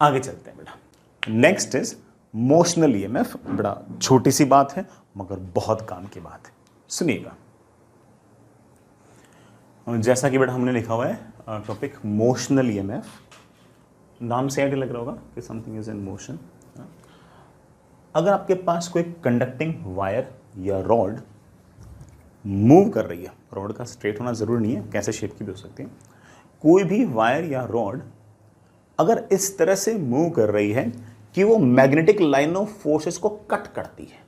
आगे चलते हैं बेटा। Next is motional EMF. बड़ा छोटी सी बात है मगर बहुत काम की बात है, सुनिएगा। जैसा कि बेटा हमने लिखा हुआ है टॉपिक मोशनल ईएमएफ, नाम से आइडिया लग रहा होगा कि समथिंग इज इन मोशन। अगर आपके पास कोई कंडक्टिंग वायर या रॉड मूव कर रही है, रॉड का स्ट्रेट होना जरूरी नहीं है, कैसे शेप की भी हो सकती है, कोई भी वायर या रॉड अगर इस तरह से मूव कर रही है कि वो मैग्नेटिक लाइन ऑफ फोर्सेस को कट करती है,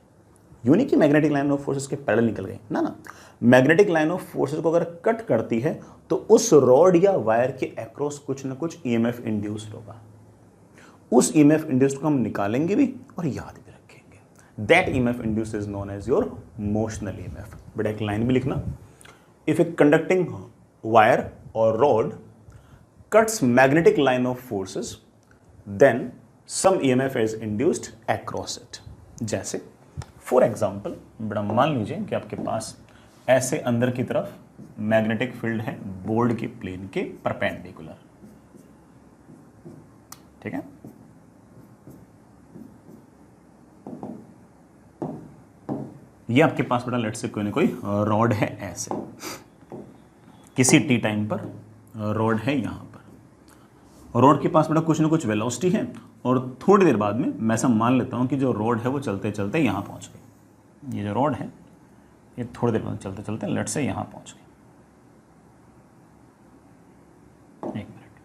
यूं नहीं कि मैग्नेटिक लाइन ऑफ फोर्सेस के पैरेलल निकल गए, ना, मैग्नेटिक लाइन ऑफ फोर्सेस को अगर कट करती है तो उस रॉड या वायर के अक्रॉस कुछ ना कुछ ईएमएफ इंड्यूस्ड होगा। उस ईएमएफ इंड्यूस्ड को हम निकालेंगे भी और याद भी रखेंगे। That EMF induced is known as your motional EMF. But एक लाइन भी लिखना, if a conducting wire or rod cuts magnetic line of forces, then some EMF is induced across it. जैसे फॉर एग्जाम्पल बड़ा मान लीजिए कि आपके पास ऐसे अंदर की तरफ मैग्नेटिक फील्ड है बोर्ड के प्लेन के परपेंडिकुलर, ठीक है। ये आपके पास बेटा लेट से कोई ना कोई रॉड है, ऐसे किसी टी टाइम पर रॉड है यहां पर, रॉड के पास बेटा कुछ ना कुछ वेलोसिटी है और थोड़ी देर बाद में मैं ऐसा मान लेता हूं कि जो रॉड है वो चलते चलते यहां पहुंच गई। ये जो रॉड है ये थोड़ी देर बाद चलते चलते लेट से यहां पहुंच गई। एक मिनट,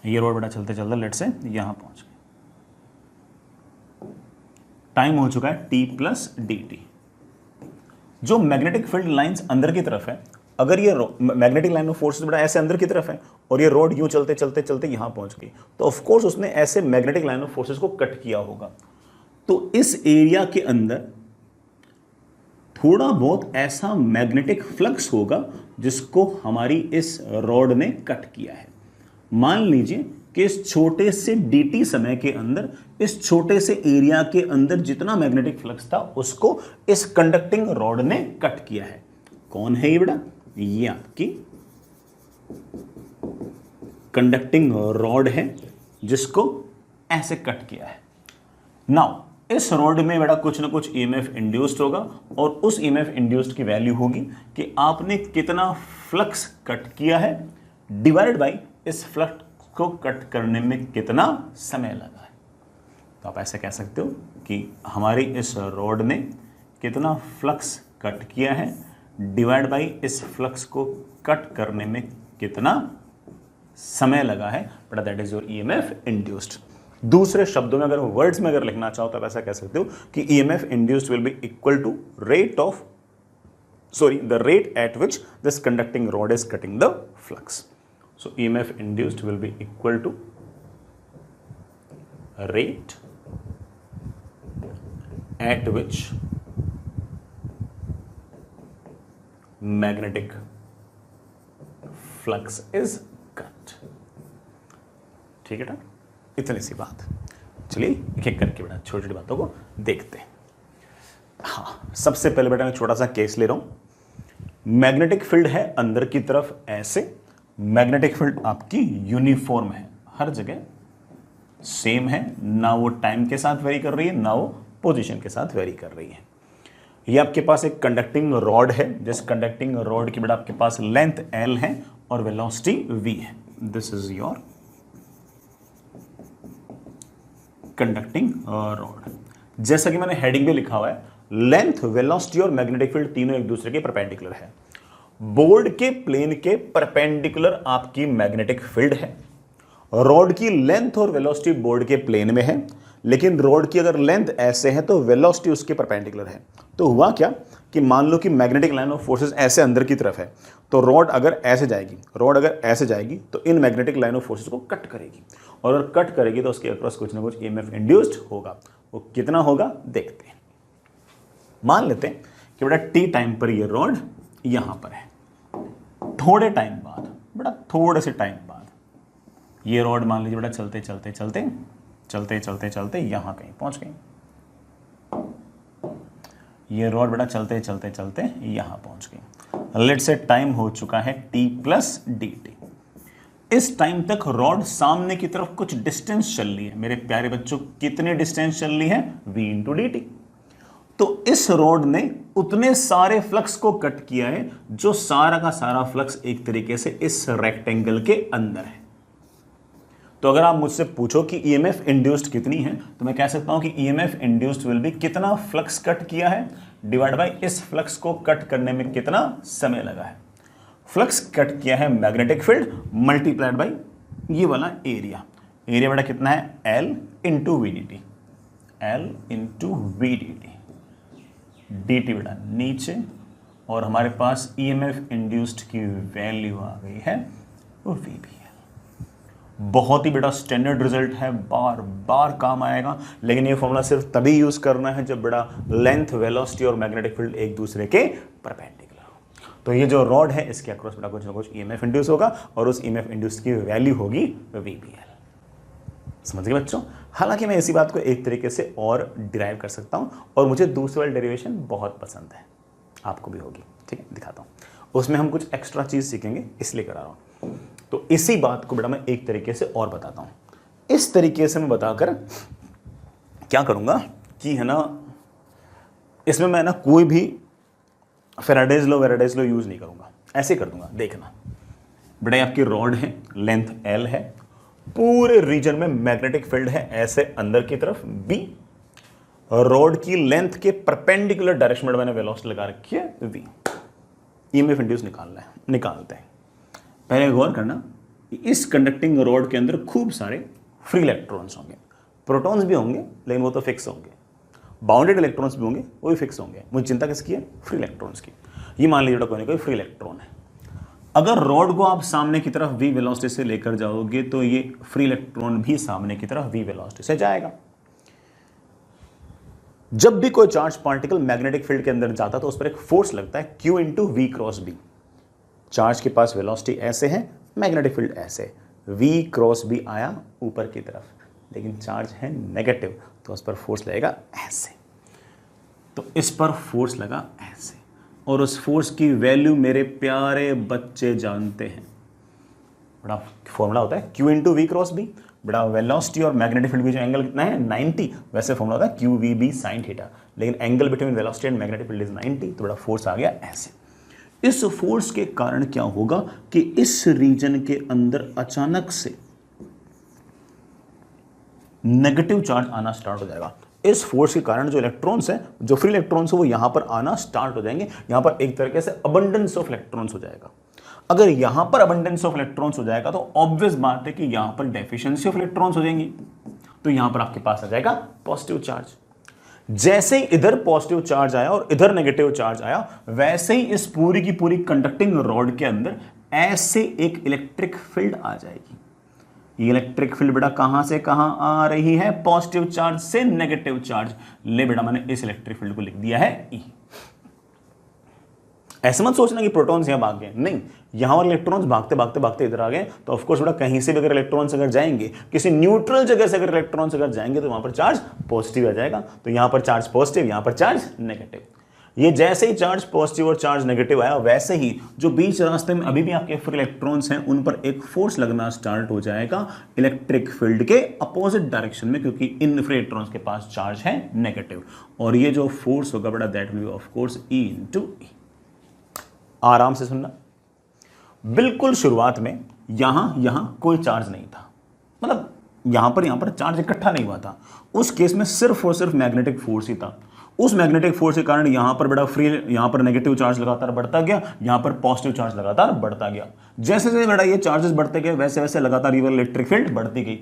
ये रॉड बेटा चलते चलते लेट से यहां पहुंच गई। टाइम हो चुका है t प्लस डी टी। जो मैग्नेटिक फील्ड लाइंस अंदर की तरफ है, अगर ये मैग्नेटिक लाइन ऑफ फोर्सेस बड़ा ऐसे अंदर की तरफ है और ये रोड यूं चलते चलते चलते यहां पहुंच गई, तो ऑफ कोर्स उसने ऐसे मैग्नेटिक लाइन ऑफ फोर्सेस को कट किया होगा। तो इस एरिया के अंदर थोड़ा बहुत ऐसा मैग्नेटिक फ्लक्स होगा जिसको हमारी इस रॉड ने कट किया है। मान लीजिए कि इस छोटे से dt समय के अंदर, इस छोटे से एरिया के अंदर जितना मैग्नेटिक फ्लक्स था उसको इस कंडक्टिंग रॉड ने कट किया है। कौन है ये बेटा? ये आपकी कंडक्टिंग रॉड है जिसको ऐसे कट किया है। नाउ इस रॉड में बेटा कुछ ना कुछ ईएमएफ इंड्यूस्ड होगा और उस ईएमएफ इंड्यूस्ड की वैल्यू होगी कि आपने कितना फ्लक्स कट किया है डिवाइडेड बाय इस फ्लक्स को कट करने में कितना समय लगा है। तो आप ऐसे कह सकते हो कि हमारी इस रॉड ने कितना फ्लक्स कट किया है डिवाइड बाई इस फ्लक्स को कट करने में कितना समय लगा है, but that is your EMF induced. दूसरे शब्दों में अगर वर्ड्स में अगर लिखना चाहो तो आप ऐसा कह सकते हो कि EMF induced will be equal to the rate at which this conducting rod is cutting the flux. So EMF induced will be equal to rate at which magnetic flux is cut. ठीक है ना, इतनी सी बात। चलिए एक एक करके बेटा छोटी छोटी बातों को देखते हैं। हाँ, सबसे पहले बेटा मैं छोटा सा केस ले रहा हूं। मैग्नेटिक फील्ड है अंदर की तरफ ऐसे, मैग्नेटिक फील्ड आपकी यूनिफॉर्म है, हर जगह सेम है, ना वो टाइम के साथ वेरी कर रही है ना वो पोजीशन के साथ वेरी कर रही है। ये आपके पास एक कंडक्टिंग रॉड है, जिस कंडक्टिंग रॉड की बेटा आपके पास लेंथ L है और वेलोसिटी V है। This is your conducting rod. जैसा कि मैंने हेडिंग में लिखा हुआ है, लेंथ, वेलोसिटी और मैग्नेटिक फील्ड तीनों एक दूसरे के परपेंडिकुलर है। बोर्ड के प्लेन के परपेंडिकुलर आपकी मैग्नेटिक फील्ड है। रॉड की लेंथ और वेलोसिटी बोर्ड के प्लेन में है, लेकिन रॉड की अगर लेंथ ऐसे है तो वेलोसिटी उसके परपेंडिकुलर है। तो हुआ क्या कि मान लो कि मैग्नेटिक लाइन ऑफ फोर्सेस ऐसे अंदर की तरफ है, तो रॉड अगर ऐसे जाएगी तो in magnetic line of forces को कट करेगी, और अगर कट करेगी तो उसके अक्रॉस कुछ ना कुछ ईएमएफ इंड्यूस्ड होगा। वो कितना होगा देखते हैं। मान लेते हैं कि बेटा टी टाइम पर ये रॉड यहां पर है, थोड़े टाइम बाद, बेटा थोड़े से टाइम बाद ये रॉड मान लीजिए बेटा चलते यहां कहीं पहुंच गई। ये रॉड बेटा चलते यहां पहुंच गई। लेट से टाइम हो चुका है t प्लस डी टी। इस टाइम तक रॉड सामने की तरफ कुछ डिस्टेंस चल रही है। मेरे प्यारे बच्चों, कितने डिस्टेंस चल रही है? v into D T. तो इस रॉड ने उतने सारे फ्लक्स को कट किया है जो सारा का सारा फ्लक्स एक तरीके से इस रेक्टेंगल के अंदर है। तो अगर आप मुझसे पूछो कि ईएमएफ इंड्यूस्ड कितनी है, तो मैं कह सकता हूं कि ईएमएफ इंड्यूस्ड विल बी कितना फ्लक्स कट किया है डिवाइड बाय इस फ्लक्स को कट करने में कितना समय लगा है। फ्लक्स कट किया है मैग्नेटिक फील्ड मल्टीप्लाइड बाय ये वाला एरिया। एरिया बेटा कितना है? L into V D T. L into V D T. D T बेटा नीचे, और हमारे पास ईएमएफ इंड्यूस्ड की वैल्यू आ गई है वो वी बी। बहुत ही बेटा स्टैंडर्ड रिजल्ट है, बार बार काम आएगा, लेकिन ये फॉर्मूला सिर्फ तभी यूज करना है जब बेटा लेंथ, वेलोसिटी और मैग्नेटिक फील्ड एक दूसरे के परपेंडिकुलर हो। तो ये जो रॉड है इसके अक्रॉस बेटा कुछ ना कुछ ईएमएफ इंड्यूस होगा और उस ईएमएफ इंड्यूस की वैल्यू होगी वीबीएल। समझ गए बच्चों? हालांकि मैं इसी बात को एक तरीके से और डिराइव कर सकता हूं, और मुझे दूसरी वाली डेरिवेशन बहुत पसंद है, आपको भी होगी। ठीक है, दिखाता हूं। उसमें हम कुछ एक्स्ट्रा चीज सीखेंगे, इसलिए करा रहा हूं। तो इसी बात को बेटा मैं एक तरीके से और बताता हूं। इस तरीके से मैं बताकर क्या करूंगा कि है ना, इसमें मैं ना कोई भी फैराडेज लॉ यूज नहीं करूंगा, ऐसे कर दूंगा। देखना बेटा, आपकी रॉड है, लेंथ एल है, पूरे रीजन में मैग्नेटिक फील्ड है ऐसे अंदर की तरफ बी, रॉड की लेंथ के परपेंडिकुलर डायरेक्शन में मैंने वेलोसिटी लगा रखी है वी। ईएमएफ इंड्यूस निकालना है, निकालते हैं। पहले गौर करना, इस कंडक्टिंग रॉड के अंदर खूब सारे फ्री इलेक्ट्रॉन्स होंगे, प्रोटॉन्स भी होंगे लेकिन वो तो फिक्स होंगे, बाउंडेड इलेक्ट्रॉन्स भी होंगे वो भी फिक्स होंगे। मुझे चिंता किसकी है? फ्री इलेक्ट्रॉन्स की। ये मान लीजिए कोई ना कोई फ्री इलेक्ट्रॉन है। अगर रॉड को आप सामने की तरफ v वेलोसिटी से लेकर जाओगे तो ये फ्री इलेक्ट्रॉन भी सामने की तरफ v वेलोसिटी से जाएगा। जब भी कोई चार्ज पार्टिकल मैग्नेटिक फील्ड के अंदर जाता तो उस पर एक फोर्स लगता है q into V cross B. Charge के पास वेलोसिटी ऐसे है, मैग्नेटिक फील्ड ऐसे, v क्रॉस बी आया ऊपर की तरफ, लेकिन चार्ज है नेगेटिव तो उस पर फोर्स लगेगा ऐसे। तो इस पर फोर्स लगा ऐसे, और उस फोर्स की वैल्यू मेरे प्यारे बच्चे जानते हैं। बड़ा फॉर्मूला होता है q into V cross B. बड़ा वेलोसिटी और मैग्नेटिक फील्ड के जो एंगल कितना है 90, वैसे फॉर्मूला होता है Q V B sine theta, लेकिन angle between velocity and magnetic field is 90, तो बड़ा फोर्स आ गया ऐसे। इस फोर्स के कारण क्या होगा कि इस रीजन के अंदर अचानक से नेगेटिव चार्ज आना स्टार्ट हो जाएगा। इस फोर्स के कारण जो इलेक्ट्रॉन्स हैं, जो फ्री इलेक्ट्रॉन्स हैं, वो यहां पर आना स्टार्ट हो जाएंगे। यहां पर एक तरीके से अबंडेंस ऑफ इलेक्ट्रॉन्स हो जाएगा। अगर यहां पर अबंडेंस ऑफ इलेक्ट्रॉन्स हो जाएगा तो ऑब्वियस बात है कि यहां पर डेफिशिएंसी ऑफ इलेक्ट्रॉन्स हो जाएंगी, तो यहां पर आपके पास आ जाएगा पॉजिटिव चार्ज। जैसे ही इधर पॉजिटिव चार्ज आया और इधर नेगेटिव चार्ज आया, वैसे ही इस पूरी की पूरी कंडक्टिंग रॉड के अंदर ऐसे एक इलेक्ट्रिक फील्ड आ जाएगी। ये इलेक्ट्रिक फील्ड बेटा कहां से कहां आ रही है? पॉजिटिव चार्ज से नेगेटिव चार्ज। ले बेटा, मैंने इस इलेक्ट्रिक फील्ड को लिख दिया है ई। ऐसे मत सोचना कि प्रोटॉन्स यहां भाग गए, नहीं, यहां वाले इलेक्ट्रॉन्स भागते भागते भागते इधर आ गए, तो ऑफ कोर्स बेटा कहीं से भी अगर इलेक्ट्रॉन्स अगर जाएंगे, किसी न्यूट्रल जगह से अगर इलेक्ट्रॉन्स अगर जाएंगे तो वहां पर चार्ज पॉजिटिव आ जाएगा। तो यहां पर चार्ज पॉजिटिव, यहां पर चार्ज नेगेटिव। ये जैसे ही चार्ज पॉजिटिव और चार्ज नेगेटिव आया, वैसे ही जो बीच रास्ते में अभी भी आपके फ्री इलेक्ट्रॉन्स हैं उन पर एक फोर्स लगना स्टार्ट हो जाएगा इलेक्ट्रिक फील्ड के अपोजिट डायरेक्शन में, क्योंकि इन फ्री इलेक्ट्रॉन्स के पास चार्ज है नेगेटिव। और ये जो फोर्स होगा बेटा that will be of course E into E. आराम से सुनना, बिल्कुल शुरुआत में यहां कोई चार्ज नहीं था, मतलब यहां पर चार्ज इकट्ठा नहीं हुआ था। उस केस में सिर्फ और सिर्फ मैग्नेटिक फोर्स ही था। उस मैग्नेटिक फोर्स के कारण यहां पर बड़ा फ्री, यहां पर नेगेटिव चार्ज लगातार बढ़ता गया, यहां पर पॉजिटिव चार्ज लगातार बढ़ता गया। जैसे जैसे बड़ा ये चार्जेस बढ़ते गए वैसे वैसे लगातार ये वाली इलेक्ट्रिक फील्ड बढ़ती गई।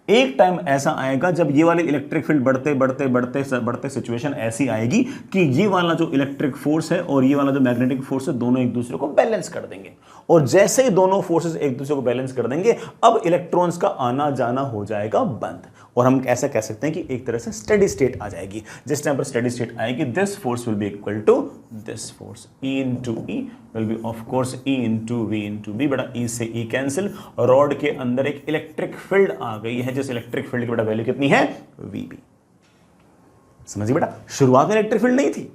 एक टाइम ऐसा आएगा जब ये वाली इलेक्ट्रिक फील्ड बढ़ते बढ़ते बढ़ते बढ़ते सिचुएशन ऐसी आएगी कि ये वाला जो इलेक्ट्रिक फोर्स है और ये वाला जो मैग्नेटिक फोर्स है दोनों एक दूसरे को बैलेंस कर देंगे। और जैसे ही दोनों फोर्सेस एक दूसरे को बैलेंस कर देंगे, अब इलेक्ट्रॉन्स का आना जाना हो जाएगा बंद, और हम ऐसा कह सकते हैं कि एक तरह से स्टेडी स्टेट आ जाएगी। जिस टाइम पर स्टेडी स्टेट आएगी, this force will be equal to this force, E into E will be of course E into V into B. बड़ा E से E कैंसिल, रॉड के अंदर एक इलेक्ट्रिक फील्ड आ गई है, जिस इलेक्ट्रिक फील्ड की बेटा वैल्यू कितनी है? VB। समझिए बेटा, शुरुआत में इलेक्ट्रिक फील्ड नहीं थी,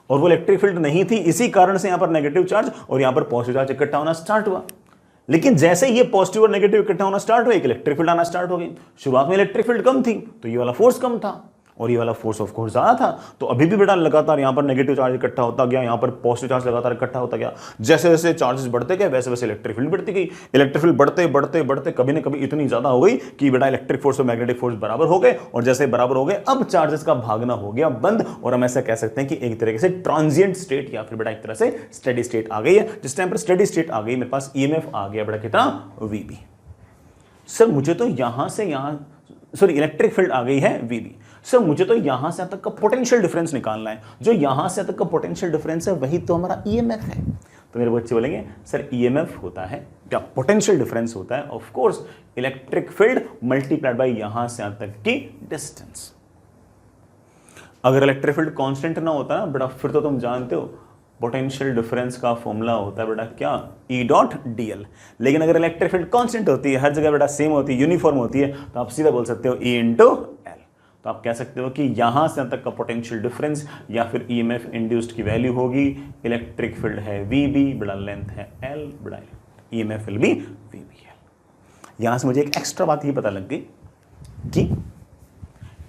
और वो इलेक्ट्रिक फील्ड नहीं थी, इसी कारण से यहां पर नेगेटिव चार्ज और यहां पर पॉजिटिव चार्ज इकट्ठा होना स्टार्ट हुआ। लेकिन जैसे ये पॉजिटिव और नेगेटिव इकट्ठा होना स्टार्ट हुआ, एक इलेक्ट्रिक फील्ड आना स्टार्ट हो गई। शुरुआत में इलेक्ट्रिक फील्ड कम थी तो ये वाला फोर्स कम था और ये वाला फोर्स ऑफ कोर्स ज्यादा था, तो अभी भी बेटा लगातार यहां पर नेगेटिव चार्ज इकट्ठा होता गया, यहां पर पॉजिटिव चार्ज लगातार इकट्ठा होता गया। जैसे जैसे चार्जेस बढ़ते गए वैसे वैसे इलेक्ट्रिक फील्ड बढ़ती गई। इलेक्ट्रिक फील्ड बढ़ते बढ़ते बढ़ते कभी ना कभी इतनी ज्यादा हो गई कि बेटा इलेक्ट्रिक फोर्स और मैग्नेटिक फोर्स बराबर हो गए, और जैसे बराबर हो गए अब चार्जेस का भागना हो गया बंद, और हम ऐसा कह सकते हैं कि एक तरीके से ट्रांजिएंट स्टेट या फिर बेटा एक तरह से स्टेडी स्टेट आ गई है। जिस टाइम पर स्टेडी स्टेट आ गई मेरे पास ईएमएफ आ गया बेटा कितना, वीबी। सर मुझे तो यहां से यहां, सॉरी इलेक्ट्रिक फील्ड आ गई है वीबी। सर मुझे तो यहां से तक का पोटेंशियल डिफरेंस निकालना है, जो यहां से तक का पोटेंशियल डिफरेंस है वही तो हमारा ईएमएफ है। तो मेरे बच्चे बोलेंगे सर ईएमएफ होता है क्या, पोटेंशियल डिफरेंस होता है of course electric field multiplied by यहां से यहां तक की डिस्टेंस। अगर इलेक्ट्रिक फील्ड कांस्टेंट ना होता ना बेटा, फिर तो तुम जानते हो पोटेंशियल डिफरेंस का फॉर्मूला होता है बेटा क्या, ई डॉट डी एल। लेकिन अगर इलेक्ट्रिक फील्ड कांस्टेंट होती है, हर जगह बेटा सेम होती है, यूनिफॉर्म होती है, तो आप सीधा बोल सकते हो ई इंटू एल। तो आप कह सकते हो कि यहां से तक का पोटेंशियल डिफरेंस या फिर ईएमएफ इंड्यूस्ड की वैल्यू होगी, इलेक्ट्रिक फील्ड है वीबी, बड़ा लेंथ है एल, बड़ा EMF will be VB L. यहां से मुझे एक एक्स्ट्रा बात ये पता लग गई कि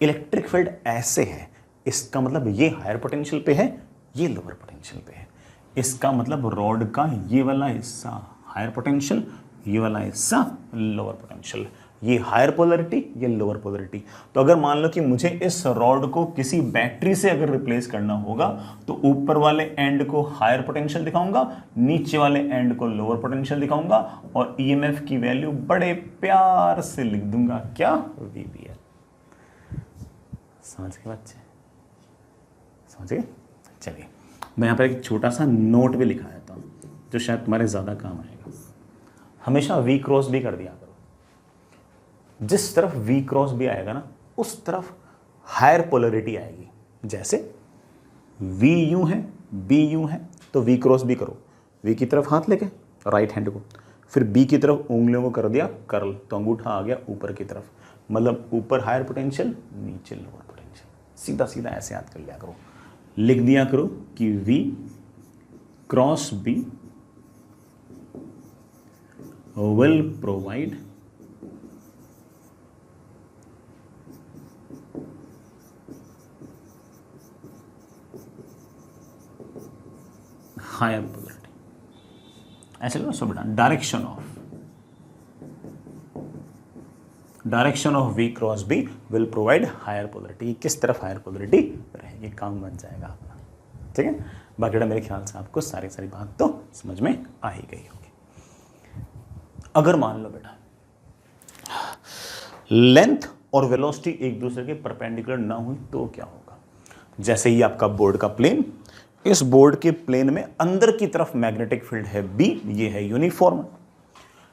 इलेक्ट्रिक फील्ड ऐसे है, इसका मतलब ये हायर पोटेंशियल पे है, ये लोअर पोटेंशियल पे है। इसका मतलब रॉड का ये वाला हिस्सा हायर पोटेंशियल, ये वाला हिस्सा लोअर पोटेंशियल, ये हायर पोलरिटी, ये लोअर पोलरिटी। तो अगर मान लो कि मुझे इस रॉड को किसी बैटरी से अगर रिप्लेस करना होगा तो ऊपर वाले एंड को हायर पोटेंशियल दिखाऊंगा, नीचे वाले एंड को लोअर पोटेंशियल दिखाऊंगा, और ईएमएफ की वैल्यू बड़े प्यार से लिख दूंगा क्या, वीबीएल। समझ गए बच्चे, समझ गए? चलिए मैं यहाँ पर एक छोटा सा नोट भी लिखा देता हूँ जो शायद तुम्हारे ज़्यादा काम आएगा। हमेशा वी क्रॉस भी कर दिया करो, जिस तरफ वी क्रॉस भी आएगा ना उस तरफ हायर पोलरिटी आएगी। जैसे वी यूं है, बी यूं है, तो वी क्रॉस भी करो, वी की तरफ हाथ लेके राइट हैंड को, फिर बी की तरफ उंगलियों को कर दिया कर्ल, तो अंगूठा आ गया ऊपर की तरफ, मतलब ऊपर हायर पोटेंशियल, नीचे लोअर पोटेंशियल। सीधा सीधा ऐसे याद कर लिया करो, लिख दिया करो कि V cross B will provide higher polarity. ऐसे लो सब बेटा, direction of V cross B will provide higher polarity. किस तरफ हायर पोलरिटी रहेगी, काम बन जाएगा अपना। ठीक है, बाकी बेटा मेरे ख्याल से आपको सारी बात तो समझ में आ ही गई होगी। अगर मान लो बेटा लेंथ और वेलोसिटी एक दूसरे के परपेंडिकुलर ना हुई तो क्या होगा। जैसे ही आपका बोर्ड का प्लेन, इस बोर्ड के प्लेन में अंदर की तरफ मैग्नेटिक फील्ड है B, ये है यूनिफॉर्म,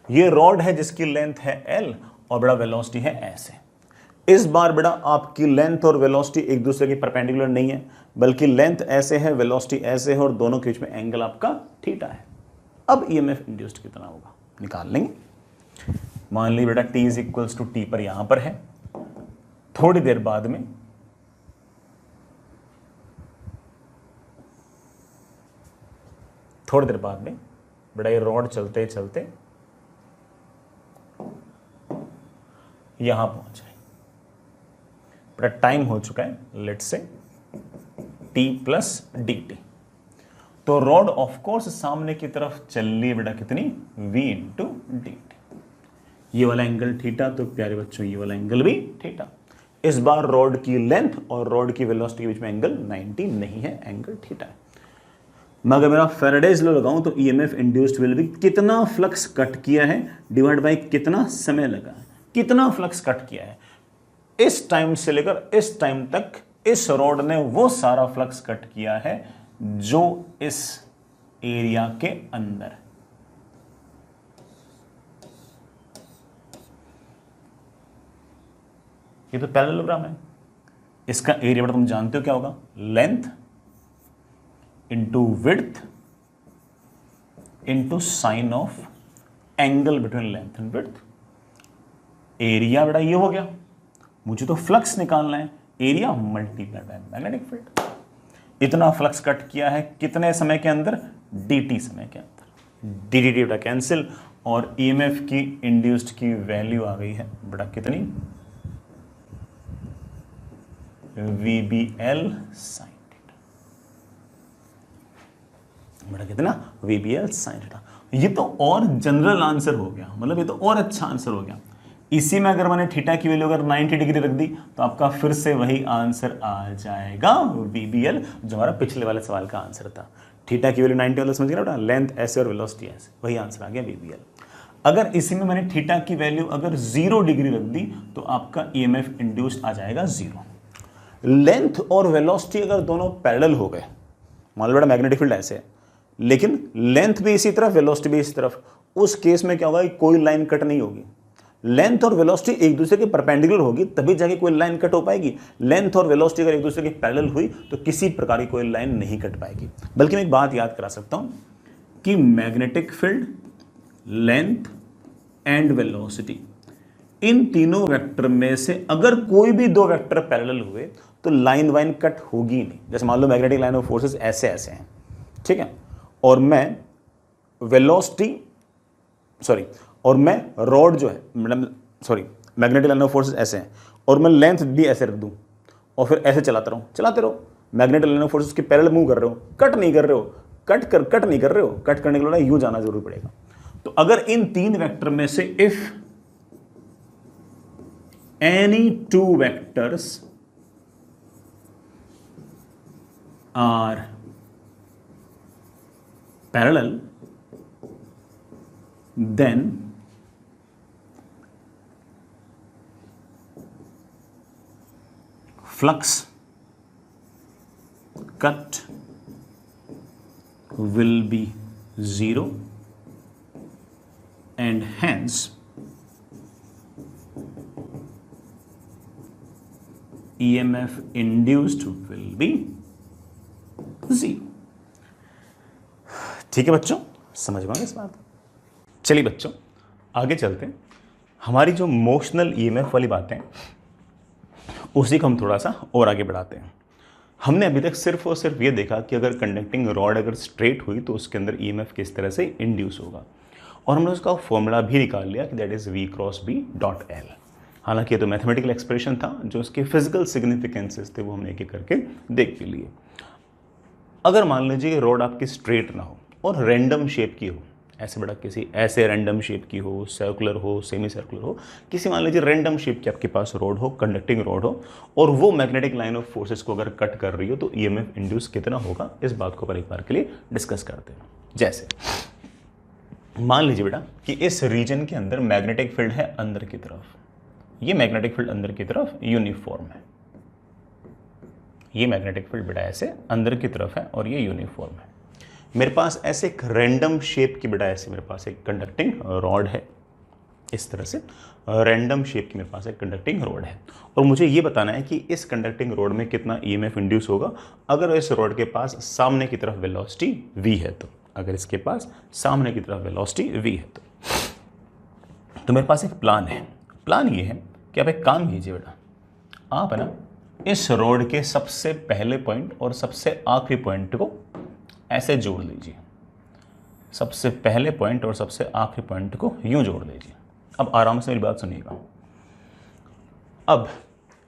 ये रॉड है जिसकी लेंथ है L और बड़ा वेलोसिटी है ऐसे। इस बार बेटा आपकी लेंथ और वेलोसिटी एक दूसरे के परपेंडिकुलर नहीं है, बल्कि लेंथ ऐसे है, वेलोसिटी ऐसे है, और दोनों के बीच में एंगल आपका थीटा है। अब ईएमएफ इंड्यूस्ड कितना होगा निकाल लेंगे। मान ली बेटा T is equals to T पर यहां पर है, थोड़ी देर बाद में बेटा ये रॉड चलते चलते यहां पहुंच जाए। बेटा टाइम हो चुका है let's say T plus dt, तो रॉड ऑफ कोर्स सामने की तरफ चल रही है बेटा कितनी, V इंटू dt। ये वाला एंगल थीटा, तो प्यारे बच्चों ये वाला एंगल भी थीटा। इस बार रॉड की लेंथ और रॉड की वेलोसिटी के बीच में एंगल 90 नहीं है, एंगल थीटा है। मैं अगर मेरा फेराडेज लॉ लगाऊं तो ईएमएफ इंड्यूस्ड विल बी, कितना फ्लक्स कट किया है डिवाइड बाय कितना समय लगा है, कितना फ्लक्स कट किया है। इस टाइम से लेकर इस टाइम तक इस रॉड ने वो सारा फ्लक्स कट किया है जो इस एरिया के अंदर। ये तो पैरेललोग्राम है। इसका एरिया तुम जानते हो क्या होगा, length into width into sine of angle between length and width. Area बेटा ये हो गया, मुझे तो फ्लक्स निकालना है, area multiplied by magnetic field. इतना फ्लक्स कट किया है कितने समय के अंदर, dt समय के अंदर। dt बेटा कैंसिल, और ईएमएफ की इंड्यूस्ड की वैल्यू आ गई है बड़ा कितनी, VBL sin थीटा, बड़ा कितना, VBL sin थीटा। ये तो और जनरल आंसर हो गया, मतलब ये तो और अच्छा आंसर हो गया। इसी में अगर मैंने थीटा की वैल्यू अगर 90 डिग्री रख दी तो आपका फिर से वही आंसर आ जाएगा VBL, जो हमारा पिछले वाले सवाल का आंसर था। थीटा की वैल्यू 90 वाला समझ गया बेटा, लेंथ ऐसे और वेलोसिटी ऐसे, वही आंसर आ गया VBL। अगर इसी में मैंने थीटा की वैल्यू अगर 0 डिग्री रख दी तो आपका EMF इंड्यूस्ड आ जाएगा 0। लेंथ और वेलोसिटी अगर दोनों पैरेलल हो गए, मान लो बेटा मैग्नेटिक फील्ड ऐसे है लेकिन लेंथ भी इसी तरफ वेलोसिटी भी इसी तरफ, उस केस में क्या होगा कि कोई लाइन कट नहीं होगी। लेंथ और वेलोसिटी एक दूसरे के परपेंडिकुलर होगी तभी जाके कोई लाइन कट हो पाएगी। लेंथ और वेलोसिटी अगर एक दूसरे के पैरेलल हुई तो किसी प्रकार की कोई लाइन नहीं कट पाएगी। बल्कि मैं एक बात याद करा सकता हूं कि magnetic field, length and velocity, इन तीनों वेक्टर में से अगर कोई भी दो वेक्टर पैरेलल हुए तो लाइन वाइन कट होगी नहीं। जैसे मान लो मैग्नेटिक लाइन ऑफ फोर्सेस ऐसे ऐसे हैं, ठीक है, और मैं वेलोसिटी और मैं रॉड जो है मैग्नेटिक लाइन ऑफ फोर्सेस ऐसे हैं और मैं लेंथ भी ऐसे रख दूं और फिर ऐसे चलाते रहो। मैग्नेटिक लाइन ऑफ फोर्सेस के पैरेलल मूव कर रहे हो, कट नहीं कर रहे हो, कट करने के लिए यूं जाना जरूरी पड़ेगा। तो अगर इन तीन वेक्टर में से if any two vectors are parallel then flux cut will be 0 and hence EMF induced will be 0। ठीक है बच्चों, समझ में इस बात। चलिए बच्चों आगे चलते हैं। हमारी जो मोशनल ईएमएफ वाली बातें उसी को हम थोड़ा सा और आगे बढ़ाते हैं। हमने अभी तक सिर्फ और सिर्फ ये देखा कि अगर कंडक्टिंग रॉड अगर स्ट्रेट हुई तो उसके अंदर ईएमएफ किस तरह से इंड्यूस होगा, और हमने उसका फॉर्मूला भी निकाल लिया कि दैट इज V×B.L। हालांकि ये तो मैथमेटिकल एक्सप्रेशन था, जो उसके फिजिकल सिग्निफिकेंसेस थे वो हमने एक एक करके देख भी लिए। अगर मान लीजिए रॉड आपकी स्ट्रेट ना हो और रैंडम शेप की हो, ऐसे बड़ा किसी ऐसे रैंडम शेप की हो, सर्कुलर हो, सेमी सर्कुलर हो, किसी मान लीजिए रैंडम शेप की आपके पास रोड हो, कंडक्टिंग रोड हो, और वो मैग्नेटिक लाइन ऑफ फोर्सेस को अगर कट कर रही हो तो ईएमएफ इंड्यूस कितना होगा, इस बात को पर एक बार के लिए डिस्कस करते हैं। जैसे मान लीजिए बेटा कि इस रीजन के अंदर मैग्नेटिक फील्ड है अंदर की तरफ, ये मैग्नेटिक फील्ड अंदर की तरफ यूनिफॉर्म है, ये मैग्नेटिक फील्ड बेटा ऐसे अंदर की तरफ है और ये यूनिफॉर्म है। मेरे पास ऐसे एक रैंडम शेप की बेटा ऐसे मेरे पास एक कंडक्टिंग रॉड है, इस तरह से रैंडम शेप की मेरे पास एक कंडक्टिंग रॉड है, और मुझे ये बताना है कि इस कंडक्टिंग रॉड में कितना ईएमएफ इंड्यूस होगा अगर इस रॉड के पास सामने की तरफ वेलोसिटी v है तो, अगर इसके पास सामने की तरफ वेलोसिटी v है तो मेरे पास एक प्लान है। प्लान ये है कि आप एक काम कीजिए बेटा, आप है ना इस रॉड के सबसे पहले पॉइंट और सबसे आखिरी पॉइंट को ऐसे जोड़ लीजिए, सबसे पहले पॉइंट और सबसे आखिरी पॉइंट को यूं जोड़ लीजिए। अब आराम से मेरी बात सुनिएगा। अब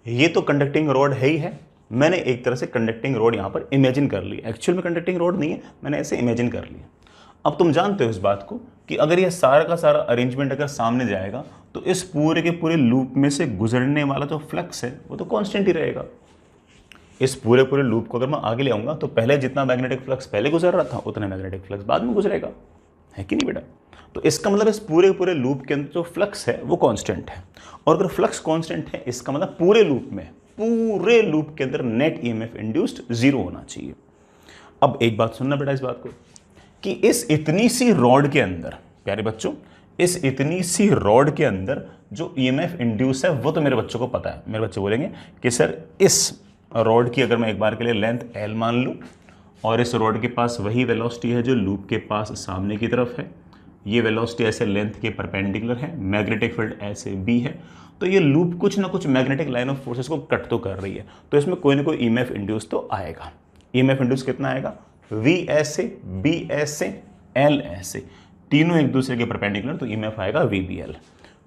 ये तो कंडक्टिंग रॉड है ही है, मैंने एक तरह से कंडक्टिंग रॉड यहां पर इमेजिन कर ली, एक्चुअल में कंडक्टिंग रॉड नहीं है, मैंने ऐसे इमेजिन कर लिया। अब तुम जानते हो इस बात को कि अगर ये सारा का सारा अरेंजमेंट अगर सामने जाएगा तो इस पूरे के पूरे लूप में से गुजरने वाला जो फ्लक्स है वो तो कांस्टेंट ही रहेगा। इस पूरे लूप को अगर मैं आगे ले आऊंगा तो पहले जितना मैग्नेटिक फ्लक्स पहले गुजर रहा था उतना मैग्नेटिक फ्लक्स बाद में गुजरेगा, है कि नहीं बेटा। तो इसका मतलब इस पूरे लूप के अंदर जो फ्लक्स है वो कांस्टेंट है, और अगर फ्लक्स कांस्टेंट है इसका मतलब पूरे लूप के अंदर नेट ईएमएफ इंड्यूस्ड 0 होना चाहिए। अब एक बात सुनना बेटा इस बात को कि इस इतनी सी रॉड के अंदर, प्यारे बच्चों, इस इतनी सी रॉड के अंदर जो ईएमएफ इंड्यूस है वो तो मेरे बच्चों को पता है। मेरे बच्चे बोलेंगे कि सर इस रॉड की अगर मैं एक बार के लिए लेंथ L मान लूँ और इस रॉड के पास वही वेलोसिटी है जो लूप के पास सामने की तरफ है, ये वेलोसिटी ऐसे लेंथ के परपेंडिकुलर है, मैग्नेटिक फील्ड ऐसे B है, तो ये लूप कुछ ना कुछ मैग्नेटिक लाइन ऑफ फोर्सेस को कट तो कर रही है, तो इसमें कोई ना कोई ईएमएफ इंड्यूस तो आएगा। ईएमएफ इंड्यूस कितना आएगा? V ऐसे, B ऐसे, L ऐसे, तीनों एक दूसरे के परपेंडिकुलर, तो ईएमएफ आएगा वीबीएल।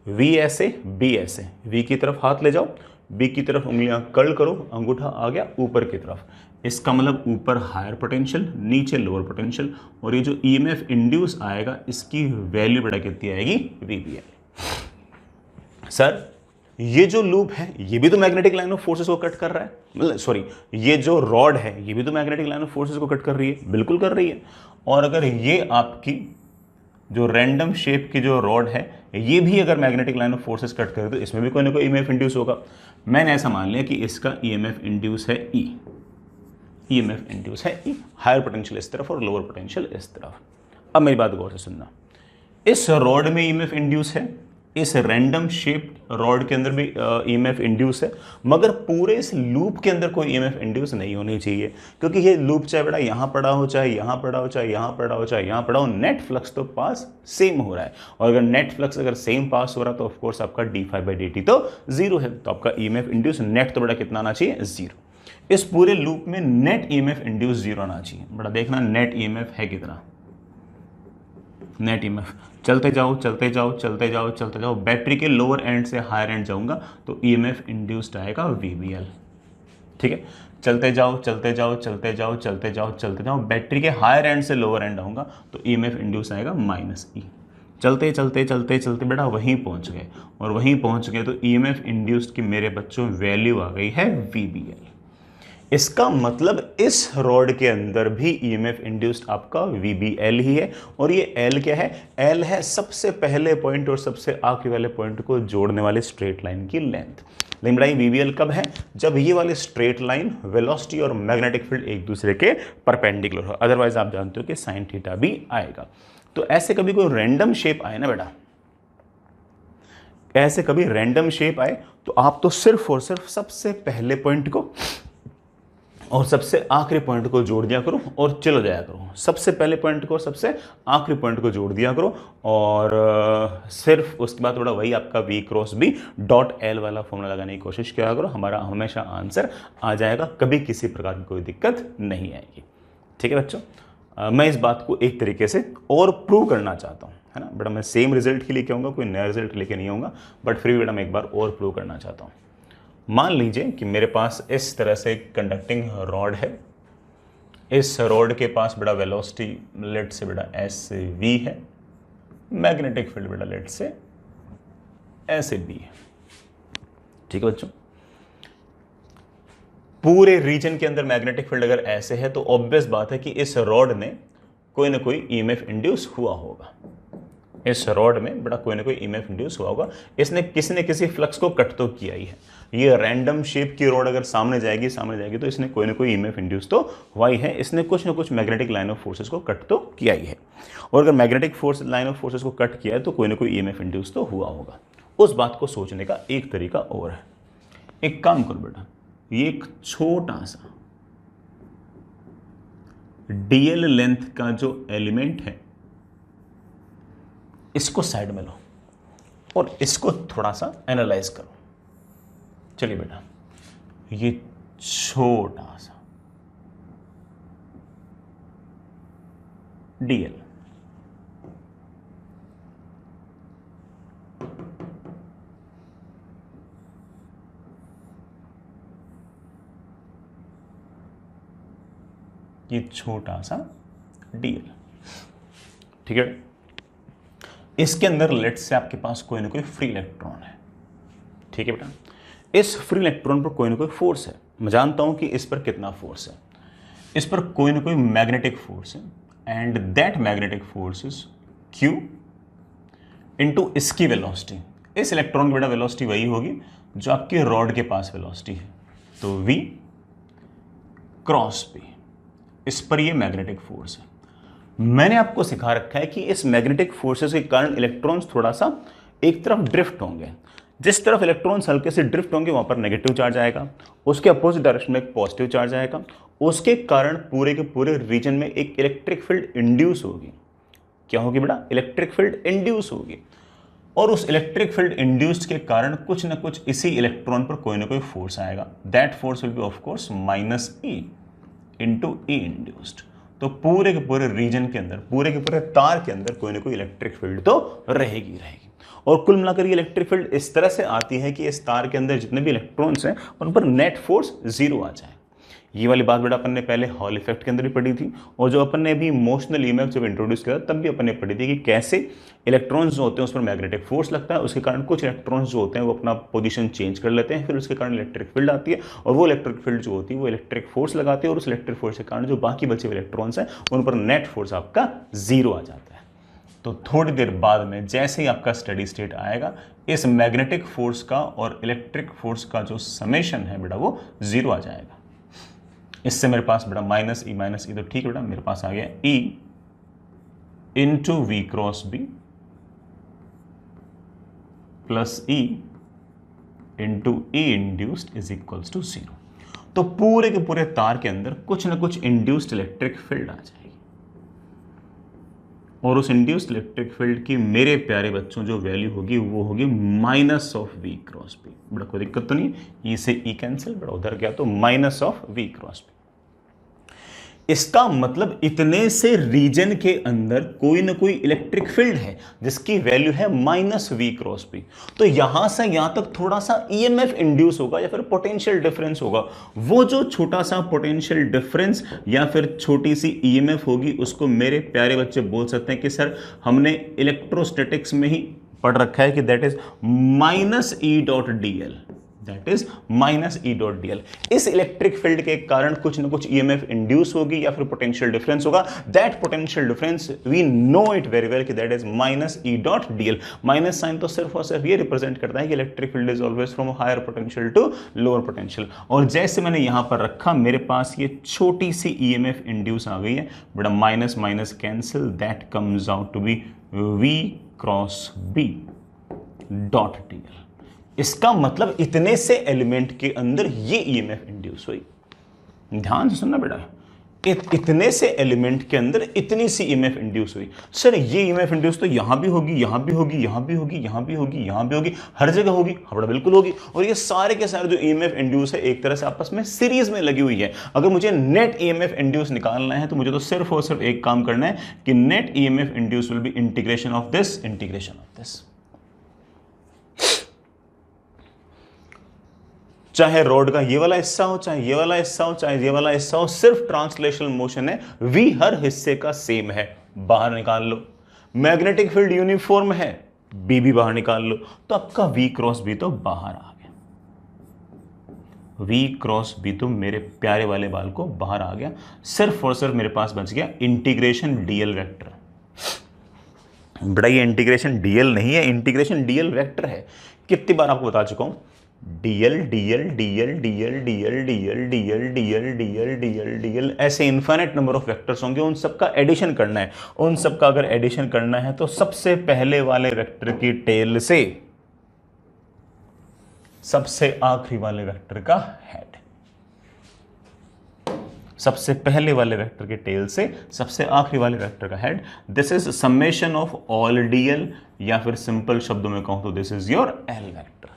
वी ऐसे, बी ऐसे, वी की तरफ हाथ ले जाओ, बी की तरफ उंगलियां कर्ल करो, अंगूठा आ गया ऊपर की तरफ, इसका मतलब ऊपर हायर पोटेंशियल, नीचे लोअर पोटेंशियल, और ये जो ईएमएफ इंड्यूस आएगा इसकी वैल्यू बेटा कितनी आएगी, वीबीएल। सर ये जो लूप है ये भी तो मैग्नेटिक लाइन ऑफ फोर्सेस को कट कर रहा है, मतलब सॉरी ये जो रॉड है ये भी तो मैग्नेटिक लाइन ऑफ फोर्सेस को कट कर रही है, बिल्कुल कर रही है। और अगर ये आपकी जो रैंडम शेप की जो रॉड है ये भी अगर magnetic line of forces cut करे तो इसमें भी कोई ना कोई ईएमएफ इंड्यूस होगा। मैंने ऐसा मान लिया कि इसका ईएमएफ इंड्यूस है ई, ईएमएफ इंड्यूस है ई, हायर पोटेंशियल इस तरफ और लोअर पोटेंशियल इस तरफ। अब मेरी बात गौर से सुनना, इस रॉड में ईएमएफ इंड्यूस है, इस रैंडम शेप्ड रॉड के अंदर भी ईएमएफ इंड्यूस है, मगर पूरे इस लूप के अंदर कोई ईएमएफ इंड्यूस नहीं होनी चाहिए, क्योंकि ये लूप चाहे बेटा यहाँ पड़ा हो, चाहे यहाँ पड़ा हो, चाहे यहाँ पड़ा हो, चाहे यहाँ पड़ा हो, नेट फ्लक्स तो पास सेम हो रहा है। और अगर नेट फ्लक्स अगर सेम पास हो रहा है तो ऑफकोर्स आपका d∅dt तो जीरो है, तो आपका ईएमएफ इंड्यूस नेट तो बेटा कितना आना चाहिए, जीरो। इस पूरे लूप में नेट ईएमएफ इंड्यूस जीरो आना चाहिए। बेटा देखना नेट ईएमएफ है कितना, नेट ईएमएफ, चलते जाओ चलते जाओ चलते जाओ चलते जाओ, बैटरी के लोअर एंड से हायर एंड जाऊंगा तो ईएमएफ इंड्यूस्ड आएगा वीबीएल। ठीक है, चलते जाओ चलते जाओ चलते जाओ चलते जाओ चलते जाओ, बैटरी के हायर एंड से लोअर एंड आऊंगा तो ईएमएफ इंड्यूस आएगा माइनस ई। चलते चलते चलते चलते बेटा वहीं पहुंच गए, और वहीं पहुंच गए तो ईएमएफ इंड्यूस्ड की मेरे बच्चों वैल्यू आ गई है वीबीएल। इसका मतलब इस रॉड के अंदर भी ईएमएफ इंड्यूस्ड आपका वीबीएल ही है, और ये एल क्या है, एल है सबसे पहले पॉइंट और सबसे आखिरी वाले पॉइंट को जोड़ने वाले स्ट्रेट लाइन की लेंथ। लेकिन बेटा वीबीएल कब है, जब ये वाले स्ट्रेट लाइन वेलोसिटी और मैग्नेटिक फील्ड एक दूसरे के परपेंडिकुलर हो, अदरवाइज आप जानते हो कि साइन थीटा भी आएगा। तो ऐसे कभी कोई रैंडम शेप आए ना बेटा, ऐसे कभी रैंडम शेप आए तो आप तो सिर्फ और सिर्फ सबसे पहले पॉइंट को और सबसे आखिरी पॉइंट को जोड़ दिया करो और चलो जाया करो। सबसे पहले पॉइंट को सबसे आखिरी पॉइंट को जोड़ दिया करो, और सिर्फ उसके बाद थोड़ा वही आपका V cross B dot L वाला फॉर्मूला लगाने की कोशिश किया करो, हमारा हमेशा आंसर आ जाएगा, कभी किसी प्रकार की कोई दिक्कत नहीं आएगी। ठीक है बच्चों, मैं इस बात को एक तरीके से और प्रूव करना चाहता हूँ, है ना बेटा। मैं सेम रिजल्ट ही लेके आऊँगा, कोई नया रिजल्ट लेके नहीं आऊँगा, बट फिर भी बेटा मैं एक बार और प्रूव करना चाहता हूँ। मान लीजिए कि मेरे पास इस तरह से कंडक्टिंग रॉड है, इस रॉड के पास बेटा वेलोसिटी लेट से बेटा एस वी है, मैग्नेटिक फील्ड बेटा लेट से एस बी है। ठीक है बच्चों, पूरे रीजन के अंदर मैग्नेटिक फील्ड अगर ऐसे है तो ऑब्वियस बात है कि इस रॉड में कोई ना कोई ईएमएफ इंड्यूस हुआ होगा, इस रॉड में बड़ा कोई ना कोई ईएमएफ इंड्यूस हुआ होगा, इसने किसी न किसी फ्लक्स को कट तो किया ही है। ये रैंडम शेप की रॉड अगर सामने जाएगी तो इसने कोई ना कोई ईएमएफ इंड्यूस तो हुआ ही है, इसने कुछ ना कुछ मैग्नेटिक लाइन ऑफ फोर्सेस को कट तो किया ही है, और अगर magnetic force line of forces को कट किया है तो कोई ना कोई ईएमएफ इंड्यूस तो हुआ होगा। उस बात को सोचने का एक तरीका और है, एक काम करो बेटा, ये एक छोटा सा डीएल लेंथ का जो एलिमेंट है इसको साइड में लो और इसको थोड़ा सा एनालाइज करो। चलिए बेटा, ये छोटा सा डीएल, ये छोटा सा डीएल, ठीक है। इसके अंदर लेट से आपके पास कोई ना कोई फ्री इलेक्ट्रॉन है, ठीक है बेटा। इस फ्री इलेक्ट्रॉन पर कोई ना कोई फोर्स है, मैं जानता हूं कि इस पर कितना फोर्स है, इस पर कोई ना कोई मैग्नेटिक फोर्स है, and that magnetic force is Q into इसकी वेलोसिटी। इस इलेक्ट्रॉन की बेटा वेलोसिटी वही होगी जो आपके रॉड के पास वेलोसिटी है, तो V क्रॉस P, इस पर ये मैग्नेटिक फोर्स है। मैंने आपको सिखा रखा है कि इस मैग्नेटिक फोर्सेस के कारण इलेक्ट्रॉन्स थोड़ा सा एक तरफ ड्रिफ्ट होंगे, जिस तरफ इलेक्ट्रॉन्स हल्के से ड्रिफ्ट होंगे वहां पर नेगेटिव चार्ज आएगा, उसके अपोजिट डायरेक्शन में एक पॉजिटिव चार्ज आएगा, उसके कारण पूरे के पूरे रीजन में एक इलेक्ट्रिक फील्ड इंड्यूस होगी। क्या होगी बेटा? इलेक्ट्रिक फील्ड इंड्यूस होगी, और उस इलेक्ट्रिक फील्ड इंड्यूस्ड के कारण कुछ ना कुछ इसी इलेक्ट्रॉन पर कोई ना कोई फोर्स आएगा। That force will be of course minus E into E induced. तो पूरे के पूरे रीजन के अंदर, पूरे के पूरे तार के अंदर कोई ना कोई इलेक्ट्रिक फील्ड तो रहेगी रहेगी। और कुल मिलाकर ये इलेक्ट्रिक फील्ड इस तरह से आती है कि इस तार के अंदर जितने भी इलेक्ट्रॉन्स हैं उन पर नेट फोर्स जीरो आ जाए। ये वाली बात बेटा अपन ने पहले हॉल इफेक्ट के अंदर ही पढ़ी थी, और जो अपन ने अभी इमोशनल ईएमएफ जब इंट्रोड्यूस किया तब भी अपन ने पढ़ी थी कि कैसे इलेक्ट्रॉन्स जो होते हैं उस पर मैग्नेटिक फोर्स लगता है, उसके कारण कुछ इलेक्ट्रॉन्स जो होते हैं वो अपना पोजीशन चेंज कर लेते हैं, फिर उसके कारण इलेक्ट्रिक फील्ड आती है, और वो इलेक्ट्रिक फील्ड जो होती है वो इलेक्ट्रिक फोर्स लगाती है, और उस इलेक्ट्रिक फोर्स के कारण जो बाकी बचे हुए इलेक्ट्रॉन्स हैं उन पर नेट फोर्स आपका जीरो आ जाता है। तो थोड़ी देर बाद में जैसे ही आपका स्टडी स्टेट आएगा, इस मैग्नेटिक फोर्स का और इलेक्ट्रिक फोर्स का जो समेशन है बेटा वो जीरो आ जाएगा। इससे मेरे पास बेटा माइनस ई तो ठीक है बेटा, मेरे पास आ गया E into V cross B plus E into E induced is equals to zero. तो पूरे के पूरे तार के अंदर कुछ ना कुछ इंड्यूस्ड इलेक्ट्रिक फील्ड आ जाएगी, और उस इंड्यूस्ड इलेक्ट्रिक फील्ड की मेरे प्यारे बच्चों जो वैल्यू होगी वो होगी minus of V cross B. बड़ा कोई दिक्कत तो नहीं, ई से ई कैंसिल, बड़ा उधर गया तो minus of V cross B. इसका मतलब इतने से रीजन के अंदर कोई ना कोई इलेक्ट्रिक फील्ड है जिसकी वैल्यू है माइनस वी क्रॉस बी। तो यहां से यहां तक थोड़ा सा ईएमएफ इंड्यूस होगा या फिर पोटेंशियल डिफरेंस होगा। वो जो छोटा सा पोटेंशियल डिफरेंस या फिर छोटी सी ईएमएफ होगी उसको मेरे प्यारे बच्चे बोल सकते हैं कि सर हमने इलेक्ट्रोस्टैटिक्स में ही पढ़ रखा है कि that is minus E dot D L, that is minus E dot D L. इस इलेक्ट्रिक फील्ड के कारण कुछ ना कुछ ईएमएफ इंड्यूस होगी या फिर पोटेंशियल डिफरेंस होगा। That potential difference we know it very well कि that is minus E dot D L. Minus sign तो सिर्फ और सिर्फ ये रिप्रेजेंट करता है कि electric field is always from higher potential to lower potential. और जैसे मैंने यहां पर रखा, मेरे पास ये छोटी सी ईएमएफ इंड्यूस आ गई है बेटा, minus minus cancel, that comes out to be V cross B dot D L. इसका मतलब इतने से एलिमेंट के अंदर ये ईएमएफ इंड्यूस हुई। ध्यान से सुनना बेटा, इतने से एलिमेंट के अंदर इतनी सी ईएमएफ इंड्यूस हुई। सर ये ईएमएफ इंड्यूस तो यहां भी होगी, यहां भी होगी, यहां भी होगी, यहां भी होगी, यहां भी होगी, हर जगह होगी। हाँ बेटा बिल्कुल होगी। और ये सारे के सारे जो ईएमएफ इंड्यूस है एक तरह से आपस में सीरीज में लगी हुई है। अगर मुझे नेट ईएमएफ इंड्यूस निकालना है तो मुझे तो सिर्फ और सिर्फ एक काम करना है कि net EMF induce will be integration of this, integration of this. चाहे रोड का ये वाला हिस्सा हो, चाहे ये वाला हिस्सा हो, चाहे ये वाला हिस्सा हो, सिर्फ ट्रांसलेशनल मोशन है। वी हर हिस्से का सेम है, बाहर निकाल लो। मैग्नेटिक फील्ड यूनिफॉर्म है, बी भी बाहर निकाल लो, तो आपका वी क्रॉस बी तो बाहर आ गया। वी क्रॉस बी तो मेरे प्यारे वाले बाल को बाहर आ गया। सिर्फ और सिर्फ मेरे पास बच गया इंटीग्रेशन डीएल वेक्टर। बेटा ये इंटीग्रेशन डीएल नहीं है, इंटीग्रेशन डीएल वेक्टर है। कितनी बार आपको बता चुका हूं, DL DL DL DL DL DL DL DL DL DL DL, ऐसे इनफाइनाइट नंबर ऑफ वेक्टर्स होंगे, उन सबका एडिशन करना है। उन सबका अगर एडिशन करना है तो सबसे पहले वाले वेक्टर की टेल से सबसे आखिरी वाले वेक्टर का हेड, सबसे पहले वाले वेक्टर के टेल से सबसे आखिरी वाले वेक्टर का head, this is summation of all DL, या फिर सिंपल शब्दों में कहूं तो this is your L vector.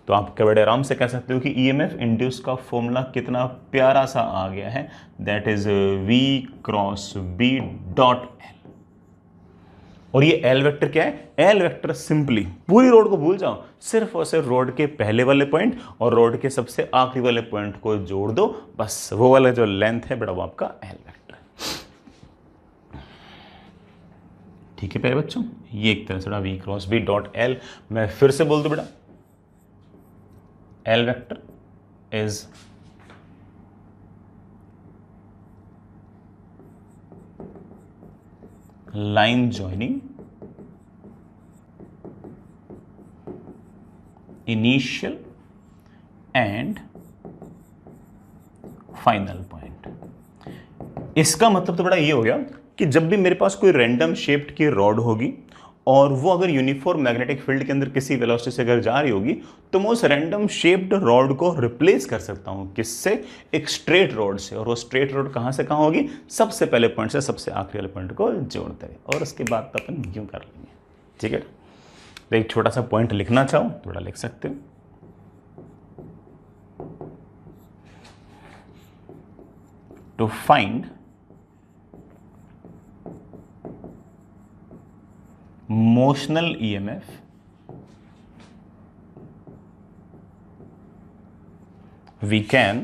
तो आप बड़े आराम से कह सकते हो कि ईएमएफ इंड्यूस का फॉर्मूला कितना प्यारा सा आ गया है, that is V cross B dot L. और ये एल वेक्टर क्या है? एल वेक्टर सिंपली पूरी रोड को भूल जाओ, सिर्फ और सिर्फ रोड के पहले वाले पॉइंट और रोड के सबसे आखिरी वाले पॉइंट को जोड़ दो, बस वो वाला जो लेंथ है बेटा वो आपका एल वेक्टर है। ठीक है प्यारे बच्चों, ये एक तरह से V cross B dot L. मैं फिर से बोल दूं बेटा, L vector is line joining initial and final point। इसका मतलब तो बड़ा ये हो गया कि जब भी मेरे पास कोई रैंडम शेप्ड की रॉड होगी और वो अगर यूनिफॉर्म मैग्नेटिक फील्ड के अंदर किसी वेलोसिटी से अगर जा रही होगी तो मैं उस रैंडम शेप्ड रॉड को रिप्लेस कर सकता हूं किससे? एक स्ट्रेट रॉड से। और वो स्ट्रेट रॉड कहां से कहां होगी? सबसे पहले पॉइंट से सबसे आखिरी वाले पॉइंट को जोड़ते हैं, और उसके बाद तो अपन यूं कर लेंगे। ठीक है, तो एक छोटा सा पॉइंट लिखना चाहो थोड़ा लिख सकते हो। To find motional EMF we can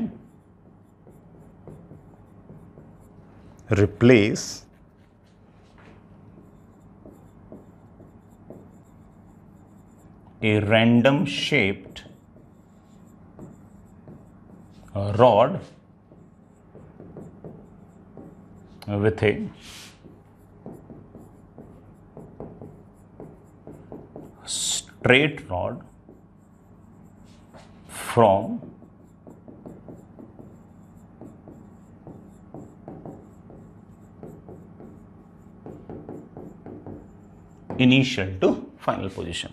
replace a random shaped rod with a straight rod from initial to final position.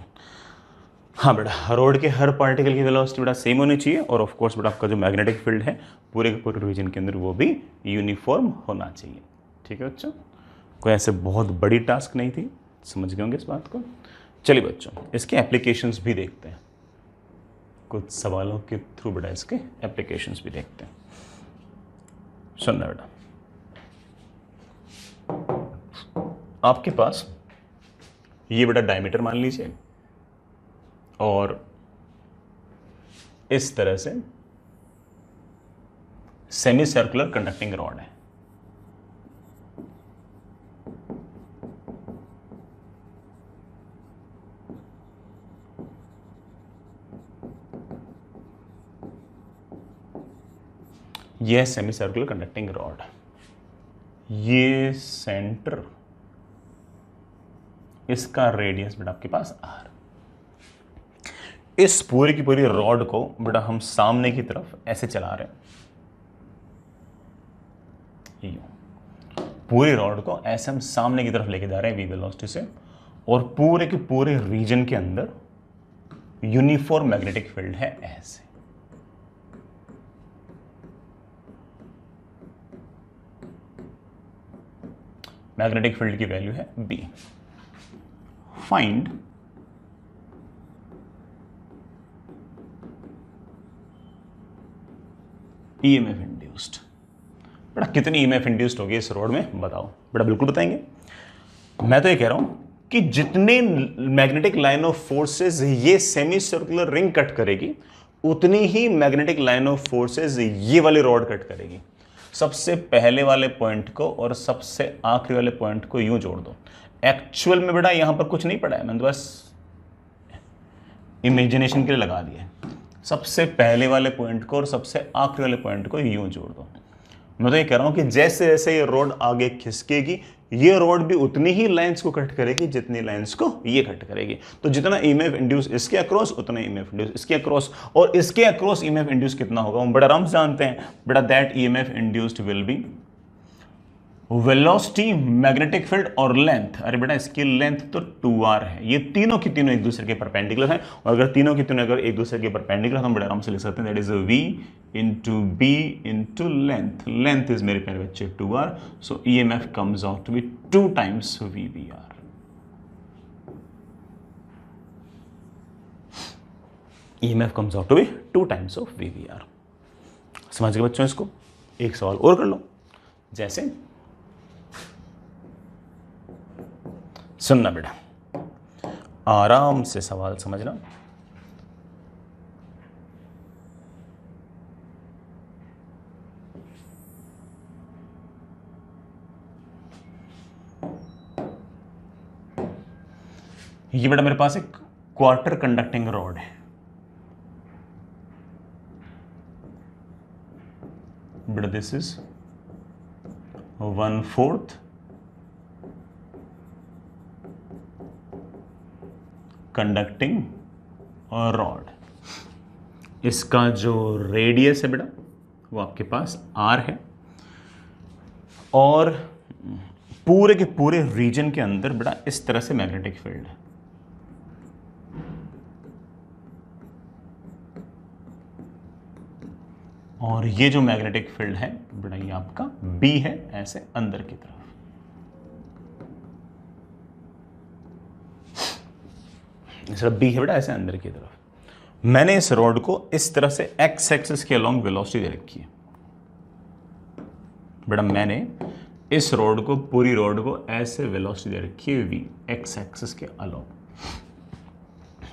हाँ बेटा, रोड के हर पार्टिकल की वेलोसिटी बेटा सेम होनी चाहिए और ऑफ कोर्स बेटा आपका जो मैग्नेटिक फील्ड है पूरे के पूरे रीजन के अंदर वो भी यूनिफॉर्म होना चाहिए। ठीक है बच्चों, कोई ऐसे बहुत बड़ी टास्क नहीं थी, समझ गए होंगे इस बात को। चलिए बच्चों, इसके एप्लीकेशंस भी देखते हैं, कुछ सवालों के थ्रू बेटा इसके एप्लीकेशंस भी देखते हैं। सुनना बेटा, आपके पास ये बेटा डायमीटर मान लीजिए और इस तरह से सेमी सर्कुलर कंडक्टिंग रॉड है। यह सेमी सर्कुलर कंडक्टिंग रॉड, ये सेंटर, इसका रेडियस बेटा आपके पास आर। इस पूरी की पूरी रॉड को बेटा हम सामने की तरफ ऐसे चला रहे हैं, पूरी रॉड को ऐसे हम सामने की तरफ लेके जा रहे हैं वी वेलोसिटी से, और पूरे के पूरे रीजन के अंदर यूनिफॉर्म मैग्नेटिक फील्ड है ऐसे। मैग्नेटिक फील्ड की वैल्यू है बी। Find EMF induced. बेटा कितनी ईएमएफ इंड्यूस्ड होगी इस रोड में बताओ। बेटा बिल्कुल बताएंगे। मैं तो ये कह रहा हूं कि जितने मैग्नेटिक लाइन ऑफ फोर्सेस ये सेमी सर्कुलर रिंग कट करेगी उतनी ही मैग्नेटिक लाइन ऑफ फोर्सेस ये वाली रॉड कट करेगी। सबसे पहले वाले पॉइंट को और सबसे आखिरी वाले पॉइंट को यूं जोड़ दो। एक्चुअल में बेटा यहां पर कुछ नहीं पड़ा है, मैंने तो बस इमेजिनेशन के लिए लगा दिया। सबसे पहले वाले पॉइंट को और सबसे आखिरी वाले पॉइंट को यूं जोड़ दो। मैं तो ये कह रहा हूं कि जैसे जैसे ये रोड आगे खिसकेगी ये रोड भी उतनी ही लाइंस को कट करेगी जितनी लाइंस को ये कट करेगी। तो जितना ईएमएफ इंड्यूस इसके अक्रॉस उतना ईएमएफ इंड्यूस इसके अक्रॉस, और इसके अक्रॉस ईएमएफ इंड्यूस कितना होगा हम बड़ा आराम से जानते हैं। बेटा that EMF induced will B velocity, magnetic field और लेंथ। अरे बेटा इसकी लेंथ तो 2r है। ये तीनों की तीनों एक दूसरे के परपेंडिकुलर हैं, और अगर तीनों की तीनों अगर एक दूसरे के परपेंडिकुलर हम बड़े आराम से लिख सकते हैं that is v into B into length. Length is मेरे प्यारे बच्चे 2r, so EMF comes out to be 2 times VBR। EMF comes out to be 2 times of VBR। समझ गए बच्चों इसको। एक सवाल और कर लो, जैसे सुनना बेटा, आराम से सवाल समझना। ये बेटा मेरे पास एक क्वार्टर कंडक्टिंग रॉड है। बेटा दिस इज 1/4 कंडक्टिंग रॉड। इसका जो रेडियस है बेटा वो आपके पास r है, और पूरे के पूरे रीजन के अंदर बेटा इस तरह से मैग्नेटिक फील्ड है। और ये जो मैग्नेटिक फील्ड है बेटा ये आपका B है, ऐसे अंदर की तरफ। बी है बेटा ऐसे अंदर की तरफ। मैंने इस रॉड को इस तरह से एक्स एक्सिस के अलोंग वेलोसिटी दे रखी है। बेटा मैंने इस रोड को, पूरी रोड को ऐसे वेलोसिटी दे रखी है v, एक्स एक्सिस के अलोंग।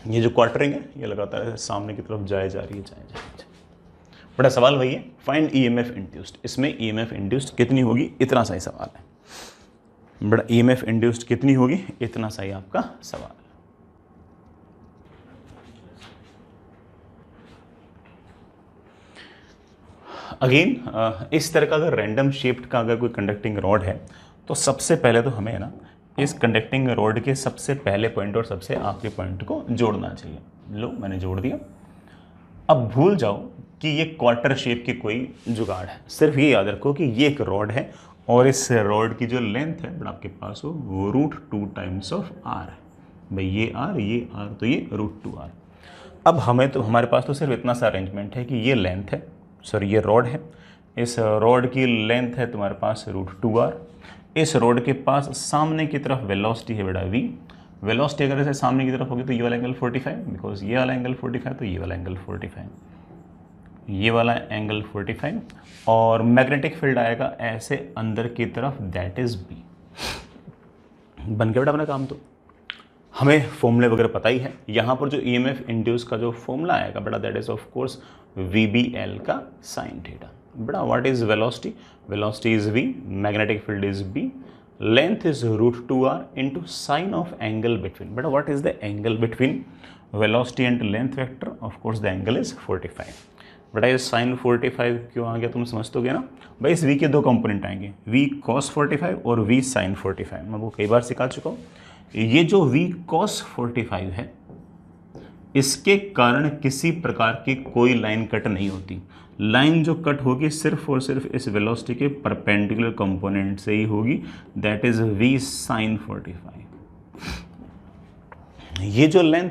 ये जो क्वार्टरिंग है ये लगातार सामने की तरफ जाए जा रही है। बड़ा सवाल वही है, फाइंड ईएमएफ इंड्यूस्ड। इसमें ईएमएफ इंड्यूस्ड कितनी होगी, इतना सही सवाल है। बड़ा ईएमएफ इंड्यूस्ड कितनी होगी, इतना सही आपका सवाल है। अगेन इस तरह का अगर रैंडम शेप्ड का अगर कोई कंडक्टिंग रॉड है तो सबसे पहले तो हमें ना इस कंडक्टिंग रॉड के सबसे पहले पॉइंट और सबसे आखिरी पॉइंट को जोड़ना चाहिए। लो मैंने जोड़ दिया। अब भूल जाओ कि ये क्वार्टर शेप की कोई जुगाड़ है, सिर्फ ये याद रखो कि ये एक रॉड है और इस रॉड की जो लेंथ है बड़ा आपके पास वो √2 टाइम्स ऑफ आर है। भाई ये आर तो ये √2r। अब हमें तो हमारे पास तो सिर्फ इतना सा अरेंजमेंट है कि ये लेंथ है, सॉरी ये रॉड है, इस रॉड की लेंथ है तुम्हारे पास √2r। इस रॉड के पास सामने की तरफ वेलोसिटी है बेटा v। वेलोसिटी अगर ऐसे सामने की तरफ होगी तो ये वाला एंगल 45, बिकॉज ये वाला एंगल 45 तो ये वाला एंगल 45, ये वाला एंगल 45, और मैग्नेटिक फील्ड आएगा ऐसे अंदर की तरफ, दैट इज b। बन गया बेटा अपना काम। तो हमें फॉर्मूले वगैरह पता ही है। यहाँ पर जो ईएमएफ इंड्यूस का जो फॉर्मूला आएगा बेटा that is of course VBL का साइन थीटा। बेटा what is velocity, velocity is v, magnetic field is b, length is √2r into sine of angle between. बेटा what is the angle between velocity and length vector, of course the angle is 45। बेटा ये sign 45 क्यों आ गया तुम समझ तो गया ना भाई। इस v के दो कंपोनेंट आएंगे, v cos 45 और v sin 45। मैं आपको कई बार सिखा चुका हूँ। ये जो v cos 45 है इसके कारण किसी प्रकार की कोई लाइन कट नहीं होती। लाइन जो कट होगी सिर्फ और सिर्फ इस वेलोसिटी के परपेंडिकुलर कंपोनेंट से ही होगी, दैट इज v sin 45। ये जो लेंथ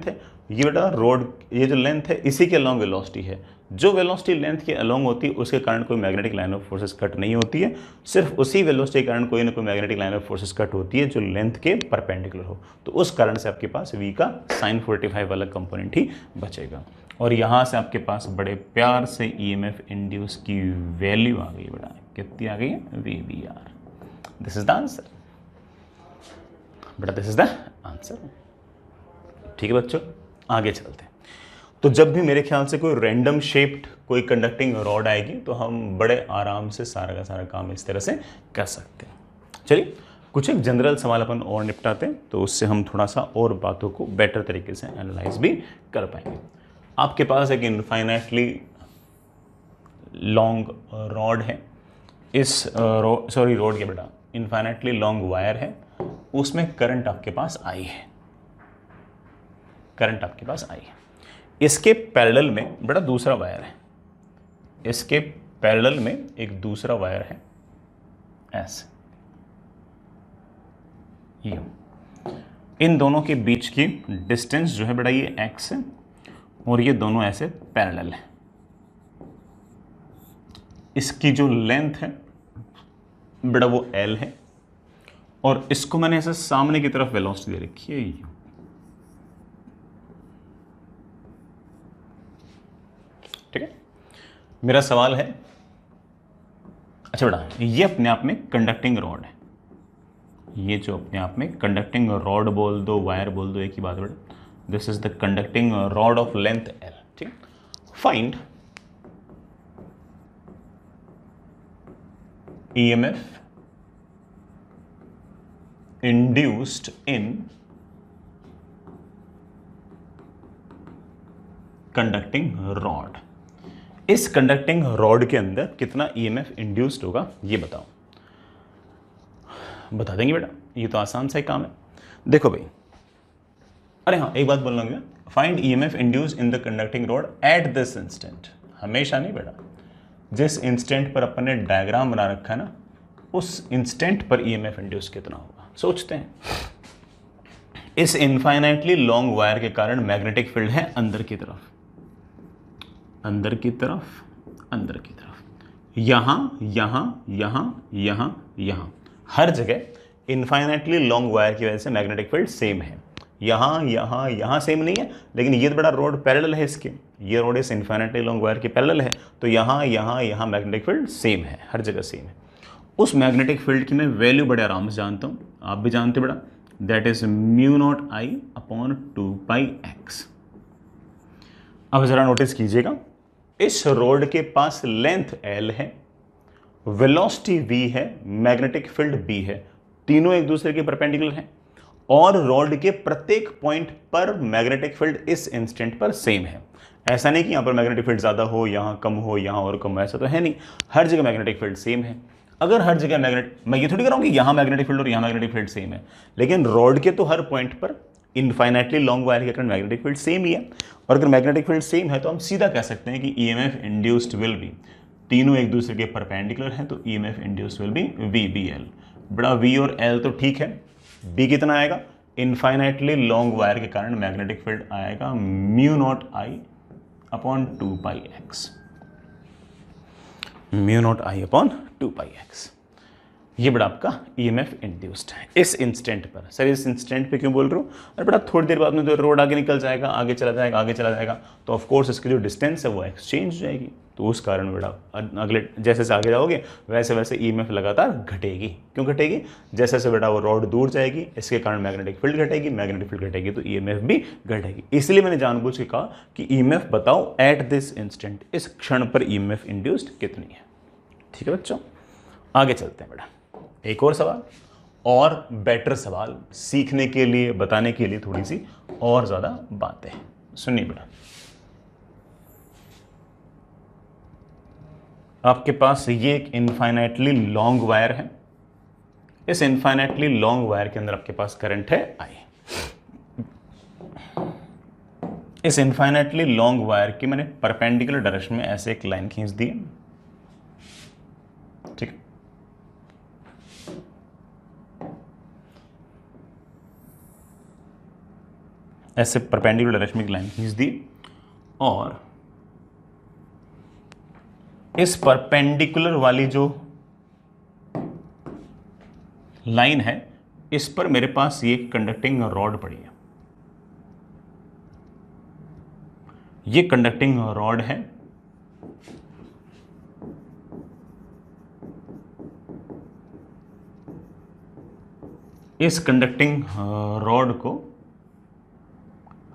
है ये बेटा रोड, ये जो लेंथ है इसी के अलोंग वेलोसिटी है। जो वेलोसिटी लेंथ के अलोंग होती है उसके कारण कोई magnetic line of forces cut नहीं होती है, सिर्फ उसी वेलोसिटी के कारण कोई ना कोई magnetic line of forces cut होती है जो लेंथ के परपेंडिकुलर हो। तो उस कारण से आपके पास v का sin 45 वाला कंपोनेंट ही बचेगा। और यहाँ से आपके पास बड़े प्यार से ईएमएफ इंड्यूस की वैल्यू आ गई बेटा, कितनी आ गई है, VBR। This is the answer बेटा, दिस इज द आंसर। ठीक है बच्चों, आगे चलते हैं। तो जब भी मेरे ख्याल से कोई रैंडम शेप्ड कोई कंडक्टिंग रॉड आएगी तो हम बड़े आराम से सारा का सारा काम इस तरह से कर सकते हैं। चलिए कुछ एक जनरल सवाल अपन और निपटाते हैं, तो उससे हम थोड़ा सा और बातों को बेटर तरीके से एनालाइज भी कर पाएंगे। आपके पास एक इनफाइनाइटली लॉन्ग रॉड है, इस रोड के बेटा इनफाइनाइटली लॉन्ग वायर है, उसमें करंट आपके पास आई है, करंट आपके पास आई है। इसके पैरेलल में बड़ा दूसरा वायर है, इसके पैरेलल में एक दूसरा वायर है ऐसे, ये इन दोनों के बीच की डिस्टेंस जो है बेटा ये x है और ये दोनों ऐसे पैरेलल है। इसकी जो लेंथ है बेटा वो L है और इसको मैंने ऐसे सामने की तरफ वेलोसिटी दे रखी है u। ठीक है, मेरा सवाल है, अच्छा बेटा ये अपने आप में कंडक्टिंग रॉड है, ये जो अपने आप में कंडक्टिंग रॉड बोल दो, वायर बोल दो, एक ही बात है बेटा। This is the conducting rod of length L। ठीक, find EMF induced in conducting rod. इस कंडक्टिंग रॉड के अंदर कितना EMF इंड्यूस्ड होगा ये बताओ। बता देंगे बेटा, ये तो आसान सा ही काम है। देखो भाई, अरे हाँ एक बात बोलना है, find EMF induced in the conducting rod at this instant. हमेशा नहीं बेटा, जिस इंस्टेंट पर अपन ने डायग्राम बना रखा है ना उस इंस्टेंट पर EMF इंड्यूस कितना होगा। सोचते हैं, इस इनफाइनाइटली लॉन्ग वायर के कारण मैग्नेटिक फील्ड है अंदर की तरफ, अंदर की तरफ, अंदर की तरफ, यहां यहां यहां यहां यहां, हर जगह इनफाइनाइटली लॉन्ग वायर की वजह से मैग्नेटिक फील्ड सेम है। यहां यहां यहां सेम नहीं है, लेकिन ये तो बड़ा रोड पैरेलल है इसके, ये रोड इस इनफाइनाइटली लॉन्ग वायर के पैरेलल है, तो यहां यहां यहां मैग्नेटिक फील्ड सेम है, हर जगह सेम है। उस मैग्नेटिक फील्ड की मैं वैल्यू बड़े आराम से जानता हूँ, आप भी जानते बेटा, that is mu naught I upon 2πx। अब जरा नोटिस कीजिएगा, इस रोड के पास लेंथ L है, वेलोसिटी v है, मैग्नेटिक फील्ड B है, तीनों एक दूसरे के परपेंडिकुलर हैं और रोड के प्रत्येक पॉइंट पर मैग्नेटिक फील्ड इस इंस्टेंट पर सेम है। ऐसा नहीं कि यहां पर मैग्नेटिक फील्ड ज्यादा हो, यहां कम हो, यहां और कम हो, ऐसा तो है नहीं, हर जगह मैग्नेटिक फील्ड सेम है। अगर हर जगह मैं ये थोड़ी कर रहा हूं कि यहां मैग्नेटिक फील्ड और यहां मैग्नेटिक फील्ड सेम है, लेकिन रोड के तो हर पॉइंट पर इनफाइनाइटली लॉन्ग वायर के कारण मैग्नेटिक फील्ड सेम ही है। और अगर मैग्नेटिक फील्ड सेम है तो हम सीधा कह सकते हैं कि ईएमएफ इंड्यूस्ड विल बी, तीनों एक दूसरे के परपेंडिकुलर हैं तो EMF induced will B VBL। बड़ा V और L तो ठीक है, B कितना आएगा, इनफाइनाइटली लॉन्ग वायर के कारण मैग्नेटिक फील्ड आएगा म्यू नॉट आई अपॉन 2πx, म्यू नॉट आई अपॉन 2πx। ये बड़ा आपका ईएमएफ इंड्यूस्ड है इस इंस्टेंट पर। सर इस इंस्टेंट पे क्यों बोल रहा हूँ, अरे बड़ा थोड़ी देर बाद में तो रोड आगे निकल जाएगा, आगे चला जाएगा, आगे चला जाएगा, तो ऑफ कोर्स इसकी जो डिस्टेंस है वो एक्सचेंज हो जाएगी, तो उस कारण बेटा अगले जैसे जैसे आगे जाओगे वैसे वैसे ईएमएफ लगातार घटेगी। क्यों घटेगी, जैसे जैसे बेटा वो रोड दूर जाएगी इसके कारण मैग्नेटिक फील्ड घटेगी, मैग्नेटिक फील्ड घटेगी तो ईएमएफ भी घटेगी। इसलिए मैंने जानबूझ के कहा कि ईएमएफ बताओ एट दिस इंस्टेंट, इस क्षण पर ईएमएफ इंड्यूस्ड कितनी है। ठीक है बच्चों, आगे चलते हैं बेटा, एक और सवाल और बेटर सवाल सीखने के लिए, बताने के लिए थोड़ी सी और ज्यादा बातें। सुनिए बेटा, आपके पास ये एक इनफाइनाइटली लॉन्ग वायर है, इस इनफाइनाइटली लॉन्ग वायर के अंदर आपके पास करंट है I। इस इनफाइनाइटली लॉन्ग वायर की मैंने परपेंडिकुलर डायरेक्शन में ऐसे एक लाइन खींच दी, ठीक है। ऐसे परपेंडिकुलर डायरेक्शन में एक लाइन खींच दी और इस परपेंडिकुलर वाली जो लाइन है इस पर मेरे पास ये कंडक्टिंग रॉड पड़ी है, ये कंडक्टिंग रॉड है, इस कंडक्टिंग रॉड को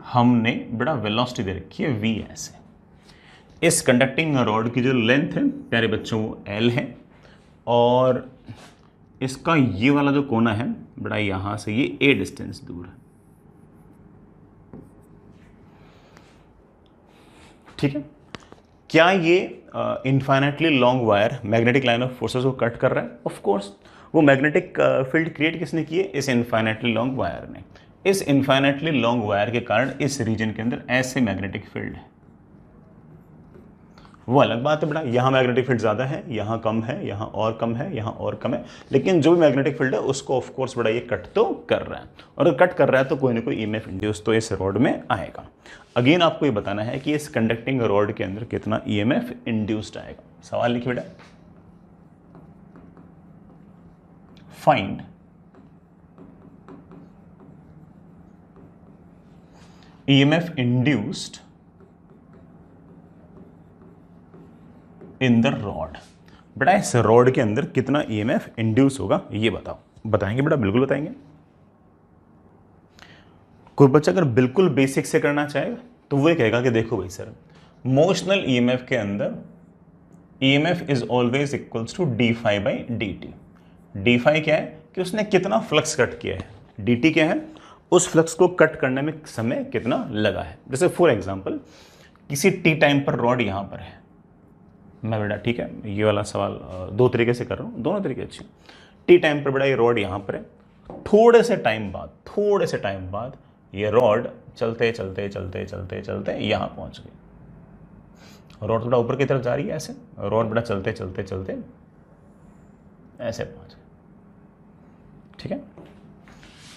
हमने बड़ा वेलोसिटी दे रखी है V ऐसे। इस कंडक्टिंग रॉड की जो लेंथ है प्यारे बच्चों वो L है और इसका ये वाला जो कोना है बड़ा यहां से ये A डिस्टेंस दूर है, ठीक है। क्या ये infinitely long wire magnetic line of forces को कट कर रहा है? ऑफ कोर्स, वो मैग्नेटिक फील्ड क्रिएट किसने की है? इस इनफाइनाइटली लॉन्ग वायर ने। इस इनफाइनाइटली लॉन्ग वायर के कारण इस रीजन के अंदर ऐसे मैग्नेटिक फील्ड है, वो अलग बात है बेटा, यहाँ मैग्नेटिक फील्ड ज़्यादा है, यहाँ कम है, यहाँ और कम है, यहाँ और कम है, लेकिन जो भी मैग्नेटिक फील्ड है उसको ऑफ कोर्स बड़ा ये कट तो कर रहा है, और अगर कट कर रहा है तो कोई ना कोई ईएमएफ इंड्यूस तो इस रॉड में आएगा। अगेन आपको ये बताना है कि इस कंडक्टिंग रॉड के अंदर कितना ईएमएफ इंड्यूस्ड आएगा। सवाल लिखिए बेटा, find EMF induced in the rod. बेटा इस रॉड के अंदर कितना ईएमएफ इंड्यूस होगा ये बताओ। बताएंगे बेटा, बिल्कुल बताएंगे। कोई बच्चा अगर बिल्कुल बेसिक से करना चाहेगा तो वो ये कहेगा कि देखो भाई सर, मोशनल ईएमएफ के अंदर EMF is always equals to D phi by D T. D phi क्या है कि उसने कितना फ्लक्स कट किया है, डी टी क्या है उस फ्लक्स को कट करने में समय कितना लगा है। जैसे फॉर एग्जांपल किसी टी टाइम पर रॉड यहां पर है, मैं बेटा ठीक है ये वाला सवाल दो तरीके से कर रहा हूँ, दोनों तरीके अच्छे। टी टाइम पर बेटा ये रॉड यहाँ पर है, थोड़े से टाइम बाद ये रॉड चलते चलते चलते चलते चलते यहाँ पहुँच गई। रॉड थोड़ा ऊपर की तरफ जा रही है, ऐसे रॉड बेटा चलते चलते चलते ऐसे पहुँच गई, ठीक है।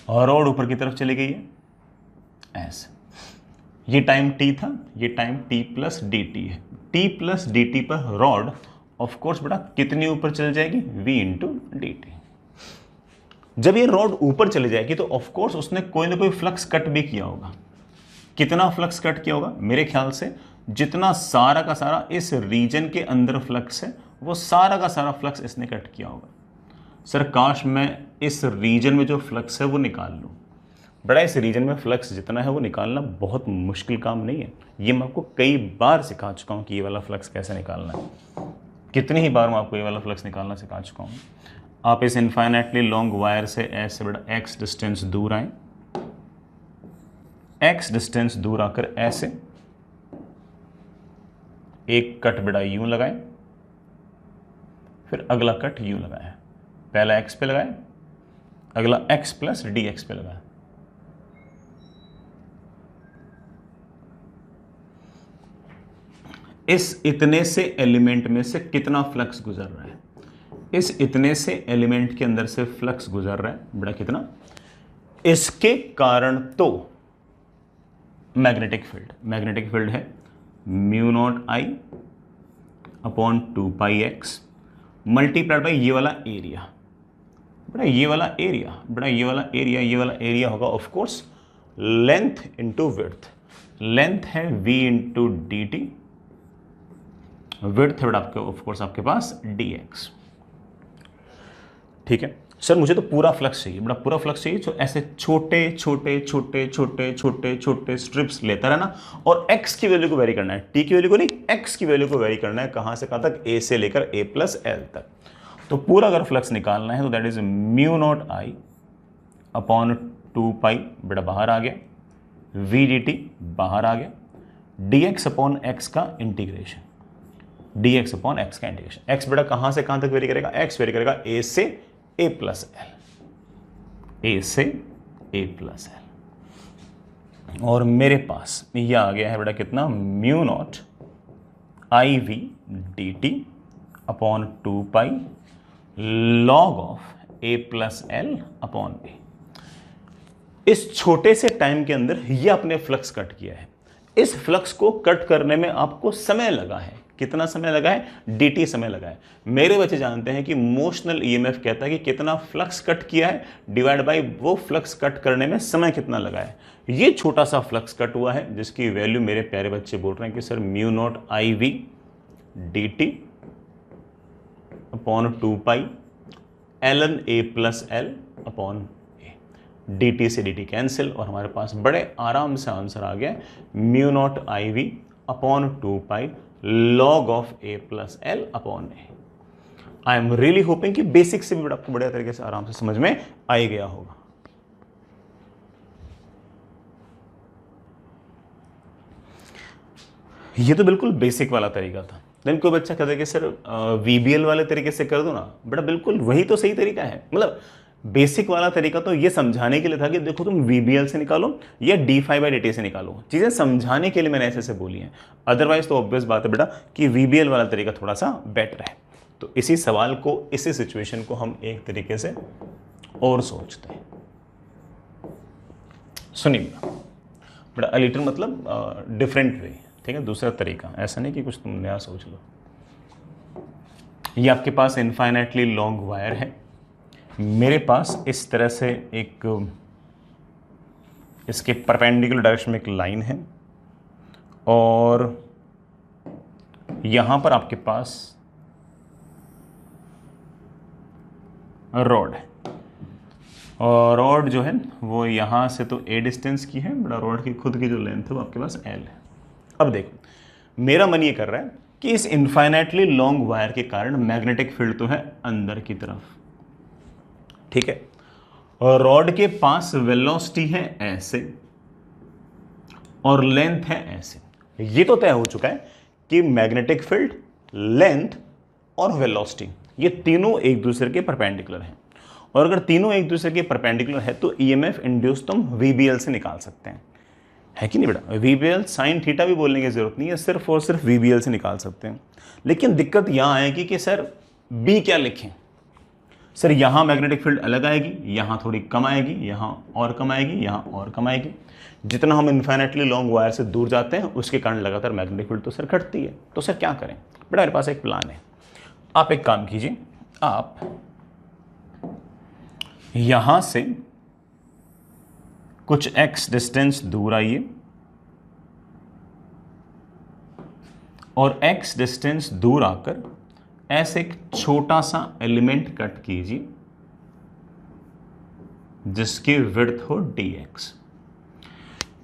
और रॉड ऊपर की तरफ चली गई है ऐसे। ये टाइम t था, ये time t plus D T है। t प्लस डी टी पर रॉड ऑफ कोर्स बेटा कितनी ऊपर चल जाएगी? v into D T. जब ये रॉड ऊपर चली जाएगी तो ऑफ कोर्स उसने कोई ना कोई फ्लक्स कट भी किया होगा। कितना फ्लक्स कट किया होगा? मेरे ख्याल से जितना सारा का सारा इस रीजन के अंदर फ्लक्स है वो सारा का सारा फ्लक्स इसने कट किया होगा। सर काश मैं इस रीजन में जो फ्लक्स है वो निकाल लूँ। बड़ा इस रीजन में फ्लक्स जितना है वो निकालना बहुत मुश्किल काम नहीं है। ये मैं आपको कई बार सिखा चुका हूँ कि ये वाला फ्लक्स कैसे निकालना है। कितनी ही बार मैं आपको ये वाला फ्लक्स निकालना सिखा चुका हूँ। आप इस इनफाइनाइटली लॉन्ग वायर से ऐसे बड़ा एक्स डिस्टेंस दूर आए, एक्स डिस्टेंस दूर आकर ऐसे एक कट बड़ा यूं लगाए, फिर अगला कट यूं लगाए। पहला एक्स पे लगाए, अगला एक्स प्लस डी एक्स पे लगाए। इस इतने से एलिमेंट में से कितना फ्लक्स गुजर रहा है? इस इतने से एलिमेंट के अंदर से फ्लक्स गुजर रहा है बड़ा कितना? इसके कारण तो मैग्नेटिक फील्ड है mu naught I upon 2 pi x multiplied by ये वाला एरिया। ये वाला एरिया होगा of course length into width. Length है v into D T, width है आपके ऑफ कोर्स आपके पास dx। ठीक है सर, मुझे तो पूरा फ्लक्स चाहिए, बड़ा पूरा फ्लक्स चाहिए जो ऐसे छोटे छोटे छोटे छोटे छोटे छोटे स्ट्रिप्स लेता रहना और x की वैल्यू को वेरी करना है, t की वैल्यू को नहीं, x की वैल्यू को वेरी करना है। कहां से कहां तक? a से लेकर a प्लस एल तक। तो पूरा अगर फ्लक्स निकालना है तो that is mu naught I upon 2 पाई, बेटा बाहर आ गया, v dt बाहर आ गया, dx अपॉन x का इंटीग्रेशन, dx अपॉन x का इंटीग्रेशन। x बेटा कहां से कहां तक वेरी करेगा? x वेरी करेगा a से a प्लस एल, a से a प्लस एल। और मेरे पास ये आ गया है बेटा कितना? Mu naught I V D T upon 2 pi log of a plus L upon A. इस छोटे से टाइम के अंदर ये आपने फ्लक्स कट किया है। इस फ्लक्स को कट करने में आपको समय लगा है। कितना समय लगा है? dt समय लगा है। मेरे बच्चे जानते हैं कि मोशनल ईएमएफ कहता है कि कितना फ्लक्स कट किया है डिवाइड बाय वो फ्लक्स कट करने में समय कितना लगा है। ये छोटा सा फ्लक्स कट हुआ है जिसकी वैल्यू मेरे प्यारे बच्चे बोल रहे हैं कि sir mu naught I V D T upon 2 pi ln A plus L upon A. D T से डी टी कैंसिल और हमारे पास बड़े आराम से आंसर आ गया mu naught I V upon 2 pi log of A plus L upon A. I am really hoping कि बेसिक से भी आपको बढ़िया तरीके से आराम से समझ में आ ही गया होगा। ये तो बिल्कुल बेसिक वाला तरीका था। देन कोई बच्चा कहता है कि सर वीबीएल वाले तरीके से कर दो ना, बड़ा बिल्कुल वही तो सही तरीका है। मतलब बेसिक वाला तरीका तो ये समझाने के लिए था कि देखो तुम वीबीएल से निकालो या D phi by D T से निकालो, चीज़ें समझाने के लिए मैंने ऐसे बोली हैं। अदरवाइज तो ऑब्वियस बात है बेटा कि वीबीएल वाला तरीका थोड़ा सा बेटर है। तो इसी सवाल को, इसी सिचुएशन को हम एक तरीके से और सोचते हैं। सुनिए बेटा, अ लिटिल मतलब डिफरेंट वे, ठीक है, दूसरा तरीका, ऐसा नहीं कि कुछ तुम नया सोच लो। ये आपके पास इनफाइनाइटली लॉन्ग वायर है, मेरे पास इस तरह से एक इसके परपेंडिकुलर डायरेक्शन में एक लाइन है और यहां पर आपके पास रॉड है और रॉड जो है वो यहां से तो a डिस्टेंस की है, बड़ा रॉड की खुद की जो लेंथ है वो आपके पास l है। अब देखो मेरा मन ये कर रहा है कि इस इनफाइनाइटली लॉन्ग वायर के कारण मैग्नेटिक फील्ड तो है अंदर की तरफ, ठीक है, और रॉड के पास वेलोसिटी है ऐसे और लेंथ है ऐसे। ये तो तय हो चुका है कि मैग्नेटिक फील्ड, लेंथ और वेलोसिटी ये तीनों एक दूसरे के परपेंडिकुलर हैं। और अगर तीनों एक दूसरे के परपेंडिकुलर है तो ईएमएफ इंड्यूस तुम वीबीएल से निकाल सकते हैं, है कि नहीं बेटा? वीबीएल साइन थीटा भी बोलने की जरूरत नहीं है, सिर्फ और सिर्फ वीबीएल से निकाल सकते हैं। लेकिन दिक्कत यहां आएगी कि सर बी क्या लिखें? सर यहाँ मैग्नेटिक फील्ड अलग आएगी, यहाँ थोड़ी कम आएगी, यहाँ और कम आएगी, यहाँ और कम आएगी। जितना हम इन्फाइनाइटली लॉन्ग वायर से दूर जाते हैं उसके कारण लगातार मैग्नेटिक फील्ड तो सर घटती है। तो सर क्या करें? बेटा मेरे पास एक प्लान है। आप एक काम कीजिए, आप यहाँ से कुछ x डिस्टेंस दूर आइए और x डिस्टेंस दूर आकर ऐसे एक छोटा सा एलिमेंट कट कीजिए जिसकी विड्थ हो dx।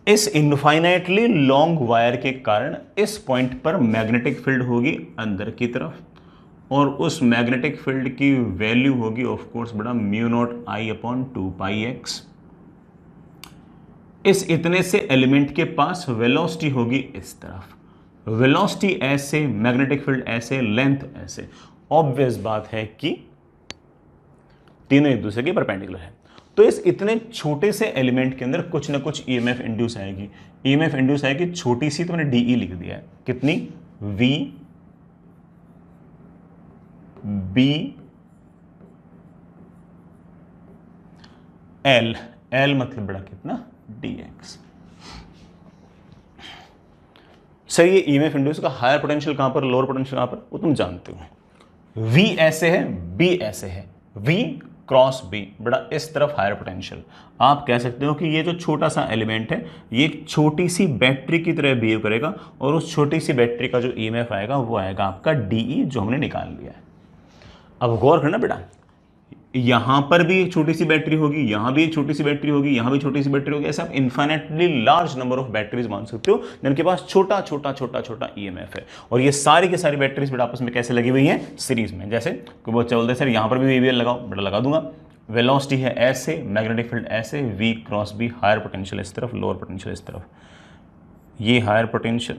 इस इनफाइनाइटली लॉन्ग वायर के कारण इस पॉइंट पर मैग्नेटिक फील्ड होगी अंदर की तरफ, और उस मैग्नेटिक फील्ड की वैल्यू होगी ऑफ कोर्स बड़ा म्यू नॉट आई अपॉन 2πx। इस इतने से एलिमेंट के पास वेलोसिटी होगी इस तरफ, वेलोसिटी ऐसे, मैग्नेटिक फील्ड ऐसे, लेंथ ऐसे। ऑब्वियस बात है कि तीनों एक दूसरे के परपेंडिकुलर है, तो इस इतने छोटे से एलिमेंट के अंदर कुछ ना कुछ ईएमएफ इंड्यूस आएगी। ईएमएफ इंड्यूस आएगी छोटी सी, तो मैंने डीई लिख दिया है, कितनी, वी बी एल, एल मतलब बड़ा कितना, dx। सर ये ईएमएफ इंड्यूस का हायर पोटेंशियल कहां पर, लोअर पोटेंशियल कहां पर, वो तुम जानते हो। V ऐसे है, B ऐसे है, V क्रॉस B बड़ा इस तरफ हायर पोटेंशियल। आप कह सकते हो कि ये जो छोटा सा एलिमेंट है ये एक छोटी सी बैटरी की तरह बिहेव करेगा, और उस छोटी सी बैटरी का जो ईएमएफ आएगा वो आएगा आपका DE, जो हमने निकाल लिया है। अब गौर करना बेटा, यहां पर भी एक छोटी सी बैटरी होगी, यहां भी एक छोटी सी बैटरी होगी, यहां भी छोटी सी बैटरी होगी, ऐसे आप infinitely large number of batteries मान सकते हो जिनके पास छोटा छोटा छोटा छोटा ईएमएफ है। और ये सारी की सारी बैटरीज बेटा आपस में कैसे लगी हुई हैं, सीरीज में। जैसे कोई बच्चा बोलते हैं सर यहां पर भी वीवीएल लगाओ, बेटा लगा दूंगा। वेलोसिटी है ऐसे, मैग्नेटिक फील्ड ऐसे, V cross B, higher potential इस तरफ, लोअर पोटेंशियल इस तरफ, ये हायर पोटेंशियल,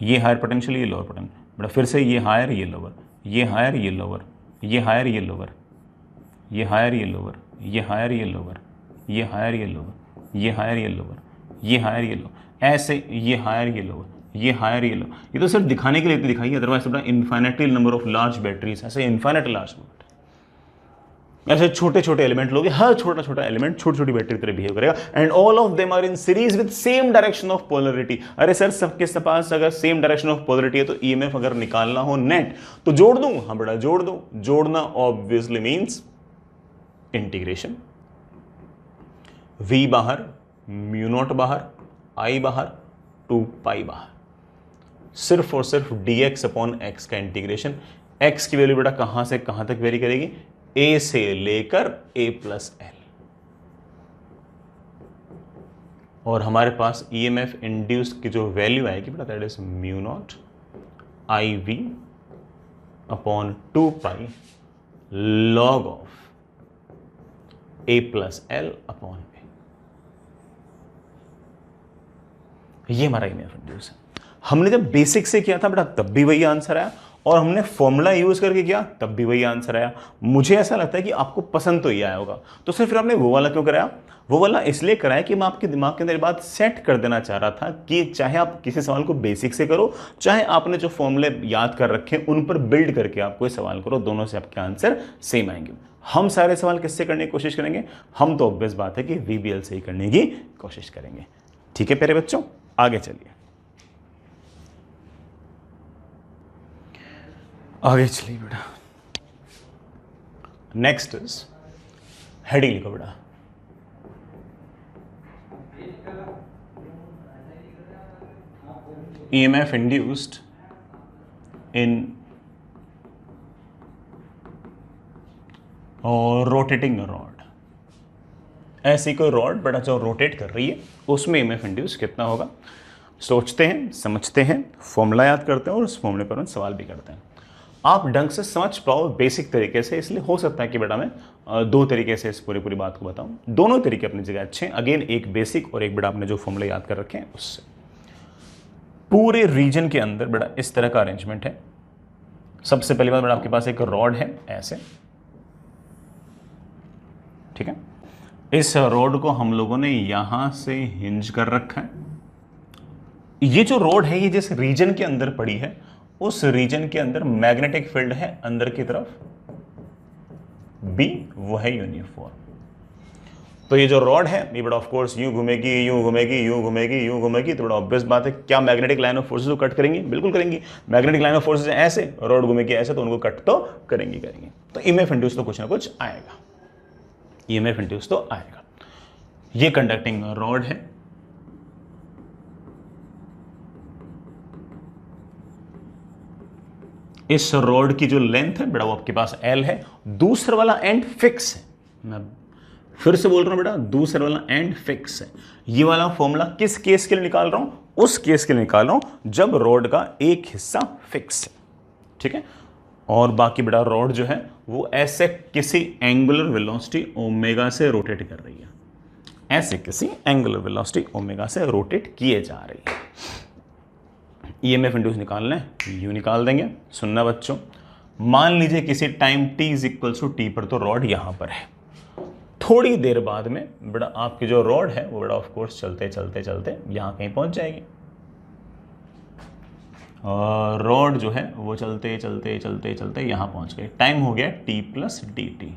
ये हायर पोटेंशियल, ये लोअर पोटेंशियल, बड़ा फिर से ये हायर ये लोअर, ये हायर ये लोअर, ये हायर ये लोअर, ये हायर ये लोअर, ये हायर ये लोअर, ये हायर ये लोअर, ये हायर ये लोअर, ये हायर ये लोअर, ऐसे ये हायर ये लोअर, ये हायर ये लोअर। ये तो सिर्फ दिखाने के लिए दिखाई, अदरवाइज बड़ा infinitely number of large batteries, ऐसे इन्फाइनेट लार्ज, ऐसे छोटे छोटे एलिमेंट लोगे, हर छोटा छोटा एलिमेंट छोटी छोटी बैटरी की तरह बिहेव करेगा, and all of them are in series with same direction of polarity. अरे सर सबके पास अगर सेम डायरेक्शन ऑफ पोलरिटी है तो ईएमएफ अगर निकालना हो नेट तो जोड़ दूं, हाँ बेटा जोड़ दो। जोड़ना ऑब्वियसली मींस इंटीग्रेशन, v बाहर, म्यू नॉट बाहर, i बाहर, 2π बाहर, सिर्फ और सिर्फ dx अपॉन x का इंटीग्रेशन। x की वैल्यू बेटा कहां से कहां तक वेरी करेगी, a से लेकर a प्लस एल, और हमारे पास ईएमएफ इंड्यूस की जो वैल्यू आएगी बेटा that is mu naught I V upon 2π log of a plus L upon b। ये हमारा ईएमएफ इंड्यूस है। हमने जब बेसिक से किया था बेटा तब भी वही आंसर आया, और हमने फॉर्मूला यूज करके किया तब भी वही आंसर आया। मुझे ऐसा लगता है कि आपको पसंद तो ये आया होगा, तो सिर्फ फिर आपने वो वाला क्यों कराया, वो वाला इसलिए कराया कि मैं आपके दिमाग के अंदर ये बात सेट कर देना चाह रहा था कि चाहे आप किसी सवाल को बेसिक से करो, चाहे आपने जो फॉर्मूले याद कर रखे उन पर बिल्ड करके आप कोई सवाल करो, दोनों से आपके आंसर सेम आएंगे। हम सारे सवाल किससे करने की कोशिश करेंगे, हम तो ऑब्वियस बात है कि वीबीएल से ही करने की कोशिश करेंगे। ठीक है प्यारे बच्चों, आगे चलिए, आगे चलिए बेटा। नेक्स्ट इज हेडिंग लिखो बेटा, EMF induced in rotating rod. ऐसी कोई रॉड बेटा जो रोटेट कर रही है उसमें EMF इंड्यूस कितना होगा। सोचते हैं, समझते हैं, फॉर्मूला याद करते हैं और उस फॉर्मूले पर हम सवाल भी करते हैं। आप ढंग से समझ पाओ बेसिक तरीके से, इसलिए हो सकता है कि बेटा मैं दो तरीके से इस पूरी बात को बताऊं। दोनों तरीके अपनी जगह अच्छे हैं, अगेन एक बेसिक और एक बेटा आपने जो फॉर्मूले याद कर रखे हैं उससे। पूरे रीजन के अंदर बेटा इस तरह का अरेंजमेंट है। सबसे पहली बात बेटा आपके पास एक रॉड है ऐसे, ठीक है। इस रॉड को हम लोगों ने यहां से हिंज कर रखा है। ये जो रॉड है ये जिस रीजन के अंदर पड़ी है उस रीजन के अंदर मैग्नेटिक फील्ड है अंदर की तरफ B, वो है यूनिफॉर्म। तो ये जो रॉड है ये बड़ा ऑफ कोर्स यूं घूमेगी, यूं घूमेगी, यूं घूमेगी, यूं घूमेगी, तो बड़ा ऑब्वियस बात है क्या मैग्नेटिक लाइन ऑफ फोर्सेस को कट करेंगी, बिल्कुल करेंगी। मैग्नेटिक लाइन ऑफ फोर्सेस ऐसे, रॉड घूमेगी ऐसे, तो उनको कट तो करेंगी। तो EMF इंड्यूस तो कुछ ना कुछ आएगा, EMF इंड्यूस तो आएगा। ये कंडक्टिंग रॉड है, इस रॉड की जो लेंथ है बेटा वो आपके पास L है, दूसरा वाला एंड फिक्स है। मैं फिर से बोल रहा हूं बेटा, दूसरा वाला एंड फिक्स है। ये वाला फॉर्मूला किस केस के लिए निकाल रहा हूं? उस केस के लिए निकाल रहा हूं जब रॉड का एक हिस्सा फिक्स है, ठीक है। और बाकी बेटा रॉड जो है वो ऐसे किसी एंगुलर वेलोसिटी ओमेगा से रोटेट कर रही है, ऐसे किसी एंगुलर वेलोसिटी ओमेगा से रोटेट किए जा रही है। ईएमएफ इंड्यूस निकालना है, यू निकाल देंगे। सुनना बच्चों, मान लीजिए किसी time t is equal to T पर तो रॉड यहां पर है, थोड़ी देर बाद में बेटा आपकी जो रॉड है वो बेटा ऑफ कोर्स चलते चलते चलते यहां कहीं पहुंच जाएगी। और रॉड जो है वो चलते चलते चलते चलते यहां पहुंच गई, टाइम हो गया t प्लस डी टी।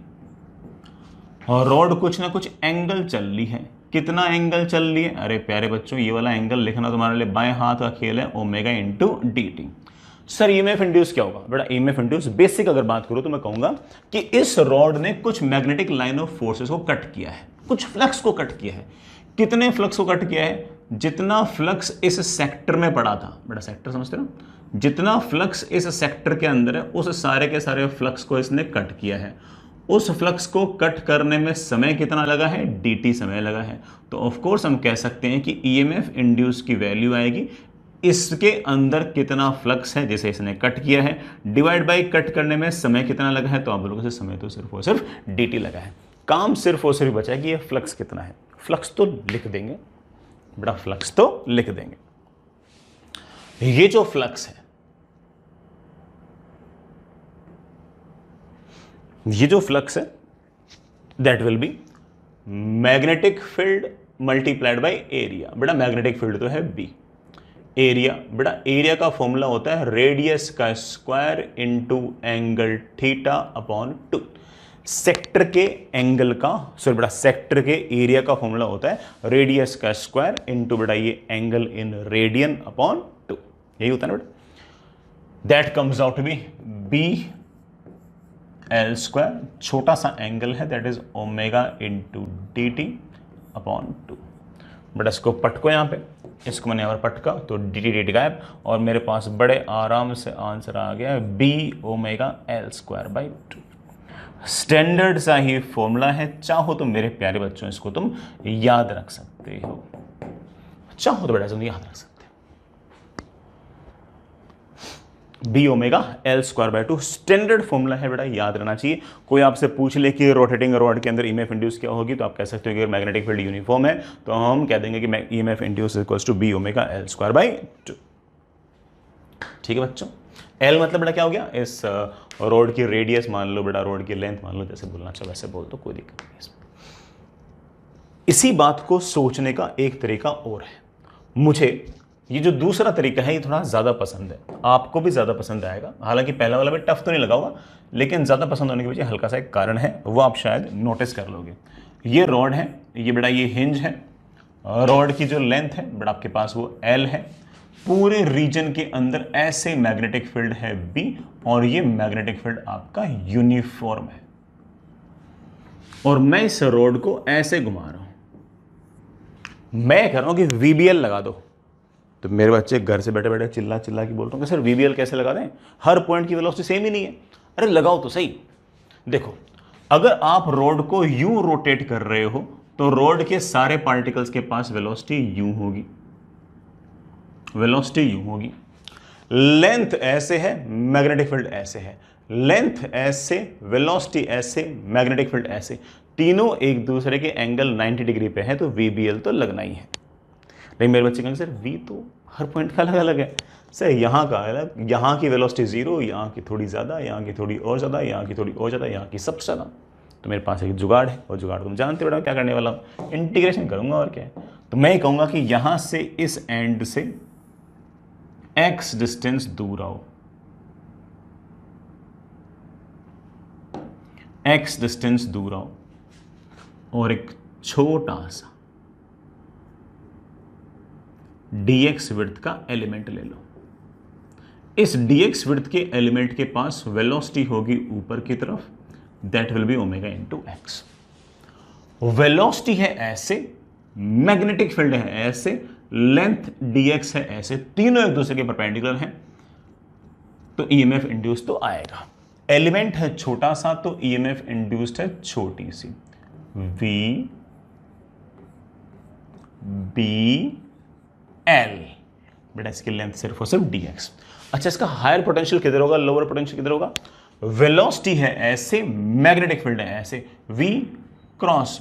और रॉड कुछ ना कुछ एंगल चल रही है, कितना एंगल चल रही है? अरे प्यारे बच्चों, ये वाला एंगल लिखना तुम्हारे लिए बाएं हाथ का खेल है, omega into D T. Sir EMF induce क्या होगा? बेटा ईएमएफ इंड्यूस बेसिक अगर बात करूं तो मैं कहूंगा कि इस रॉड ने कुछ मैग्नेटिक लाइन ऑफ फोर्सेस को कट किया है, कुछ फ्लक्स को कट किया है। कितने फ्लक्स को कट किया है? जितना फ्लक्स इस सेक्टर में पड़ा था, बेटा सेक्टर समझते हो, जितना फ्लक्स इस सेक्टर के अंदर है उस सारे के सारे फ्लक्स को इसने कट किया है। उस फ्लक्स को कट करने में समय कितना लगा है? dt समय लगा है। तो ऑफ कोर्स हम कह सकते हैं कि ईएमएफ इंड्यूस की वैल्यू आएगी इसके अंदर कितना फ्लक्स है जिसे इसने कट किया है, डिवाइड बाय कट करने में समय कितना लगा है। तो आप बोलोगे समय तो सिर्फ और सिर्फ dt लगा है। काम सिर्फ और सिर्फ बचा है कि ये फ्लक्स कितना है। फ्लक्स तो लिख देंगे बेटा, फ्लक्स तो लिख देंगे। ये जो फ्लक्स है, ये जो फ्लक्स है that will B magnetic field multiplied by area. बेटा मैग्नेटिक फील्ड तो है B, एरिया बेटा एरिया का फॉर्मूला होता है रेडियस का square into angle theta upon 2। Sector के एंगल का, सॉरी बेटा सेक्टर के एरिया का फॉर्मूला होता है रेडियस का स्क्वायर इनटू बेटा ये एंगल इन रेडियन अपॉन 2, यही होता है ना बेटा। That comes out to be B L square, छोटा सा एंगल है that is omega into D T upon 2। But इसको पटको यहाँ पे, इसको मैंने यहाँ पर पटका तो डी टी गायब, और मेरे पास बड़े आराम से आंसर आ गया B omega L square by 2। Standard सा ही फॉर्मूला है, चाहो तो मेरे प्यारे बच्चों इसको तुम याद रख सकते हो, चाहो तो बेटा तुम याद रख सकते हो। B omega L square by 2 standard formula है बेटा, याद रहना चाहिए। कोई आपसे पूछ ले कि रोटेटिंग रॉड के अंदर ईएमएफ इंड्यूस क्या होगी, तो आप कह सकते हो कि अगर मैग्नेटिक फील्ड यूनिफॉर्म है तो हम कह देंगे कि EMF induce equals to B omega L square by 2। ठीक है बच्चों, L मतलब बेटा क्या हो गया? इस रॉड की रेडियस मान लो बेटा, रॉड की लेंथ मान लो, जैसे बोलना चाहो वैसे बोल दो, कोई दिक्कत नहीं इसमें। इसी बात को सोचने का एक तरीका और है। मुझे ये जो दूसरा तरीका है ये थोड़ा ज़्यादा पसंद है, आपको भी ज़्यादा पसंद आएगा। हालांकि पहला वाला भी टफ तो नहीं लगा होगा, लेकिन ज़्यादा पसंद होने के पीछे हल्का सा एक कारण है, वो आप शायद नोटिस कर लोगे। ये रॉड है, ये बेटा ये हिंज है, रॉड की जो लेंथ है बेटा आपके पास वो L है। पूरे रीजन के अंदर ऐसे मैग्नेटिक फील्ड है B, और ये मैग्नेटिक फील्ड आपका यूनिफॉर्म है। और मैं इस रॉड को ऐसे घुमा रहा हूं, मैं कह रहा हूं कि VBL लगा दो। तो मेरे बच्चे घर से बैठे बैठे चिल्ला चिल्ला के बोल रहे हैं कि सर VBL कैसे लगा दें, हर पॉइंट की वेलोसिटी सेम ही नहीं है। अरे लगाओ तो सही। देखो, अगर आप रॉड को यूं रोटेट कर रहे हो तो रॉड के सारे पार्टिकल्स के पास वेलोसिटी यूं होगी, वेलोसिटी यूं होगी। लेंथ ऐसे है, मैग्नेटिक फील्ड ऐसे है, लेंथ ऐसे, वेलोसिटी ऐसे, मैग्नेटिक फील्ड ऐसे, तीनों एक दूसरे के एंगल 90 डिग्री पे है, तो VBL तो लगना ही है। लेकिन मेरे बच्चे कहेंगे सर V तो हर पॉइंट का अलग अलग है। सर यहाँ का अलग, यहाँ की वेलोसिटी 0, यहाँ की थोड़ी ज़्यादा, यहाँ की थोड़ी और ज़्यादा, यहाँ की थोड़ी और ज़्यादा, यहाँ की सबसे ज़्यादा। तो मेरे पास एक जुगाड़ है, और जुगाड़ तुम जानते हो बेटा क्या करने वाला हूँ, इंटीग्रेशन करूँगा और क्या है। तो मैं कहूँगा कि यहाँ से इस एंड से x डिस्टेंस दूर आओ, x डिस्टेंस दूर आओ, और एक छोटा सा dx विड्थ का एलिमेंट ले लो। इस dx विड्थ के एलिमेंट के पास वेलोसिटी होगी ऊपर की तरफ, that will B omega into x. Velocity है ऐसे, मैग्नेटिक फील्ड है ऐसे, लेंथ dx है ऐसे, तीनों एक दूसरे के परपेंडिकुलर हैं। तो ईएमएफ इंड्यूस तो आएगा। एलिमेंट है छोटा सा तो ईएमएफ इंड्यूस्ड है छोटी सी, वी बी एल, बेटा इसकी लेंथ सिर्फ और सिर्फ dx। अच्छा, इसका हायर पोटेंशियल किधर होगा, लोअर पोटेंशियल किधर होगा? वेलोसिटी है ऐसे, मैग्नेटिक फील्ड है ऐसे, v क्रॉस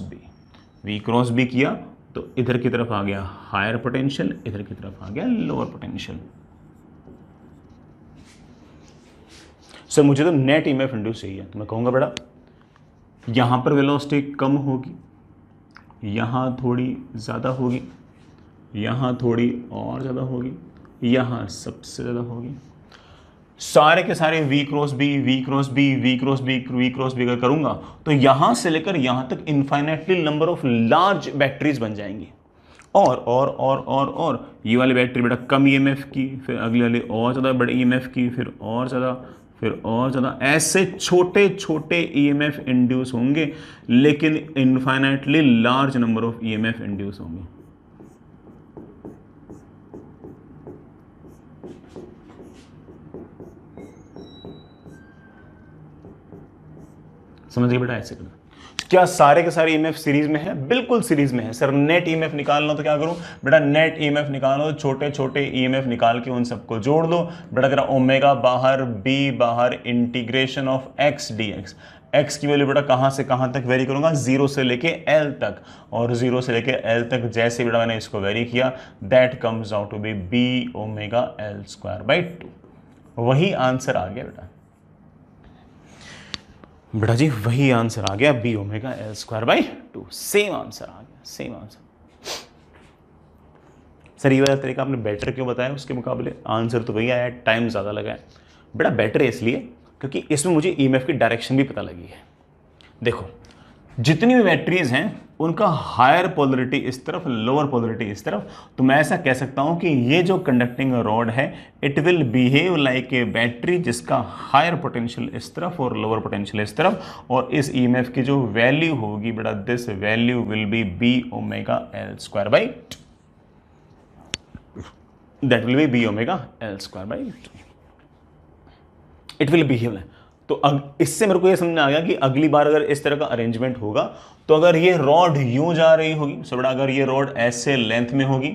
बी किया तो इधर की तरफ आ गया हायर पोटेंशियल, इधर की तरफ आ गया लोअर पोटेंशियल। सर मुझे तो नेट ईएमएफ इंड्यूस चाहिए, तो मैं कहूंगा बेटा यहां पर वेलोसिटी कम होगी, यहां थोड़ी ज्यादा होगी, यहां थोड़ी और ज्यादा होगी, यहां सबसे ज्यादा होगी। सारे के सारे v क्रॉस बी अगर करूंगा तो यहां से लेकर यहां तक infinitely number of large batteries बन जाएंगी। और ये वाली बैटरी बेटा कम ईएमएफ की, फिर अगली वाली और ज़्यादा बड़े ईएमएफ की, फिर और ज़्यादा, ऐसे छोटे छोटे ईएमएफ इंड्यूस होंगे, लेकिन infinitely large number of EMF induce होंगे। समझ गए बेटा? ऐसे करना। क्या सारे के सारे ईएमएफ सीरीज में है? बिल्कुल सीरीज में है। सर नेट ईएमएफ निकालना तो क्या करूं बेटा? नेट ईएमएफ निकालो, छोटे छोटे ईएमएफ निकाल के उन सबको जोड़ दो बेटा। तेरा ओमेगा बाहर, बी बाहर, integration of X DX. X की वैल्यू बेटा कहां से कहां तक वेरी करूंगा? 0 से लेके एल तक, और 0 से लेके एल तक जैसे बेटा मैंने इसको वेरी किया, that comes out to be B omega L square by 2। वही आंसर आ गया बेटा जी, वही आंसर आ गया, B omega L square by 2। Same answer आ गया, सेम आंसर। सर ये वाला तरीका आपने बेटर क्यों बताया उसके मुकाबले? आंसर तो वही आया, टाइम ज़्यादा लगा है बेटा। बेटर इसलिए क्योंकि इसमें मुझे ईएमएफ की डायरेक्शन भी पता लगी है। देखो जितनी भी बैटरीज हैं उनका हायर पोलरिटी इस तरफ, लोअर पोलरिटी इस तरफ, तो मैं ऐसा कह सकता हूं कि ये जो कंडक्टिंग रॉड है it will behave like a battery जिसका हायर पोटेंशियल इस तरफ और लोअर पोटेंशियल इस तरफ, और इस ईएमएफ की जो वैल्यू होगी बेटा, this value will be B omega L square by 2, that will be B omega L square by 2, it will behave like. तो इससे मेरे को ये समझ में आ गया कि अगली बार अगर इस तरह का अरेंजमेंट होगा तो अगर ये रॉड यूं जा रही होगी, सो बेटा अगर ये रॉड ऐसे लेंथ में होगी,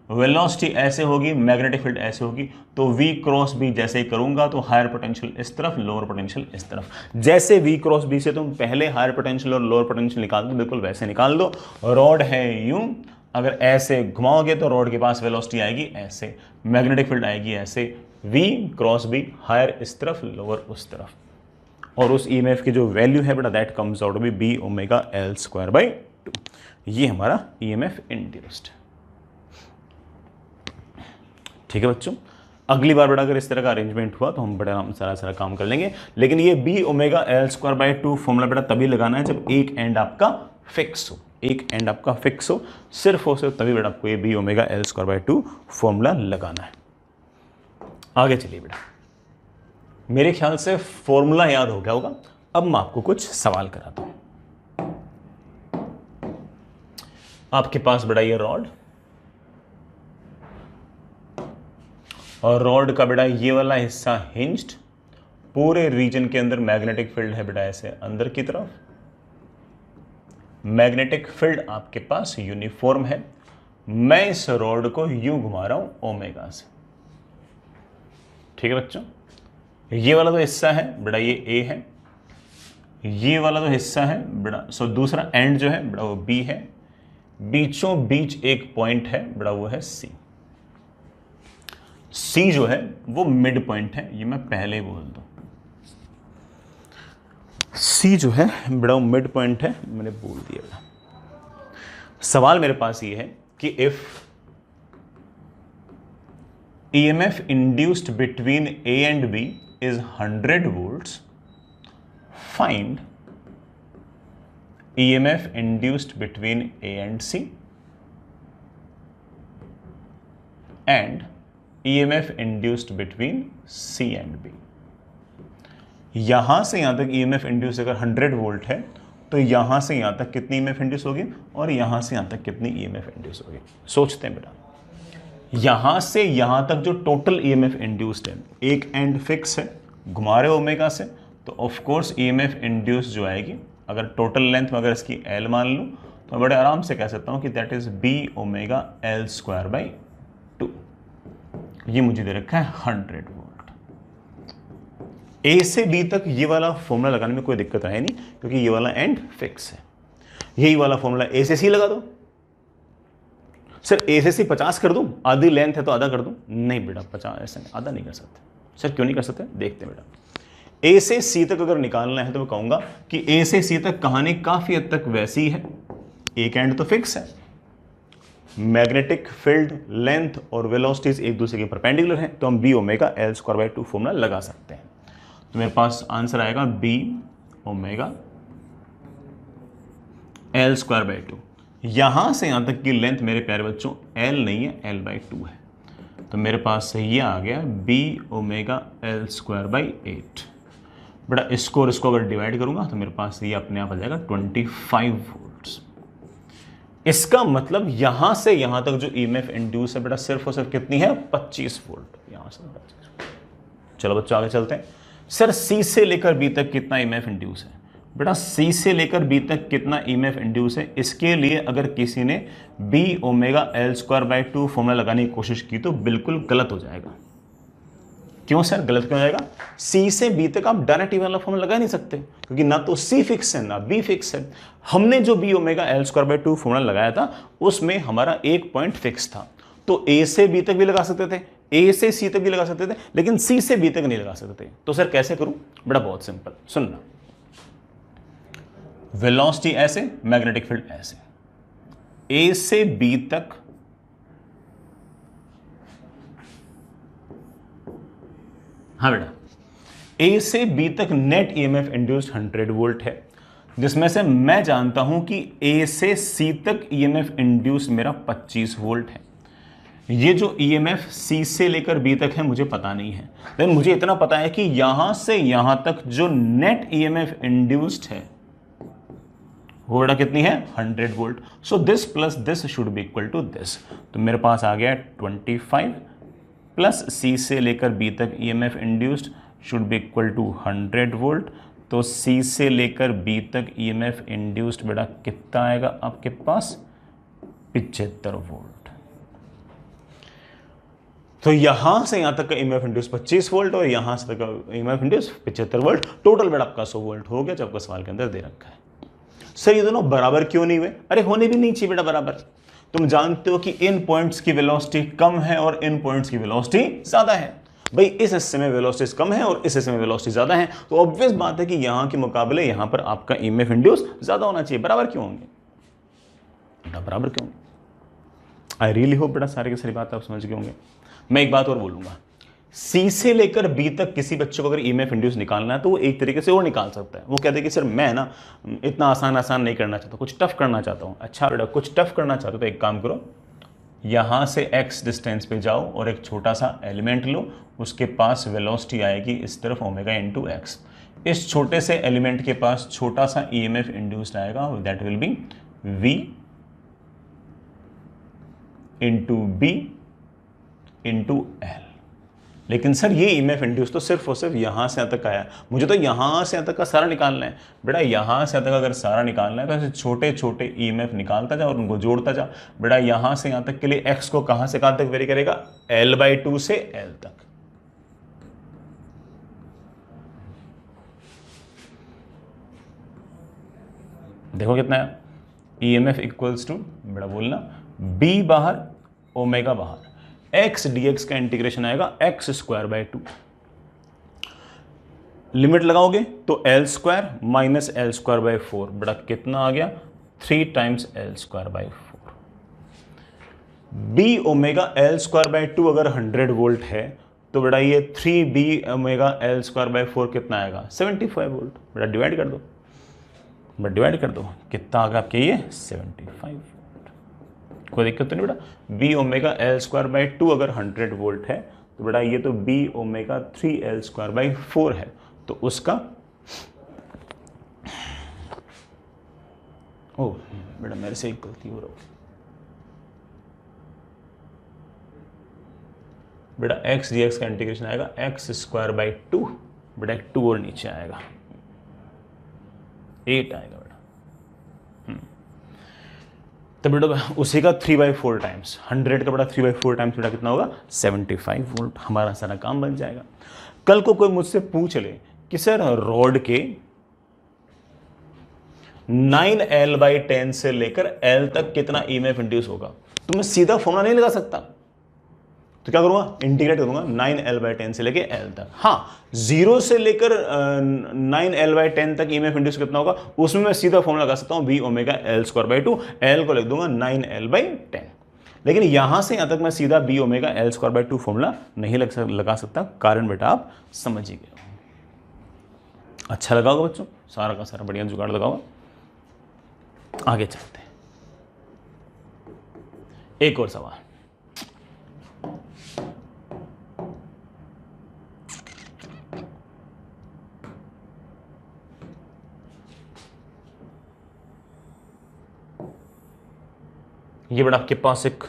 वेलोसिटी ऐसे होगी, मैग्नेटिक फील्ड ऐसे होगी, तो V क्रॉस B जैसे ही करूंगा तो हायर पोटेंशियल इस तरफ, लोअर पोटेंशियल इस तरफ। जैसे V क्रॉस B से तुम पहले हायर पोटेंशियल और लोअर पोटेंशियल निकाल दो, बिल्कुल वैसे निकाल दो। रॉड है यूं, अगर ऐसे घुमाओगे तो रॉड के पास वेलोसिटी आएगी ऐसे, मैग्नेटिक फील्ड आएगी ऐसे, V क्रॉस B हायर इस तरफ, लोअर उस तरफ, और उस ईएमएफ की जो वैल्यू है बेटा that comes out B B omega L square by 2। ये हमारा ईएमएफ इंड्यूस्ड। ठीक है बच्चों, अगली बार बेटा अगर इस तरह का अरेंजमेंट हुआ तो हम बड़ा सारा काम कर लेंगे। लेकिन ये B omega L square by 2 formula बेटा तभी लगाना है जब एक एंड आपका फिक्स हो, एक एंड आपका फिक्स हो, सिर्फ और सिर्फ तभी बेटा आपको ये B omega L square by 2 formula लगाना है। आगे चलिए बेटा, मेरे ख्याल से फॉर्मूला याद हो गया होगा। अब मैं आपको कुछ सवाल कराता हूं। आपके पास बेटा ये रॉड, और रॉड का बेटा ये वाला हिस्सा हिंज्ड, पूरे रीजन के अंदर मैग्नेटिक फील्ड है बेटा ऐसे अंदर की तरफ, मैग्नेटिक फील्ड आपके पास यूनिफॉर्म है। मैं इस रॉड को यूं घुमा रहा हूं ओमेगा से। ठीक है बच्चों, ये वाला तो हिस्सा है बेटा ये ए है, ये वाला तो हिस्सा है बेटा, सो दूसरा एंड जो है बेटा वो बी है, बीचों बीच एक पॉइंट है बेटा वो है सी। सी जो है वो मिड पॉइंट है, ये मैं पहले ही बोल दूं। सी जो है बेटा वो मिड पॉइंट है, मैंने बोल दिया बेटा। सवाल मेरे पास ये है कि if EMF induced between A and B is 100 volts, find EMF induced between A and C and EMF induced between C and B। यहां से यहां तक EMF इंड्यूस अगर 100 वोल्ट है तो यहां से यहां तक कितनी EMF इंड्यूस होगी और यहां से यहां तक कितनी EMF इंड्यूस होगी? सोचते हैं बेटा। यहां से यहां तक जो टोटल ईएमएफ इंड्यूस्ड है, एक एंड फिक्स है, घुमा रहे ओमेगा से, तो ऑफ कोर्स ईएमएफ इंड्यूस जो आएगी, अगर टोटल लेंथ में अगर इसकी एल मान लूं तो मैं बड़े आराम से कह सकता हूं कि that is B omega L square by 2। ये मुझे दे रखा है 100 वोल्ट। ए से बी तक ये वाला फॉर्मूला लगाने में कोई दिक्कत आए नहीं, क्योंकि ये वाला एंड फिक्स है। यही वाला फॉर्मूला ए से सी लगा दो। सर ए से सी 50 कर दूं, आधी लेंथ है तो आधा कर दूं? नहीं बेटा, 50 ऐसे नहीं, आधा नहीं कर सकते। सर क्यों नहीं कर सकते? देखते बेटा, ए से सी तक अगर निकालना है तो मैं कहूंगा कि ए से सी तक कहानी काफी हद तक वैसी है, एक एंड तो फिक्स है, मैग्नेटिक फील्ड लेंथ और वेलोसिटीज एक दूसरे के परपेंडिकुलर हैं, तो हम B omega L square by 2 formula लगा सकते हैं। तो मेरे पास आंसर आएगा B omega L square by 2। यहां से यहां तक की लेंथ मेरे प्यारे बच्चों एल नहीं है, एल बाई 2 है, तो मेरे पास ये आ गया B omega L square by 8। बेटा इसको और इसको अगर डिवाइड करूंगा तो मेरे पास ये अपने आप आ जाएगा 25 वोल्ट्स। इसका मतलब यहां से यहां तक जो ईएमएफ इंड्यूस है बेटा सिर्फ और सिर्फ कितनी है? 25 वोल्ट। यहां से 25। चलो बच्चों आगे चलते हैं। सर सी से लेकर बी तक कितना ईएमएफ इंड्यूस है? बेटा सी से लेकर बी तक कितना ईएमएफ इंड्यूस है, इसके लिए अगर किसी ने B omega L square by 2 formula लगाने की कोशिश की तो बिल्कुल गलत हो जाएगा। क्यों सर गलत क्यों हो जाएगा? सी से बी तक आप डायरेक्ट वाला फॉर्मूला लगा नहीं सकते, क्योंकि ना तो सी फिक्स है ना बी फिक्स है। हमने जो B omega L square by 2 formula लगाया था उसमें हमारा एक पॉइंट फिक्स था, तो ए से बी तक भी लगा सकते थे, ए से सी तक भी लगा सकते थे, लेकिन सी से बी तक नहीं लगा सकते थे। तो सर कैसे करूं? बड़ा बहुत सिंपल, सुनना। वेलोसिटी ऐसे, मैग्नेटिक फील्ड ऐसे, ए से बी तक हाँ बेटा, ए से बी तक नेट ईएमएफ इंड्यूस्ड 100 वोल्ट है, जिसमें से मैं जानता हूं कि ए से सी तक ईएमएफ इंड्यूस मेरा 25 वोल्ट है। ये जो ईएमएफ सी से लेकर बी तक है मुझे पता नहीं है, लेकिन मुझे इतना पता है कि यहां से यहां तक जो नेट ईएमएफ इंड्यूस्ड है वो बेटा कितनी है? 100 volt. So this plus this should be equal to this. तो मेरे पास आ गया 25 प्लस सी से लेकर बी तक EMF induced should be equal to 100 volt. तो सी से लेकर बी तक ईएमएफ इंड्यूस्ड बेटा कितना आएगा आपके पास? 75 वोल्ट। तो यहां से यहां तक का ईएमएफ इंड्यूस 25 वोल्ट और यहां से तक का ईएमएफ इंड्यूस 75 वोल्ट। टोटल बेटा आपका 100 वोल्ट हो गया, जो आपका सवाल के अंदर दे रखा है। सर ये दोनों बराबर क्यों नहीं हुए? अरे होने भी नहीं चाहिए बेटा बराबर। तुम जानते हो कि इन पॉइंट्स की वेलोसिटी कम है और इन पॉइंट्स की वेलोसिटी ज्यादा है। भाई इस हिस्से में वेलोसिटी कम है और इस हिस्से में वेलोसिटी ज्यादा है, तो ऑब्वियस बात है कि यहां के मुकाबले यहां पर आपका ईएमएफ इंड्यूस ज्यादा होना चाहिए। बराबर क्यों होंगे बेटा? बराबर क्यों? आई रियली होप बेटा सारी की सारी बात आप समझ गए होंगे। मैं एक बात और बोलूंगा, सी से लेकर बी तक किसी बच्चे को अगर ईएमएफ इंड्यूस निकालना है तो वो एक तरीके से और निकाल सकता है। वो कहते हैं कि सर मैं ना इतना आसान नहीं करना चाहता, कुछ टफ करना चाहता हूँ। अच्छा बेटा कुछ टफ करना चाहते हो तो एक काम करो, यहाँ से x डिस्टेंस पे जाओ और एक छोटा सा एलिमेंट लो, उसके पास वेलोसिटी आएगी इस तरफ ओमेगा इंटू एक्स। इस छोटे से एलिमेंट के पास छोटा सा ईएमएफ इंड्यूस्ड आएगा, that will be v into B into L. लेकिन सर ये ईएमएफ इंड्यूस तो सिर्फ और सिर्फ यहां से यहां तक आया, मुझे तो यहां से यहां तक का सारा निकालना है। बेटा यहां से यहां तक अगर सारा निकालना है तो ऐसे छोटे छोटे ईएमएफ निकालता जा और उनको जोड़ता जा। बेटा यहां से यहां तक के लिए एक्स को कहां से कहां तक वेरी करेगा? L/2 से L तक। देखो कितना है? ईएमएफ इक्वल्स टू बेटा बोलना बी बाहर ओमेगा बाहर, एक्स dx का इंटीग्रेशन आएगा एक्स स्क्वायर बाई 2। लिमिट लगाओगे तो L square minus L square by 4, बेटा कितना आ गया? 3 times L square by 4। B omega L square by 2 अगर 100 वोल्ट है तो बेटा ये 3b omega L square by 4 कितना आएगा? 75 वोल्ट। बेटा डिवाइड कर दो, बेटा डिवाइड कर दो, कितना आ गया आपके? ये 75। कोई दिक्कत तो नहीं बेटा। B omega L square by 2 अगर 100 वोल्ट है तो बेटा ये तो B omega 3 L square by 4 है, तो उसका बेटा मेरे से एक गलती हो रहा है। बेटा एक्स डी एक्स का इंटीग्रेशन आएगा एक्स स्क्वायर बाई 2, बेटा एक 2 और नीचे आएगा 8 आएगा बेटा। तो बेटा उसी का 3/4 टाइम्स 100 का बेटा 3/4 टाइम्स बेटा कितना होगा 75 वोल्ट। हमारा सारा काम बन जाएगा। कल को कोई मुझसे पूछ ले कि सर रॉड के 9L/10 से लेकर L तक कितना ईएमएफ इंड्यूस होगा, तो मैं सीधा फॉर्मूला नहीं लगा सकता, तो क्या करूंगा इंटीग्रेट करूंगा 9L/10 से लेकर L तक। हाँ 0 से लेकर 9L/10 तक ईएमएफ इंड्यूस कितना होगा उसमें मैं सीधा फॉर्मूला लगा सकता हूं V ओमेगा L²/2, L को लिख दूंगा 9L/10। लेकिन यहां से यहां तक मैं सीधा B ओमेगा L²/2 फॉर्मूला नहीं लगा सकता, कारण बेटा आप समझ ही गए। अच्छा लगा होगा बच्चों, सारा का सारा बढ़िया जुगाड़ लगा हुआ। आगे चलते हैं, एक और सवाल। ये बेटा आपके पास एक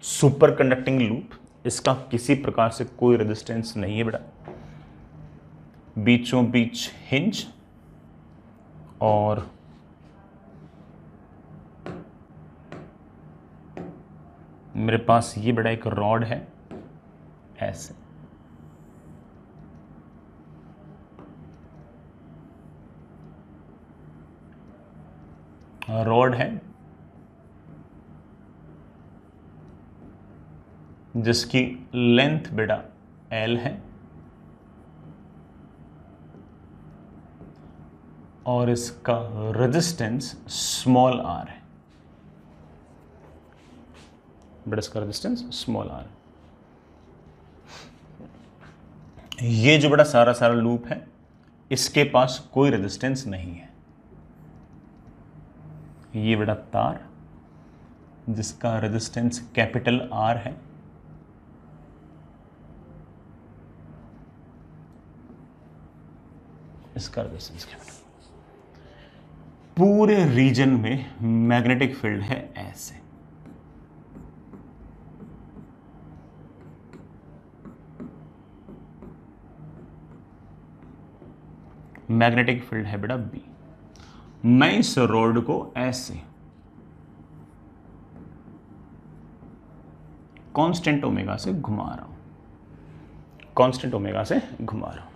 सुपर कंडक्टिंग लूप, इसका किसी प्रकार से कोई रेजिस्टेंस नहीं है बेटा, बीचों बीच हिंज और मेरे पास ये बेटा एक रॉड है ऐसे, रॉड है जिसकी लेंथ बेटा L है और इसका रेजिस्टेंस स्मॉल r है बेटा, इसका रेजिस्टेंस स्मॉल r। ये जो बेटा सारा सारा लूप है इसके पास कोई रेजिस्टेंस नहीं है। ये बेटा तार जिसका रेजिस्टेंस कैपिटल R है, इसका रेजिस्टेंस कैपिटल। पूरे रीजन में मैग्नेटिक फील्ड है ऐसे, मैग्नेटिक फील्ड है बेटा B। मैं इस रॉड को ऐसे कांस्टेंट ओमेगा से घुमा रहा हूं, कांस्टेंट ओमेगा से घुमा रहा हूं,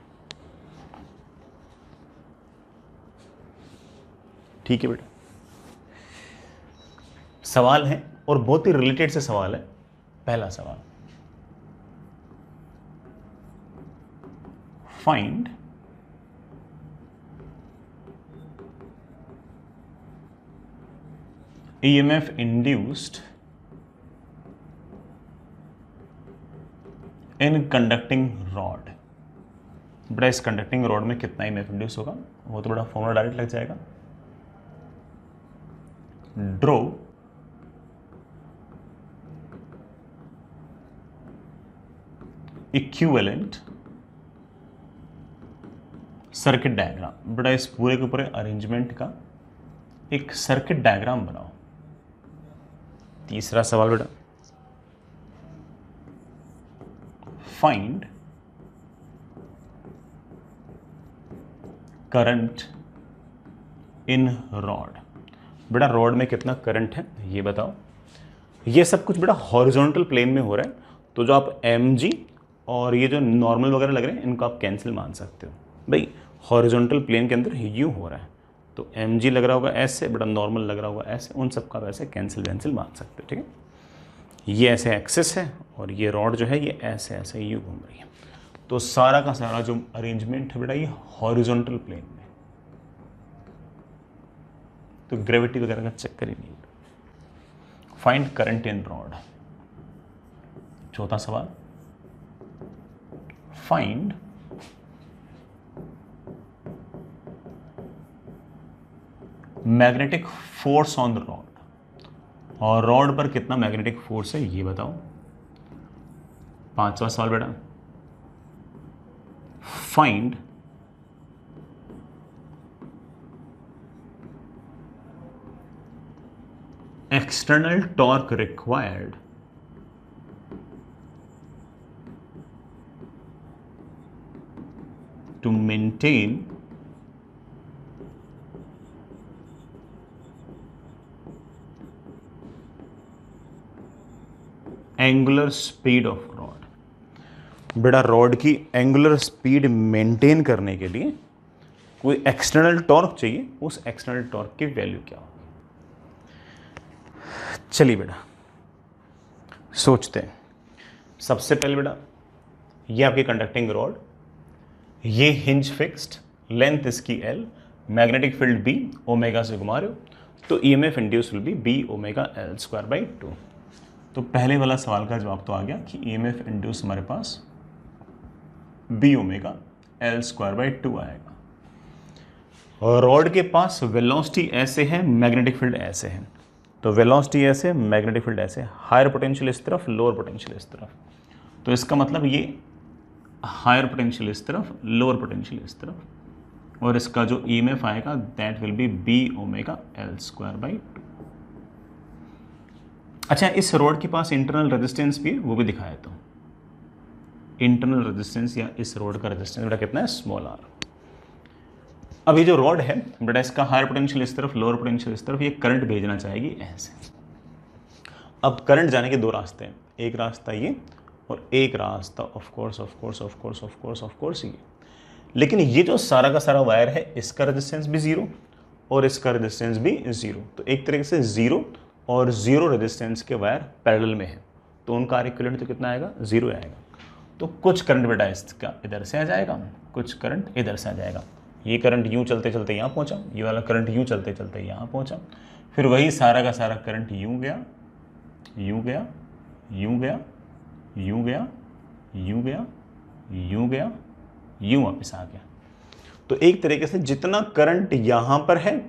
ठीक है बेटा। सवाल है और बहुत ही रिलेटेड से सवाल है। पहला सवाल, find EMF induced in conducting rod. बड़ा इस कंडक्टिंग रॉड में कितना EMF इंड्यूस होगा, वो तो बड़ा फॉर्मूला डायरेक्ट लग जाएगा। Draw equivalent circuit diagram. बड़ा इस पूरे के पूरे अरेंजमेंट का एक सर्किट डायग्राम बनाओ। तीसरा सवाल बेटा, फाइंड करंट इन रॉड। बेटा रॉड में कितना करंट है ये बताओ। ये सब कुछ बेटा हॉरिजॉन्टल प्लेन में हो रहा है, तो जो आप mg और ये जो नॉर्मल वगैरह लग रहे हैं इनको आप कैंसिल मान सकते हो। भाई हॉरिजॉन्टल प्लेन के अंदर यूं हो रहा है, तो mg लग रहा होगा ऐसे, बेटा नॉर्मल लग रहा होगा ऐसे, उन सब का वैसे कैंसिल मान सकते हो, ठीक है। ये ऐसे एक्सिस है और ये रॉड जो है ये ऐसे ऐसे यूं घूम रही है, तो सारा का सारा जो अरेंजमेंट है बेटा ये हॉरिजॉन्टल प्लेन में, तो ग्रेविटी वगैरह का चक्कर ही नहीं। Find current in rod. चौथा सवाल, find magnetic force on the rod. और रॉड पर कितना मैग्नेटिक फोर्स है ये बताओ। पांचवा सवाल बेटा, find external torque required to maintain angular speed of rod. बेटा रॉड की एंगुलर स्पीड मेंटेन करने के लिए कोई एक्सटर्नल टॉर्क चाहिए, उस एक्सटर्नल टॉर्क की वैल्यू क्या होगी? चलिए बेटा सोचते हैं। सबसे पहले बेटा ये आपकी कंडक्टिंग रॉड, ये हिंज फिक्स्ड, लेंथ इसकी L, magnetic field B, omega से घुमा रहे हो, तो EMF induce will be B omega L square by 2। तो पहले वाला सवाल का जवाब तो आ गया कि EMF इंड्यूस हमारे पास B omega L square by 2 आएगा। और रॉड के पास वेलोसिटी ऐसे है, मैग्नेटिक फील्ड ऐसे है, तो वेलोसिटी ऐसे, मैग्नेटिक फील्ड ऐसे, हायर पोटेंशियल इस तरफ, लोअर पोटेंशियल इस तरफ, तो इसका मतलब ये हायर पोटेंशियल इस तरफ, लोअर पोटेंशियल इस तरफ, और इसका जो EMF आएगा that will B B omega L square by 2। अच्छा, इस रॉड के पास इंटरनल रेजिस्टेंस भी है, वो भी दिखाया तो इंटरनल रेजिस्टेंस या इस रॉड का रेजिस्टेंस बेटा कितना है, स्मॉल r। अब ये जो रॉड है बेटा, इसका हायर पोटेंशियल इस तरफ, लोअर पोटेंशियल इस तरफ, ये करंट भेजना चाहेगी ऐसे। अब करंट जाने के दो रास्ते हैं, एक रास्ता ये और एक रास्ता ऑफ कोर्स ये। लेकिन ये जो सारा का सारा वायर है, इसका रेजिस्टेंस भी जीरो और इसका रेजिस्टेंस भी जीरो, तो एक तरीके से जीरो और जीरो रेजिस्टेंस के वायर पैरेलल में है, तो उनका इक्विवेलेंट तो कितना आएगा, जीरो आएगा। तो कुछ करंट बेटा इसका इधर से आ जाएगा, कुछ करंट इधर से आ जाएगा। ये करंट यूं चलते चलते यहाँ पहुँचा, ये वाला करंट यूं चलते चलते यहाँ पहुँचा, फिर वही सारा का सारा करंट यूं गया, यूं गया, यूं गया, यूं गया, यूं गया, यूं गया, यूं वापस आ गया। तो एक तरीके से जितना करंट यहाँ पर है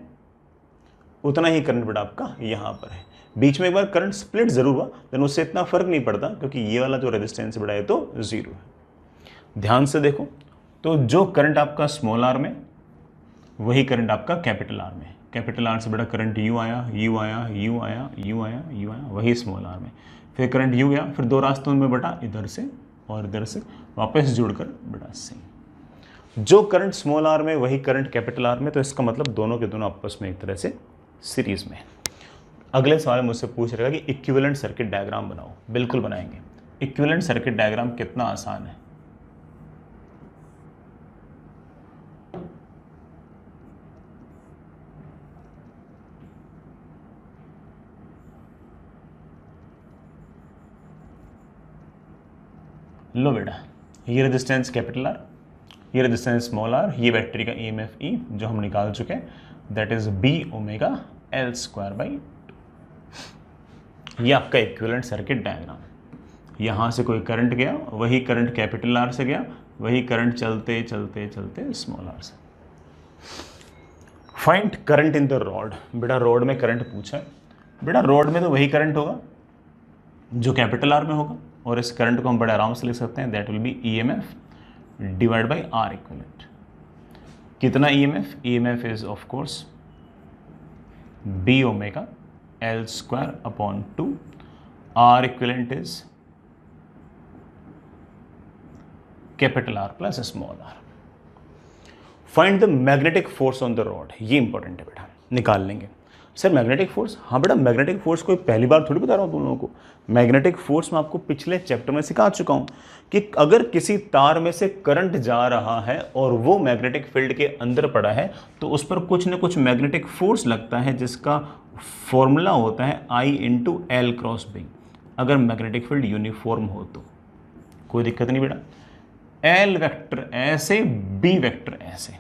उतना ही करंट बेटा आपका यहाँ पर है। बीच में एक बार करंट स्प्लिट जरूर हुआ, लेकिन उससे इतना फर्क नहीं पड़ता क्योंकि ये वाला जो रेजिस्टेंस बेटा है तो जीरो है। ध्यान से देखो, तो जो करंट आपका स्मॉल आर में वही करंट आपका कैपिटल आर में। कैपिटल आर से बेटा करंट यू आया, यू आया, यू आया, यू आया, यू आया, वही स्मॉल आर में। फिर करंट यू गया, फिर दो रास्तों में बेटा इधर से और इधर से वापस जुड़कर बेटा सेम। जो करंट स्मॉल आर में वही करंट कैपिटल आर में, तो इसका मतलब दोनों के दोनों आपस में एक तरह से सीरीज में। अगले सवाल मुझसे पूछ रहेगा कि इक्विवेलेंट सर्किट डायग्राम बनाओ। बिल्कुल बनाएंगे। इक्विवेलेंट सर्किट डायग्राम कितना आसान है। लो बेटा, ये रेजिस्टेंस कैपिटल आर, ये रेजिस्टेंस स्मॉल आर, ये बैटरी का EMF E जो हम निकाल चुके हैं, that is B omega L square by 2। ये आपका इक्विवेलेंट सर्किट डायग्राम। यहाँ से कोई करंट गया, वही करंट कैपिटल आर से गया, वही करंट चलते चलते चलते स्मॉल आर से। Find current in the rod. बेटा रॉड में करंट पूछा है, बेटा रॉड में तो वही करंट होगा जो कैपिटल आर में होगा, और इस करंट को हम बड़े आराम से लिख सकते हैं, that will B EMF divide by R equivalent. कितना EMF? EMF is of course B omega L square upon 2, R equivalent is capital R plus small r। Find the magnetic force on the rod. ये important है बेटा, निकाल लेंगे। Sir magnetic force, हाँ बेटा magnetic force कोई पहली बार थोड़ी बता रहा हूँ तुम लोगों को। मैग्नेटिक फोर्स मैं आपको पिछले चैप्टर में सिखा चुका हूँ कि अगर किसी तार में से करंट जा रहा है और वो मैग्नेटिक फील्ड के अंदर पड़ा है तो उस पर कुछ न कुछ मैग्नेटिक फोर्स लगता है, जिसका फॉर्मूला होता है I into L cross B। अगर मैग्नेटिक फील्ड यूनिफॉर्म हो तो कोई दिक्कत नहीं बेटा। L वेक्टर ऐसे, B वेक्टर ऐसे,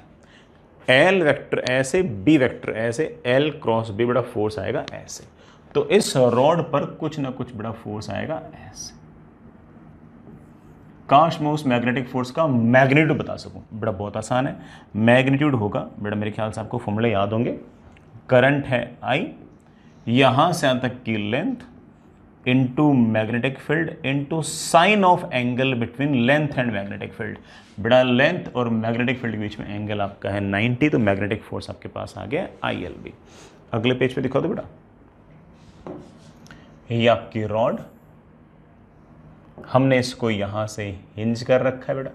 L वेक्टर ऐसे, B वेक्टर ऐसे, L क्रॉस B बड़ा फोर्स आएगा ऐसे। तो इस रॉड पर कुछ ना कुछ बड़ा फोर्स आएगा ऐसे। काश मैं उस मैग्नेटिक फोर्स का मैग्नीट्यूड बता सकूं। बड़ा बहुत आसान है। मैग्नीट्यूड होगा बेटा, मेरे ख्याल से आपको फॉर्मूले याद होंगे। करंट है I, यहां से यहां तक की length into magnetic field into sine of angle between length and magnetic field. बेटा लेंथ और मैग्नेटिक फील्ड के बीच में एंगल आपका है 90, तो मैग्नेटिक फोर्स आपके पास आ गया ILB। अगले पेज पे दिखा दो बेटा, ये आपकी रॉड, हमने इसको यहां से हिंज कर रखा है बेटा।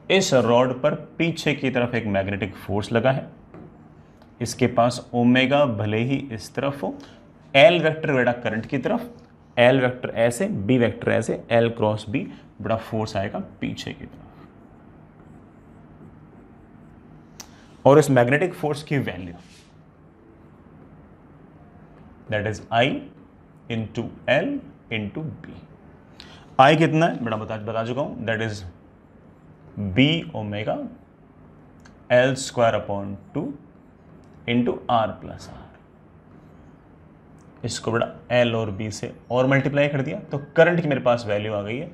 इस रॉड पर पीछे की तरफ एक मैग्नेटिक फोर्स लगा है, इसके पास ओमेगा भले ही इस तरफ हो, एल वेक्टर बेटा करंट की तरफ, एल वेक्टर ऐसे, बी वेक्टर ऐसे, एल क्रॉस बी बड़ा फोर्स आएगा पीछे की तरफ। और इस मैग्नेटिक फोर्स की value that is I into L into B. I कितना है बेटा बता चुका हूं, that is B omega L square upon 2 into R plus R. इसको बेटा एल और बी से और मल्टीप्लाई कर दिया तो करंट की मेरे पास वैल्यू आ गई है,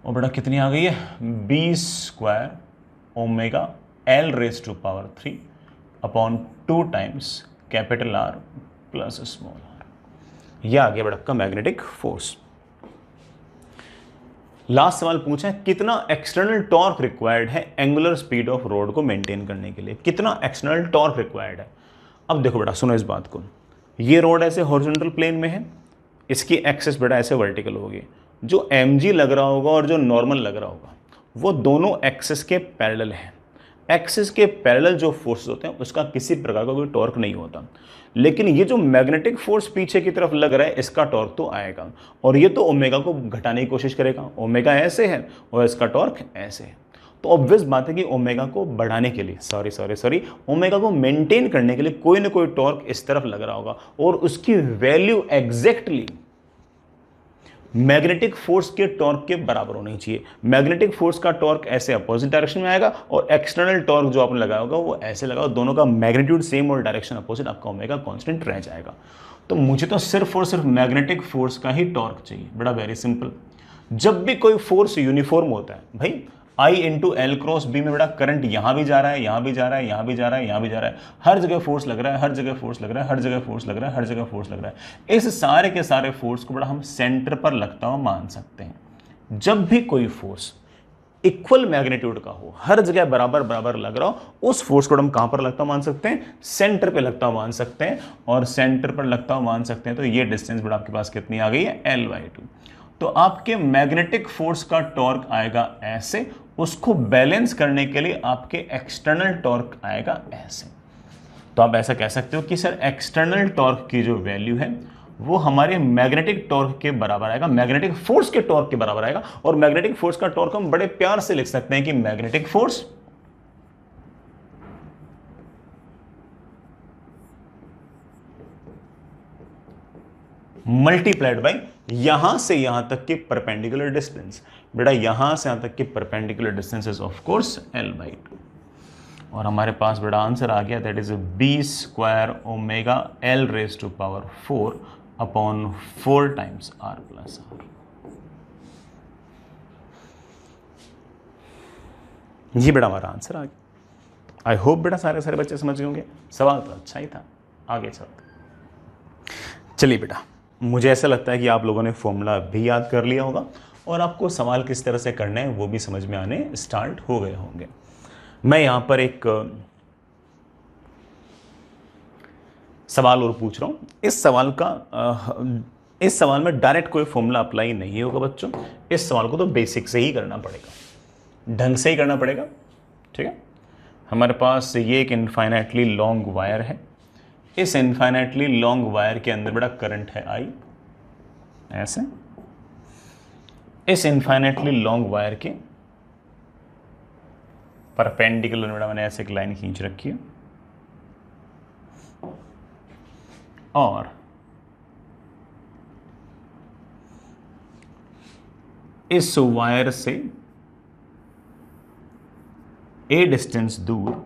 और बेटा कितनी आ गई है, B square omega L raise to power 3 upon 2 times capital R plus small R. यह आ गया बेटा आपका मैग्नेटिक फोर्स। लास्ट सवाल पूछा है, कितना एक्सटर्नल टॉर्क रिक्वायर्ड है एंगुलर स्पीड ऑफ रोड को मेंटेन करने के लिए, कितना एक्सटर्नल टॉर्क रिक्वायर्ड है। अब देखो बेटा सुनो इस बात को, ये रोड ऐसे हॉरिजॉन्टल प्लेन में है, इसकी एक्सिस बेटा ऐसे वर्टिकल होगी, जो mg लग रहा होगा और जो नॉर्मल लग रहा होगा वो दोनों एक्सिस के पैरेलल हैं। एक्सिस के पैरेलल जो फोर्स होते हैं उसका किसी प्रकार का कोई टॉर्क नहीं होता, लेकिन ये जो मैग्नेटिक फोर्स पीछे की तरफ लग रहा है इसका टॉर्क तो आएगा, और ये तो ओमेगा को घटाने की कोशिश करेगा। ओमेगा ऐसे है और इसका टॉर्क ऐसे है, तो ऑब्वियस बात है कि ओमेगा को बढ़ाने के लिए ओमेगा को मेंटेन करने के लिए कोई ना कोई टॉर्क इस तरफ लग रहा होगा, और उसकी वैल्यू एग्जैक्टली मैग्नेटिक फोर्स के टॉर्क के बराबर होनी चाहिए। मैग्नेटिक फोर्स का टॉर्क ऐसे अपोजिट डायरेक्शन में आएगा, और एक्सटर्नल टॉर्क जो आपने लगाया होगा वो ऐसे लगा, दोनों का मैग्नीट्यूड सेम और डायरेक्शन अपोजिट, आपका ओमेगा कांस्टेंट रह जाएगा। तो मुझे तो सिर्फ और सिर्फ मैग्नेटिक फोर्स का ही टॉर्क चाहिए, बड़ा वेरी सिंपल। जब भी कोई फोर्स यूनिफॉर्म होता है भाई, आई इंटू एल क्रॉस बी में बड़ा करंट यहां भी जा रहा है, यहां भी जा रहा है, यहां भी जा रहा है, यहां भी जा रहा है, हर जगह फोर्स लग रहा है, हर जगह फोर्स लग रहा है, हर जगह फोर्स लग रहा है, हर जगह फोर्स लग रहा है। इस सारे के सारे फोर्स को बड़ा हम सेंटर पर लगता हुआ मान सकते हैं। जब भी कोई फोर्स इक्वल मैग्नीट्यूड का हो, हर जगह बराबर बराबर लग रहा हो, उस फोर्स को हम कहां पर लगता मान सकते हैं, सेंटर पे लगता मान सकते हैं। और सेंटर पर लगता मान सकते हैं तो ये डिस्टेंस बड़ा आपके पास कितनी आ गई है, L/2। तो आपके मैग्नेटिक फोर्स का टॉर्क आएगा ऐसे, उसको बैलेंस करने के लिए आपके एक्सटर्नल टॉर्क आएगा ऐसे। तो आप ऐसा कह सकते हो कि सर एक्सटर्नल टॉर्क की जो वैल्यू है वो हमारे मैग्नेटिक टॉर्क के बराबर आएगा, मैग्नेटिक फोर्स के टॉर्क के बराबर आएगा। और मैग्नेटिक फोर्स का टॉर्क हम बड़े प्यार से लिख सकते हैं कि मैग्नेटिक फोर्स मल्टीप्लाइड बाय यहां से यहां तक की परपेंडिकुलर डिस्टेंस। बेटा यहां से यहां तक की perpendicular distance is of course L/2। और हमारे पास बेटा आंसर आ गया, that is B square omega L raise to power 4 upon 4 times R plus R. ये बेटा हमारा आंसर आ गया। आई होप बेटा सारे बच्चे समझ गए होंगे। सवाल तो अच्छा ही था, आगे चलते। चलिए बेटा, मुझे ऐसा लगता है कि आप लोगों ने फॉर्मूला भी याद कर लिया होगा, और आपको सवाल किस तरह से करना है वो भी समझ में आने स्टार्ट हो गए होंगे। मैं यहां पर एक सवाल और पूछ रहा हूं। इस सवाल में डायरेक्ट कोई फॉर्मूला अप्लाई नहीं होगा बच्चों। इस सवाल को तो बेसिक से ही करना पड़ेगा, ढंग से ही करना पड़ेगा, ठीक है। हमारे पास ये एक इनफाइनाइटली लॉन्ग वायर है। इस इनफाइनाइटली लॉन्ग वायर के अंदर बड़ा करंट है आई, ऐसे। इस इनफाइनाइटली लॉन्ग वायर के परपेंडिकुलर बेटा मैंने ऐसे एक लाइन खींच रखी है, और इस वायर से ए डिस्टेंस दूर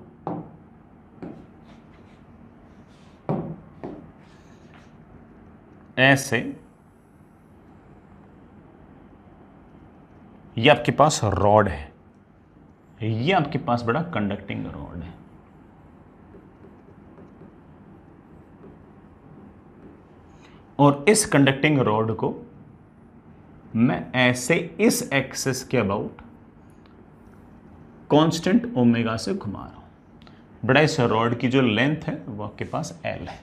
ऐसे ये आपके पास रॉड है, ये आपके पास बड़ा कंडक्टिंग रॉड है। और इस कंडक्टिंग रॉड को मैं ऐसे इस एक्सिस के अबाउट कांस्टेंट ओमेगा से घुमा रहा हूं। बड़ा इस रॉड की जो लेंथ है वो आपके पास L है।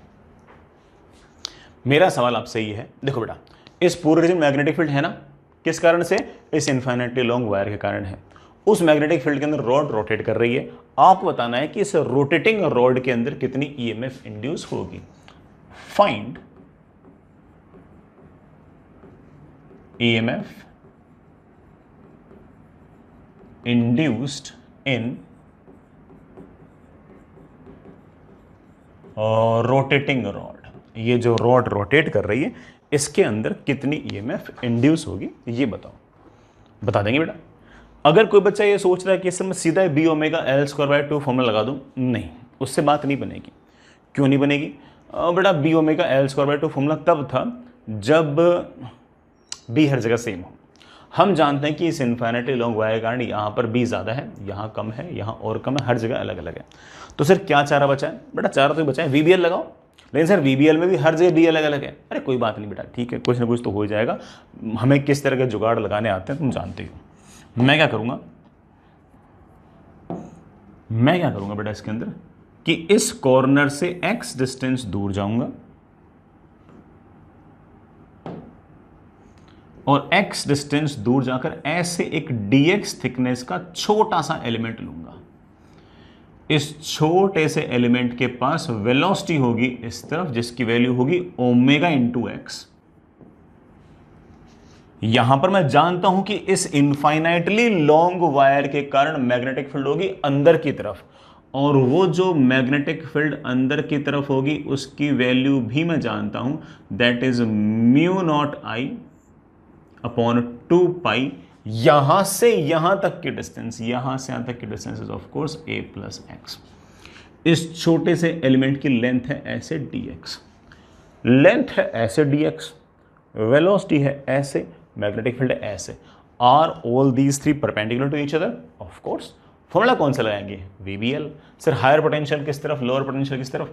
मेरा सवाल आपसे ये है, देखो बेटा इस पूरे रीजन मैग्नेटिक फील्ड है ना, किस कारण से, इस इनफाइनाइटली लॉन्ग वायर के कारण है। उस मैग्नेटिक फील्ड के अंदर रॉड रोटेट कर रही है, आपको बताना है कि इस रोटेटिंग रॉड के अंदर कितनी ईएमएफ इंड्यूस होगी। Find EMF induced in rotating rod. ये जो रॉड रोटेट कर रही है इसके अंदर कितनी ईएमएफ इंड्यूस होगी ये बताओ। बता देंगे बेटा। अगर कोई बच्चा ये सोच रहा है कि इसमें सीधा B omega L square by 2 formula लगा दूं, नहीं, उससे बात नहीं बनेगी। क्यों नहीं बनेगी बेटा? B omega L square by 2 formula तब था जब बी हर जगह सेम हो। हम जानते हैं कि इस इन्फिनिटी लॉन्ग वायर के कारण यहाँ पर बी ज़्यादा है, यहाँ कम है, यहाँ और कम है, हर जगह अलग अलग है। तो सर क्या चारा बचा है? बेटा चारा तो बचा है वीबीएल लगाओ। लेकिन सर वीबीएल में भी हर जगह बी अलग अलग है। अरे कोई बात नहीं बेटा, ठीक है, कुछ ना कुछ तो हो जाएगा। हमें किस तरह के जुगाड़ लगाने आते हैं तुम जानते हो। मैं क्या करूँगा बेटा इसके अंदर कि इस कॉर्नर से x डिस्टेंस दूर जाऊंगा और x डिस्टेंस दूर जाकर ऐसे एक dx थिकनेस का छोटा सा एलिमेंट लूंगा। इस छोटे से एलिमेंट के पास वेलोसिटी होगी इस तरफ, जिसकी वैल्यू होगी ओमेगा इंटू एक्स। यहां पर मैं जानता हूं कि इस इनफाइनाइटली लॉन्ग वायर के कारण मैग्नेटिक फील्ड होगी अंदर की तरफ, और वो जो मैग्नेटिक फील्ड अंदर की तरफ होगी उसकी वैल्यू भी मैं जानता हूं, that is mu naught I upon 2 पाई। यहां से यहां तक की डिस्टेंस, यहां से यहां तक की distance is of course a plus x. इस छोटे से एलिमेंट की लेंथ है ऐसे dx, लेंथ है ऐसे dx, वेलोसिटी है ऐसे, मैग्नेटिक फील्ड है ऐसे। Are all these three perpendicular to each other? Of course. Formula कौन सा लगाएंगे? VBL। सर हायर पोटेंशियल किस तरफ, लोअर पोटेंशियल किस तरफ?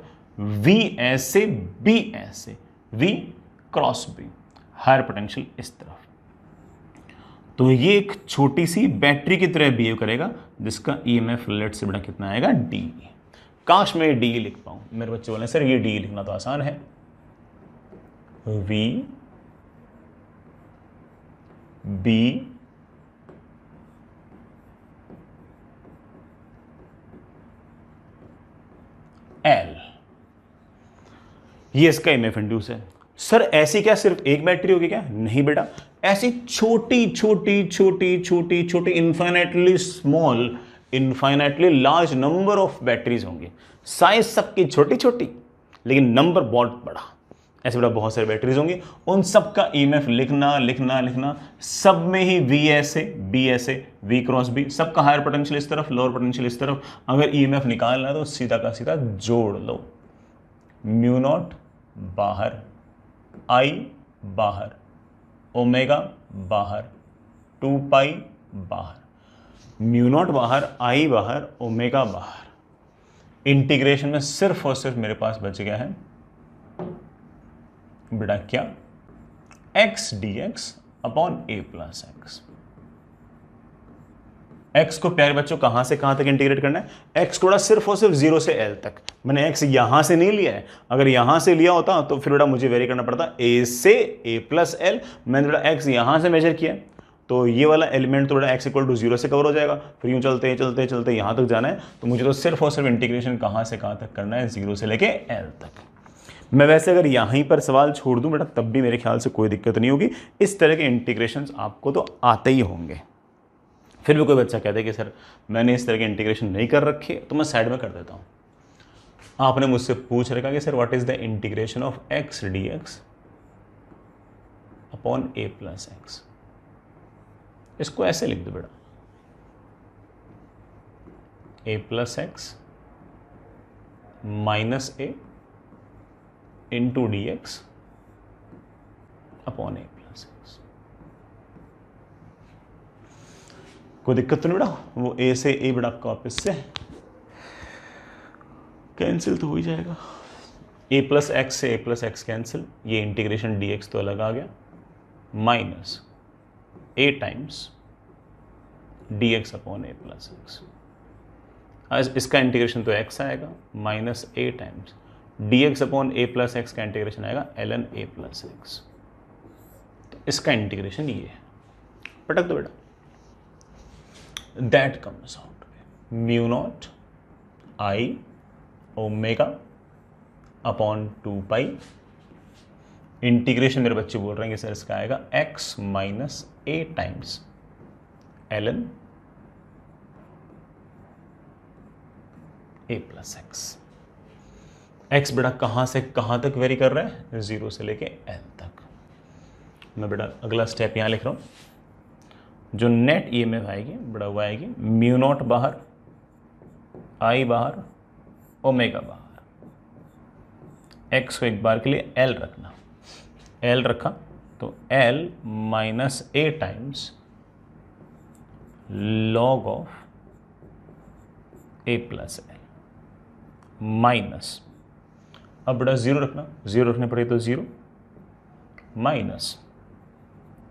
V ऐसे, B ऐसे, V cross B, higher potential इस तरफ। तो ये एक छोटी सी बैटरी की तरह बिहेव करेगा जिसका ईएमएफ लेट से बड़ा कितना आएगा? D। काश मैं D लिख पाऊं। मेरे बच्चे बोले सर ये D लिखना तो आसान है। V B L, ये इसका ईएमएफ इंड्यूस है। सर ऐसी क्या सिर्फ एक बैटरी होगी क्या? नहीं बेटा, ऐसी छोटी छोटी छोटी छोटी छोटी infinitely small, infinitely large number of batteries होंगी। साइज सबकी छोटी छोटी लेकिन नंबर बहुत बड़ा। ऐसे बेटा बहुत सारी बैटरीज होंगी, उन सब का ईएमएफ लिखना लिखना लिखना, सब में ही V ऐसे, B ऐसे, V क्रॉस B, सबका हायर पोटेंशियल इस तरफ, लोअर पोटेंशियल इस तरफ। अगर ईएमएफ निकालना है तो सीधा का सीधा जोड़ लो। म्यू नॉट बाहर, I बाहर, ओमेगा बाहर, 2 पाई बाहर, म्यू नॉट बाहर, I बाहर, ओमेगा बाहर। इंटीग्रेशन में सिर्फ और सिर्फ मेरे पास बच गया है बेटा क्या? x dx upon a plus x. x को प्यारे बच्चों कहां से कहां तक इंटीग्रेट करना है? x को सिर्फ और सिर्फ 0 से l तक। मैंने x यहां से नहीं लिया है, अगर यहां से लिया होता तो फिर बेटा मुझे वेरी करना पड़ता a से a प्लस l। मैंने बेटा x यहां से मेजर किया तो ये वाला एलिमेंट तो बेटा x इक्वल टू 0 से कवर हो जाएगा। फिर यूं चलते चलते चलते यहां तक जाना है, तो मुझे तो सिर्फ और सिर्फ इंटीग्रेशन कहां से कहां तक करना है? 0 से लेके l तक। मैं वैसे अगर यहीं पर सवाल छोड़ दूं बेटा तब भी मेरे ख्याल से कोई दिक्कत नहीं होगी। इस तरह के इंटीग्रेशंस आपको तो आते ही होंगे। फिर भी कोई बच्चा कहता है कि सर मैंने इस तरह के इंटीग्रेशन नहीं कर रखे, तो मैं साइड में कर देता हूं। आपने मुझसे पूछ रखा कि sir what is the integration of x dx upon a plus x. इसको ऐसे लिख दो बेटा, a plus x minus a into dx upon a plus x. कोई दिक्कत तो नहीं बेटा? वो a से a बेटा आपका वापस से कैंसिल तो हो ही जाएगा। a प्लस एक्स से a प्लस एक्स कैंसिल, ये इंटीग्रेशन dx तो अलग आ गया, minus a times dx upon a plus x. इसका इंटीग्रेशन तो x आएगा, minus a times dx upon a plus x का इंटीग्रेशन आएगा ln a प्लस एक्स। तो इसका इंटीग्रेशन ये है। पटक दो बेटा। That comes out mu naught I omega upon 2 pi integration मेरे बच्चे बोल रहे हैं कि सर इसका आएगा x minus a times L N a plus x. X बेटा कहां से कहां तक वेरी कर रहा है, 0 से लेके एल तक। मैं बेटा अगला स्टेप यहां लिख रहा हूं। जो नेट ईएमएफ आएगी बेटा वो आएगी म्यू नॉट बाहर, आई बाहर, ओमेगा बाहर। एक्स को एक बार के लिए एल रखना, एल रखा तो L minus a times log of A plus L minus, अब बेटा 0 रखना, 0 रखने पड़े तो 0 minus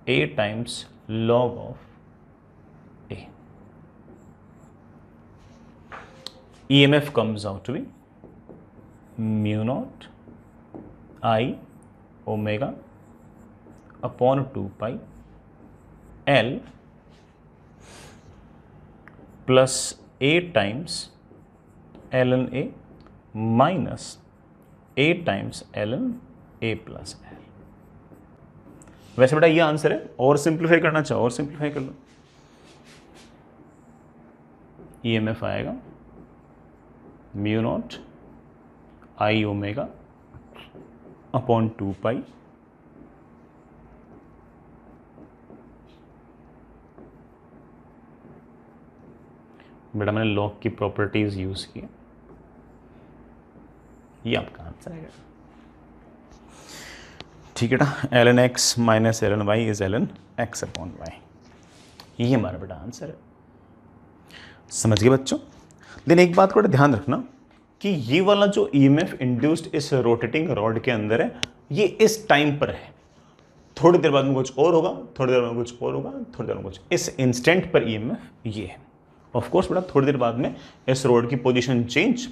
a times log of a. EMF comes out to be mu naught I omega upon 2 pi L plus a times L N a minus a times L N a plus L. वैसे बेटा ये answer है, और simplify करना चाहो और simplify कर लो। EMF आएगा mu naught I omega upon 2 पाई बेटा मैंने लॉग की प्रॉपर्टीज यूज की, ये आपका आंसर आएगा। ठीक है ना, L N x minus L N y is L N x upon y, ये हमारा बेटा आंसर है। समझ गए बच्चों। देन एक बात को ध्यान रखना कि ये वाला जो ईएमएफ इंड्यूस्ड इस रोटेटिंग रॉड के अंदर है, ये इस टाइम पर है। थोड़ी देर बाद में कुछ और होगा, थोड़ी देर में कुछ और होगा, थोड़ी देर में कुछ, इस इंस्टेंट पर ईएमएफ ये है। ऑफ कोर्स बेटा थोड़ी देर बाद में इस रोड की पोजीशन चेंज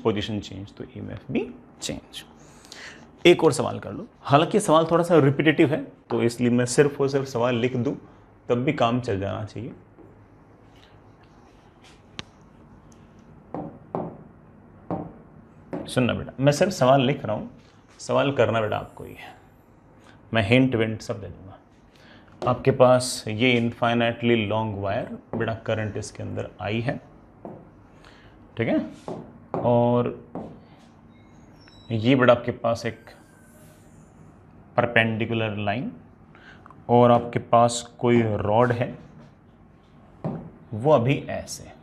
तो ईएमएफ भी चेंज। एक और सवाल कर लो, हालांकि सवाल थोड़ा सा रिपीटेटिव है तो इसलिए मैं सिर्फ और सिर्फ सवाल लिख दूं तब भी काम चल जाना चाहिए। सुनना बेटा, मैं सिर्फ सवाल लिख रहा हूं, सवाल करना बेटा आपको ही है। मैं हिंट विंट सब दे दूंगा। आपके पास ये इनफाइनाइटली लॉन्ग वायर बेटा, करंट इसके अंदर आई है, ठीक है, और ये बेटा आपके पास एक परपेंडिकुलर लाइन, और आपके पास कोई रॉड है वो अभी ऐसे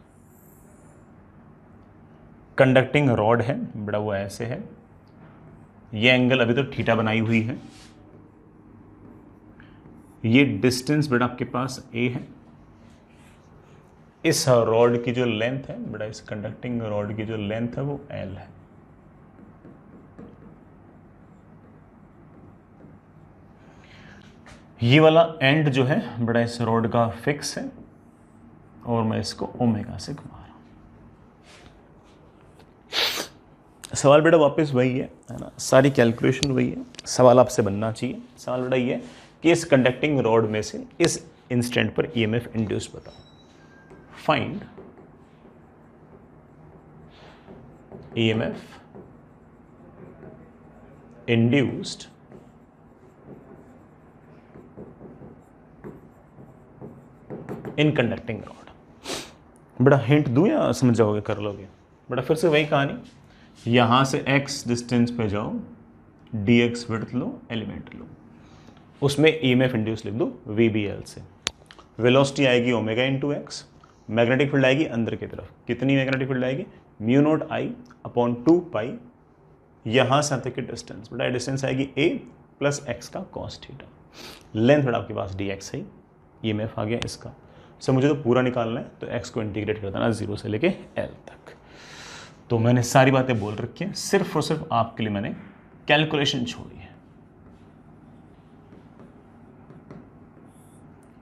कंडक्टिंग रॉड है बेटा, वो ऐसे है। ये एंगल अभी तो थीटा बनाई हुई है। ये डिस्टेंस बेटा आपके पास ए है। इस रॉड की जो लेंथ है बेटा, इस कंडक्टिंग रॉड की जो लेंथ है वो एल है। ये वाला एंड जो है बेटा इस रॉड का फिक्स है, और मैं इसको ओमेगा से घुमा रहा हूं। सवाल बेटा वापस वही है ना, सारी कैलकुलेशन वही है। सवाल आपसे बनना चाहिए, सवाल बेटा ये है कि इस कंडक्टिंग रॉड में से इस इंस्टेंट पर ईएमएफ इंड्यूस बताओ। Find EMF induced in conducting rod. बेटा हिंट दूं या समझ जाओगे, कर लोगे? बेटा फिर से वही कहानी, यहां से x डिस्टेंस पे जाओ, dx विड्थ लो, एलिमेंट लो, उसमें ईएमएफ इंड्यूस लिख दो VBL से। वेलोसिटी आएगी omega into x, magnetic field आएगी अंदर की तरफ। कितनी मैग्नेटिक फील्ड आएगी? म्यू नॉट आई अपॉन 2 पाई, यहां से तक की डिस्टेंस बेटा, डिस्टेंस आएगी a प्लस एक्स का कॉस थीटा। लेंथ बेटा आपके पास dx है, ईएमएफ आ गया इसका। सर मुझे तो पूरा निकालना है, तो x को इंटीग्रेट कर देना 0 से लेके l तक। तो मैंने सारी बातें बोल रखी हैं, सिर्फ और सिर्फ आपके लिए मैंने कैलकुलेशन छोड़ी है।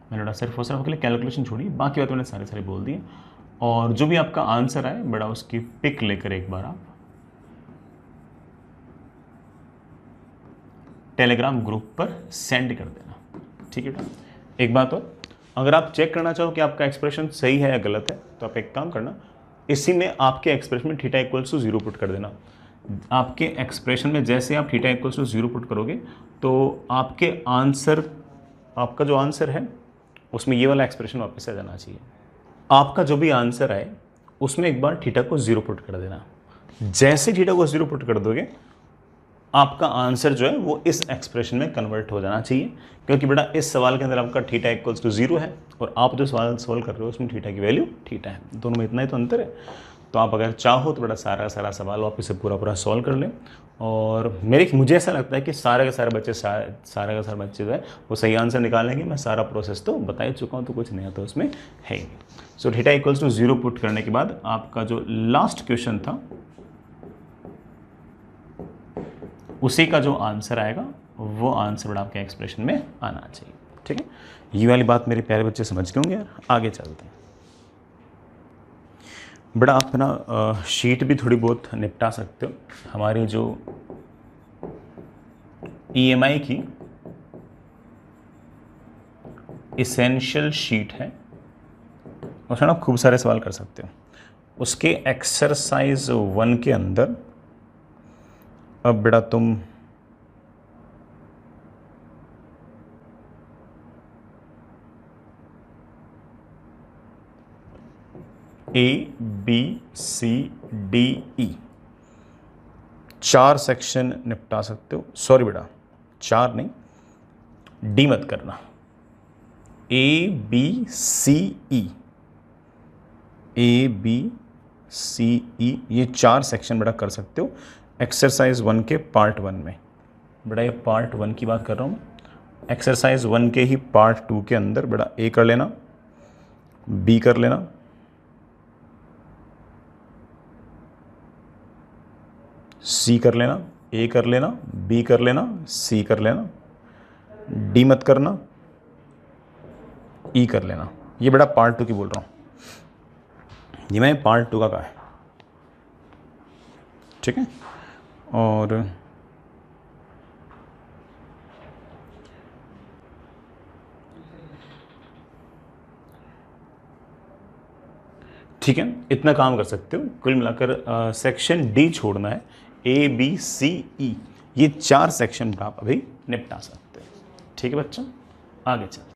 मैंने बेटा सिर्फ और सिर्फ आपके लिए कैलकुलेशन छोड़ी, बाकी बातें मैंने सारी बोल दी है। और जो भी आपका आंसर आए बेटा, उसकी पिक लेकर एक बार आप टेलीग्राम ग्रुप पर सेंड कर देना, ठीक है बेटा। एक बात और, अगर आप चेक करना चाहो कि आपका एक्सप्रेशन सही है या गलत है तो आप एक काम करना, इसी में आपके एक्सप्रेशन में थीटा इक्वल्स टू 0 पुट कर देना। आपके एक्सप्रेशन में जैसे आप थीटा इक्वल्स टू 0 पुट करोगे तो आपके आंसर, आपका जो आंसर है उसमें ये वाला एक्सप्रेशन वापस आ जाना चाहिए। आपका जो भी आंसर आए उसमें एक बार थीटा को 0 पुट कर देना। जैसे थीटा को 0 पुट कर दोगे आपका आंसर जो है वो इस एक्सप्रेशन में कन्वर्ट हो जाना चाहिए, क्योंकि बेटा इस सवाल के अंदर आपका थीटा इक्वल्स टू 0 है और आप जो सवाल सॉल्व कर रहे हो उसमें थीटा की वैल्यू थीटा है, दोनों में इतना ही तो अंतर है। तो आप अगर चाहो तो बेटा सारा सवाल वापस से पूरा सॉल्व कर लें, और मुझे ऐसा लगता है कि सारे के सारे बच्चे जो है वो सही आंसर निकालेंगे। मैं सारा प्रोसेस तो बता ही चुका हूँ, तो कुछ नया तो उसमें है ही। So theta equals to 0 put करने के बाद आपका जो लास्ट क्वेश्चन था उसी का जो आंसर आएगा वो आंसर बेटा आपके एक्सप्रेशन में आना चाहिए। ठीक है, ये वाली बात मेरे प्यारे बच्चे समझ गए होंगे यार। आगे चलते हैं बेटा, आप ना शीट भी थोड़ी बहुत निपटा सकते हो। हमारी जो EMI की इसेंशियल शीट है उसमें ना खूब सारे सवाल कर सकते हो। उसके एक्सरसाइज 1 के अंदर अब बेटा तुम ABCDE 4 सेक्शन निपटा सकते हो। सॉरी बेटा 4 नहीं, डी मत करना, ABCE ये 4 सेक्शन बेटा कर सकते हो एक्सरसाइज 1 के पार्ट 1 में। बेटा ये पार्ट 1 की बात कर रहा हूँ, एक्सरसाइज 1 के ही पार्ट 2 के अंदर बेटा A कर लेना, B कर लेना, C कर लेना, A कर लेना, B कर लेना, C कर लेना, D मत करना, E कर लेना। ये बेटा पार्ट 2 की बोल रहा हूँ, ये मैं पार्ट 2 का कहा है। ठीक है, और ठीक है, इतना काम कर सकते हो। कुल मिलाकर सेक्शन डी छोड़ना है, ABCE ये 4 सेक्शन आप अभी निपटा सकते हो। ठीक है बच्चों, आगे चल।